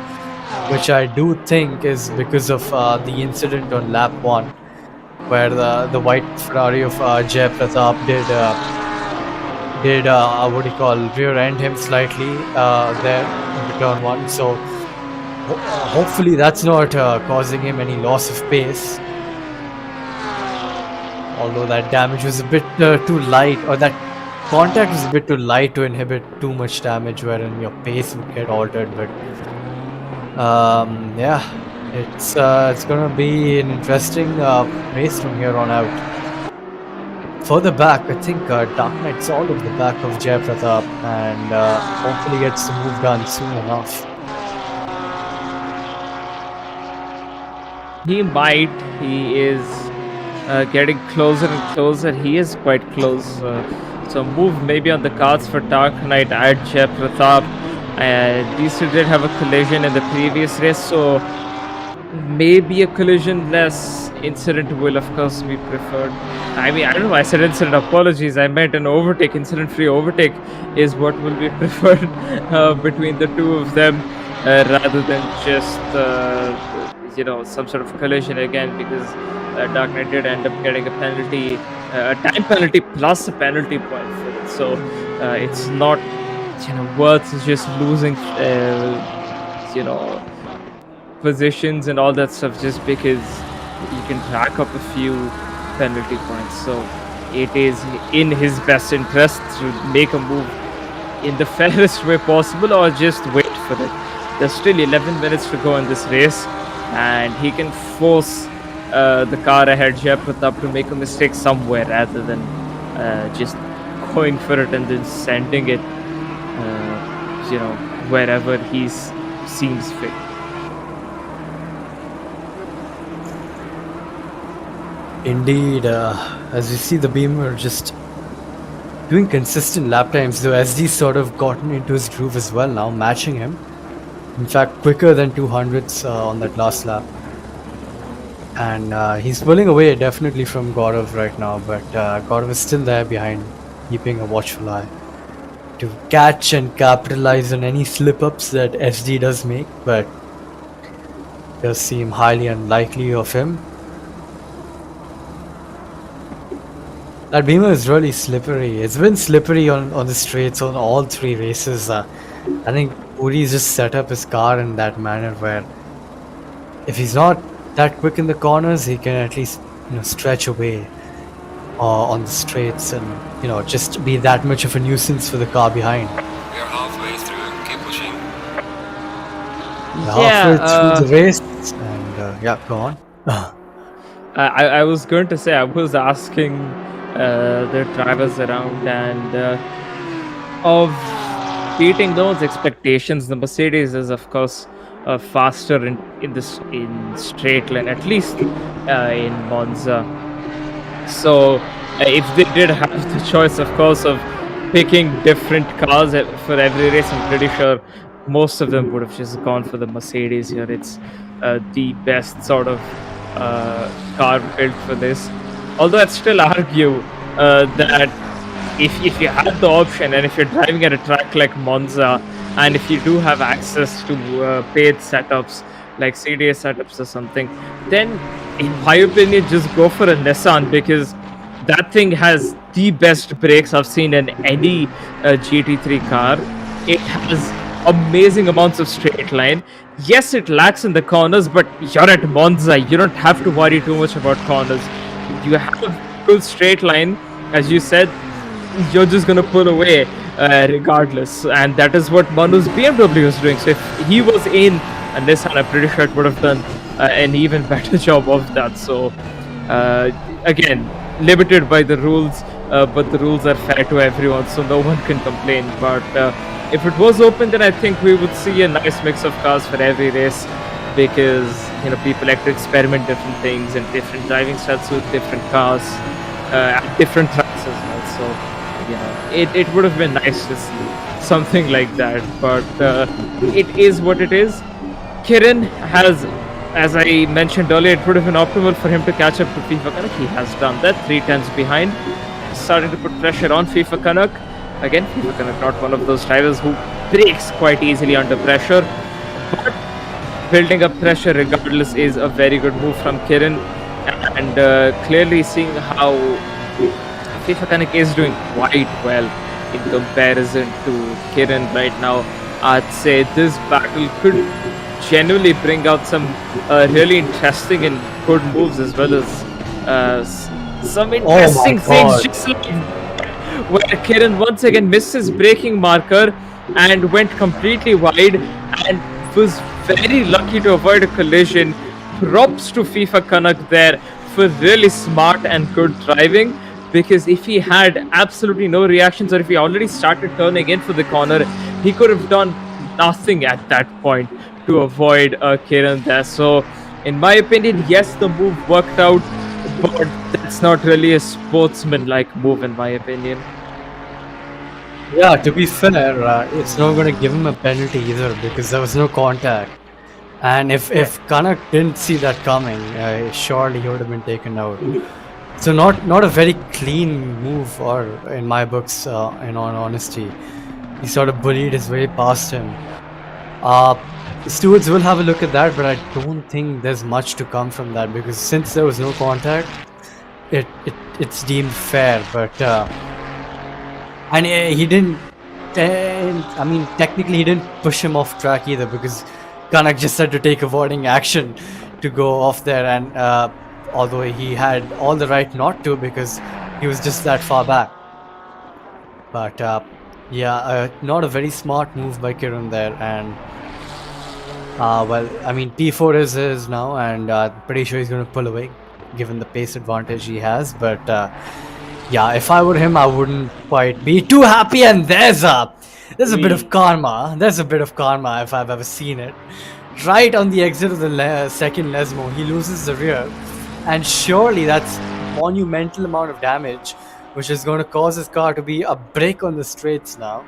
Speaker 2: which I do think is because of the incident on lap 1. where the white Ferrari of Jay Pratap did what do you call, rear end him slightly there in turn one. So hopefully that's not causing him any loss of pace. Although that damage was a bit too light, or that contact was a bit too light to inhibit too much damage, wherein your pace would get altered. But yeah, it's gonna be an interesting race from here on out. Further back, I think Dark Knight's all over the back of Jay Pratap, and hopefully gets the move done soon enough.
Speaker 1: He might. He is getting closer and closer. He is quite close. So move maybe on the cards for Dark Knight at Jay Pratap. These two did have a collision in the previous race, so maybe a collision less incident will of course be preferred. I mean, I don't know, I said incident, apologies, I meant an overtake. Incident free overtake is what will be preferred between the two of them, rather than just some sort of collision again, because Dark Knight did end up getting a penalty, a time penalty plus a penalty point for it. So it's not worth just losing positions and all that stuff just because you can rack up a few penalty points. So it is in his best interest to make a move in the fairest way possible, or just wait for it. There's still 11 minutes to go in this race, and he can force the car ahead, Jay Pratap, to make a mistake somewhere rather than just going for it and then sending it wherever he seems fit.
Speaker 2: Indeed, as you see the Beamer just doing consistent lap times, though SD sort of gotten into his groove as well now, matching him. In fact, quicker than 200s on that last lap. And he's pulling away definitely from Gaurav right now, but Gaurav is still there behind, keeping a watchful eye to catch and capitalize on any slip-ups that SD does make, but does seem highly unlikely of him. That Beamer is really slippery. It's been slippery on the straights on all three races. I think Puri's just set up his car in that manner where if he's not that quick in the corners, he can at least stretch away on the straights and just be that much of a nuisance for the car behind.
Speaker 5: We are halfway through. Keep pushing.
Speaker 2: Halfway through the race, and yeah, go on.
Speaker 1: I was going to say, I was asking the drivers around, and of beating those expectations, the Mercedes is of course faster in straight line, at least in Monza. So if they did have the choice, of course, of picking different cars for every race, I'm pretty sure most of them would have just gone for the Mercedes here. It's the best sort of car built for this. Although I'd still argue that if you had the option, and if you're driving at a track like Monza, and if you do have access to paid setups like CDA setups or something, then in my opinion just go for a Nissan, because that thing has the best brakes I've seen in any GT3 car. It has amazing amounts of straight line. Yes, it lacks in the corners, but you're at Monza, you don't have to worry too much about corners. You have full straight line, as you said, you're just gonna pull away regardless, and that is what Manu's BMW was doing. So if he was in a Nissan, I'm pretty sure it would have done an even better job of that. So again, limited by the rules, but the rules are fair to everyone, so no one can complain. But if it was open, then I think we would see a nice mix of cars for every race, because people like to experiment different things and different driving styles with different cars at different tracks as well. So it would have been nice to see something like that, but it is what it is. Kiran has, as I mentioned earlier, it would have been optimal for him to catch up to FIFA Canuck. He has done that, 3 tenths behind, starting to put pressure on FIFA Canuck. Again, FIFA Canuck not one of those drivers who breaks quite easily under pressure, but building up pressure regardless is a very good move from Kiran. and clearly seeing how FIFA Connect is doing quite well in comparison to Kiran right now. I'd say this battle could genuinely bring out some really interesting and good moves, as well as some
Speaker 2: Oh my
Speaker 1: interesting things,
Speaker 2: god.
Speaker 1: just like where Kiran once again missed his braking marker and went completely wide and was very lucky to avoid a collision. Props to FIFA Kanak there for really smart and good driving, because if he had absolutely no reactions, or if he already started turning in for the corner, he could have done nothing at that point to avoid Kiran there. So, in my opinion, yes, the move worked out, but that's not really a sportsman-like move, in my opinion.
Speaker 2: Yeah, to be fair, it's not going to give him a penalty either because there was no contact. And if Kanak didn't see that coming, surely he would have been taken out. So not a very clean move, or in my books, in all honesty, he sort of bullied his way past him. Stewards will have a look at that, but I don't think there's much to come from that because since there was no contact, it's deemed fair. But and he didn't. I mean, technically, he didn't push him off track either because Kanak just had to take avoiding action to go off there, and although he had all the right not to because he was just that far back. But yeah, not a very smart move by Kiran there, and well, I mean, P4 is his now, and pretty sure he's going to pull away given the pace advantage he has. But yeah, if I were him, I wouldn't quite be too happy. And there's a bit of karma. There's a bit of karma if I've ever seen it. Right on the exit of the second Lesmo, he loses the rear, and surely that's monumental amount of damage, which is going to cause his car to be a break on the straights now.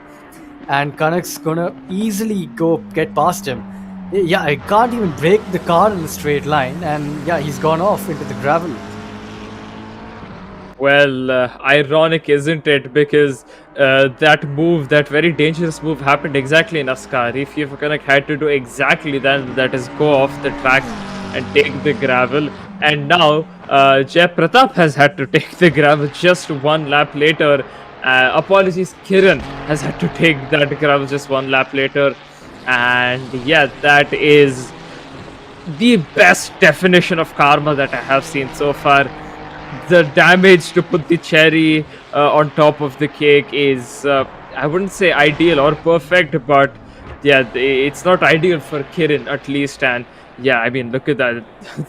Speaker 2: And Kanak's gonna easily go get past him. Yeah, I can't even break the car in the straight line, and yeah, he's gone off into the gravel.
Speaker 1: Well, ironic, isn't it? Because that move, that very dangerous move, happened exactly in Ascari. If Kanak had to do exactly that, that is go off the track and take the gravel. And now Jay Pratap has had to take the gravel just one lap later. Apologies, Kiran has had to take that gravel just one lap later. And yeah, that is the best definition of karma that I have seen so far. The damage to put the cherry on top of the cake is, I wouldn't say ideal or perfect, but yeah, it's not ideal for Kiran at least. And yeah, I mean, look at that,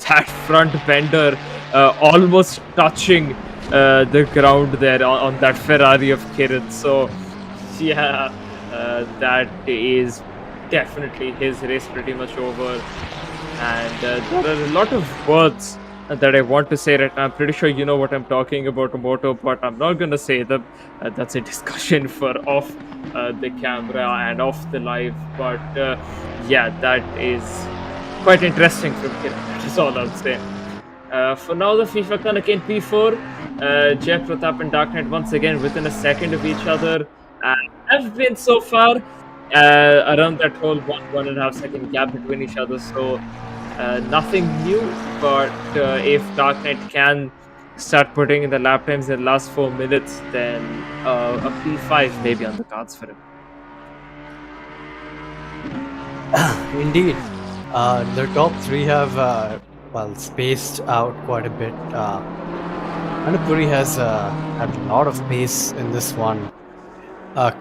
Speaker 1: that front bender almost touching the ground there on that Ferrari of Kiran. So yeah, that is definitely his race pretty much over. And there are a lot of words that I want to say right now. I'm pretty sure you know what I'm talking about, Moto, but I'm not going to say them. That's a discussion for off the camera and off the live. But yeah, that is quite interesting from Kiran. That is all I'll say. For now, the FIFA Kanak in P4, Jay Pratap and Dark Knight once again within a second of each other. Have been so far around that whole 1.5 second gap between each other. So nothing new, but if Dark Knight can start putting in the lap times in the last 4 minutes, then a P5 may be on the cards for him.
Speaker 2: Indeed, the top three have well spaced out quite a bit. Manipuri has had a lot of pace in this one,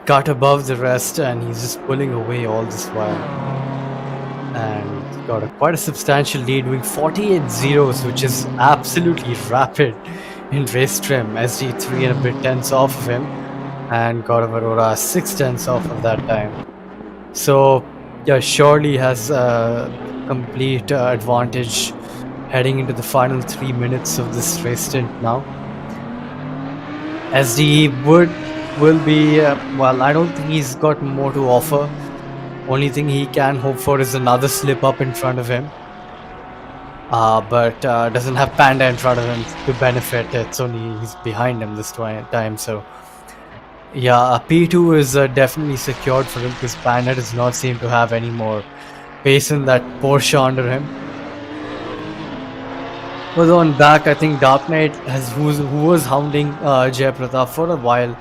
Speaker 2: cut above the rest, and he's just pulling away all this while. And got quite a substantial lead with 48 zeros, which is absolutely rapid in race trim. SD 3 and a bit tenths off of him, and Gaurav Arora 6 tenths off of that time. So yeah, surely has a complete advantage heading into the final 3 minutes of this race stint now. SD will be well, I don't think he's got more to offer. Only thing he can hope for is another slip up in front of him. But doesn't have Panda in front of him to benefit. It's only he's behind him this time. So yeah, P2 is definitely secured for him because Panda does not seem to have any more pace in that Porsche under him. Although on back, I think Dark Knight who was hounding Jay Pratap for a while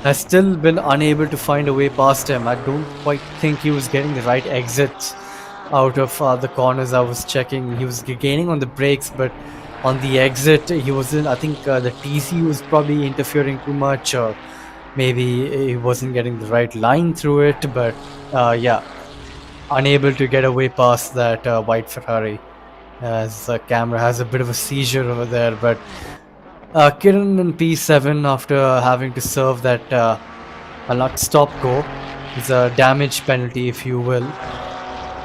Speaker 2: has still been unable to find a way past him. I don't quite think he was getting the right exits out of the corners. I was checking. He was gaining on the brakes, but on the exit, he wasn't. I think the TC was probably interfering too much, or maybe he wasn't getting the right line through it. But yeah, unable to get away past that white Ferrari, as the camera has a bit of a seizure over there. But Kiran in P7, after having to serve that I'll not stop go, it's a damage penalty, if you will.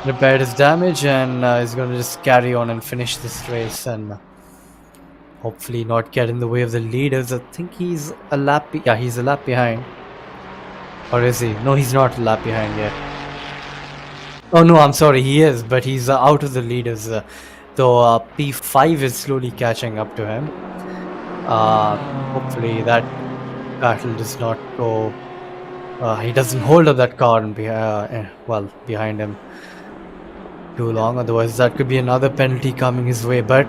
Speaker 2: Repaired his damage and is going to just carry on and finish this race and hopefully not get in the way of the leaders. I think he's a lap. Yeah, he's a lap behind. Or is he? No, he's not a lap behind yet. Oh no, I'm sorry, he is, but he's out of the leaders. Though P5 is slowly catching up to him. Hopefully that battle does not go. He doesn't hold up that car and behind him too long. Otherwise, that could be another penalty coming his way. But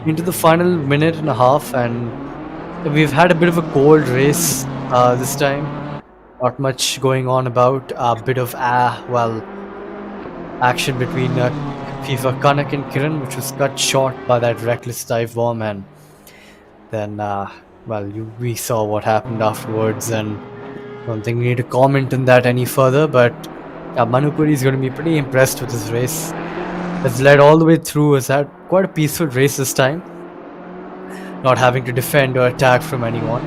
Speaker 2: into the final minute and a half, and we've had a bit of a cold race this time. Not much going on about. A bit of action between FIFA Kanak and Kiran, which was cut short by that reckless dive bomb, and then we saw what happened afterwards, and don't think we need to comment on that any further. But Manupuri is going to be pretty impressed with this race. Has led all the way through. Has had quite a peaceful race this time, not having to defend or attack from anyone.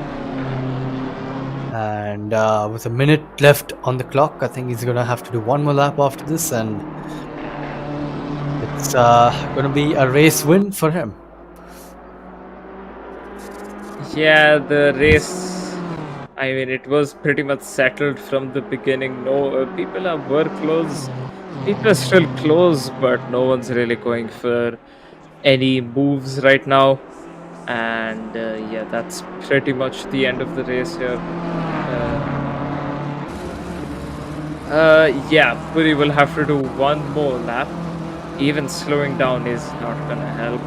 Speaker 2: And with a minute left on the clock, I think he's going to have to do one more lap after this, and it's going to be a race win for him.
Speaker 1: Yeah, the race, I mean, it was pretty much settled from the beginning. No, people were close. People are still close, but no one's really going for any moves right now. And yeah, that's pretty much the end of the race here. Yeah, Puri will have to do one more lap. Even slowing down is not gonna help.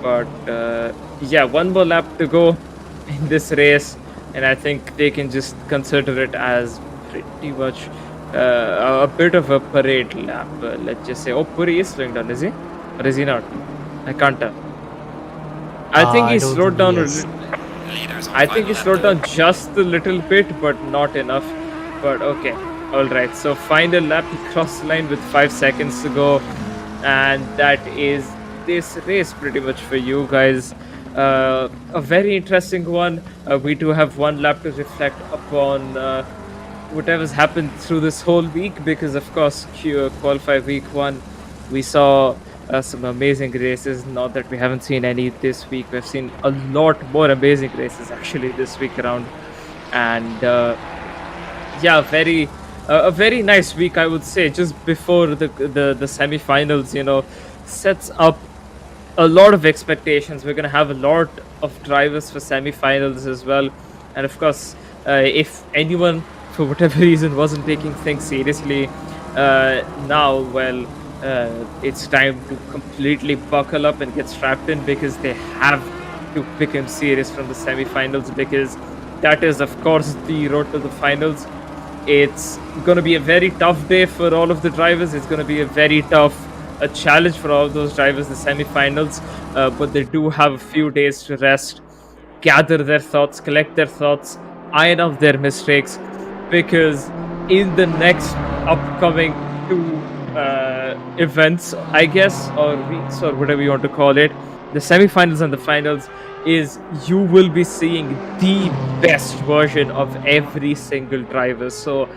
Speaker 1: But yeah, one more lap to go in this race, and I think they can just consider it as pretty much a bit of a parade lap. Let's just say, oh, Puri is slowing down, is he? Or is he not? I can't tell. I think he slowed down. I think he slowed down just a little bit, but not enough. But okay, all right. So final lap, he crossed the line with 5 seconds to go, and that is this race pretty much for you guys. A very interesting one. We do have one lap to reflect upon whatever's happened through this whole week, because of course Qualifier week 1 we saw some amazing races. Not that we haven't seen any this week. We've seen a lot more amazing races actually this week around, and yeah, a very nice week, I would say. Just before the semi-finals, you know, sets up a lot of expectations. We're going to have a lot of drivers for semi-finals as well, and of course, if anyone for whatever reason wasn't taking things seriously, now, well, it's time to completely buckle up and get strapped in, because they have to become serious from the semi-finals, because that is of course the road to the finals. It's going to be a very tough day for all of the drivers. It's going to be a very tough challenge for all of those drivers, the semi-finals, but they do have a few days to rest, gather their thoughts, collect their thoughts, iron out their mistakes, because in the next upcoming 2 events, I guess, or weeks, or whatever you want to call it, the semi-finals and the finals, is you will be seeing the best version of every single driver. So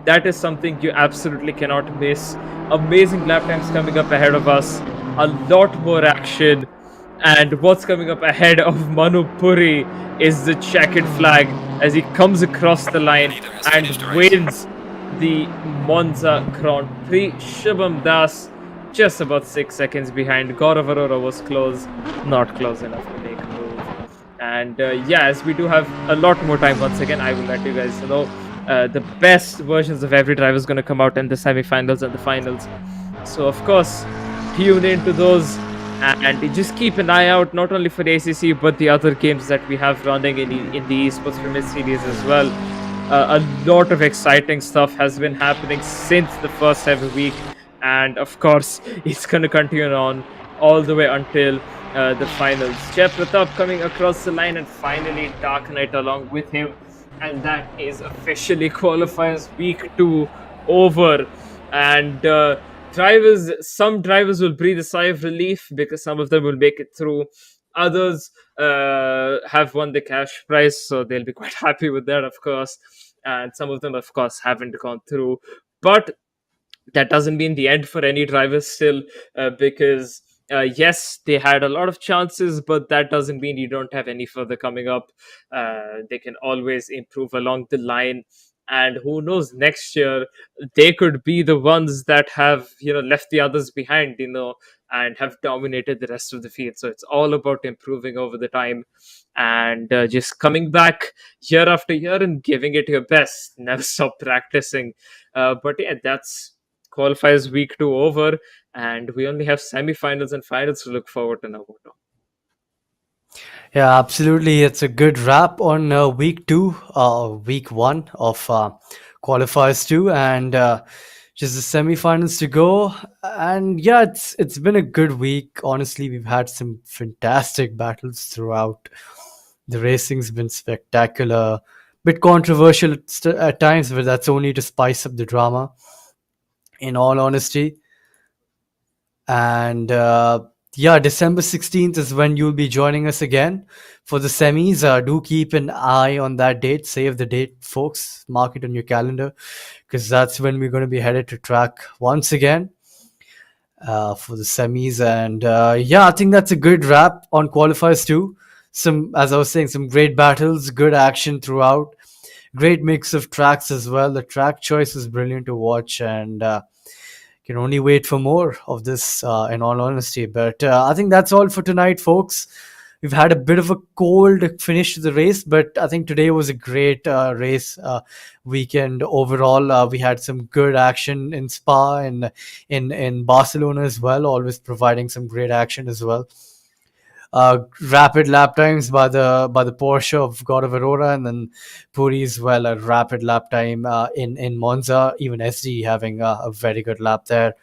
Speaker 1: that is something you absolutely cannot miss. Amazing lap times coming up ahead of us, a lot more action, and what's coming up ahead of Manu Puri is the checkered flag as he comes across the line and wins the Monza Grand Prix. Shubham Das just about 6 seconds behind. Gaurav Arora was close, not close enough to make a move. And yeah, as we do have a lot more time, once again, I will let you guys know the best versions of every driver is going to come out in the semi-finals and the finals. So of course, tune into those And just keep an eye out not only for the ACC but the other games that we have running in the Esports Premier Series as well. A lot of exciting stuff has been happening since the first ever week, and of course, it's going to continue on all the way until the finals. Jay Pratap coming across the line, and finally Dark Knight along with him, and that is officially qualifiers week 2 over. And some drivers will breathe a sigh of relief because some of them will make it through. Others have won the cash prize, so they'll be quite happy with that, of course. And some of them, of course, haven't gone through. But that doesn't mean the end for any drivers still, because yes, they had a lot of chances, but that doesn't mean you don't have any further coming up. They can always improve along the line, and who knows, next year they could be the ones that have left the others behind, and have dominated the rest of the field. So it's all about improving over the time, and just coming back year after year and giving it your best. Never stop practicing. But yeah, that's qualifiers week 2 over, and we only have semi-finals and finals to look forward to now.
Speaker 2: Yeah, absolutely. It's a good wrap on week 2, week 1 of qualifiers 2, and just the semi-finals to go. And yeah, it's been a good week. Honestly, we've had some fantastic battles throughout. The racing's been spectacular, bit controversial at times, but that's only to spice up the drama. In all honesty, and yeah, December 16th is when you'll be joining us again for the semis. Do keep an eye on that date. Save the date, folks. Mark it on your calendar, because that's when we're going to be headed to track once again for the semis. And yeah, I think that's a good wrap on qualifiers too. Some, as I was saying, some great battles, good action throughout, great mix of tracks as well. The track choice is brilliant to watch, and can only wait for more of this, in all honesty. But I think that's all for tonight, folks. We've had a bit of a cold finish to the race, but I think today was a great race weekend overall. We had some good action in Spa and in Barcelona as well, always providing some great action as well. Rapid lap times by the Porsche of God of Aurora, and then Puri as well, a rapid lap time in Monza, even SD having a very good lap there.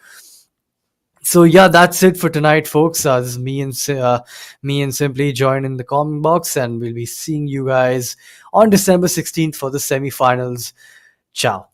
Speaker 2: So yeah, that's it for tonight, folks. This is me and Simply. Join in the comment box, and we'll be seeing you guys on December 16th for the semifinals. Ciao.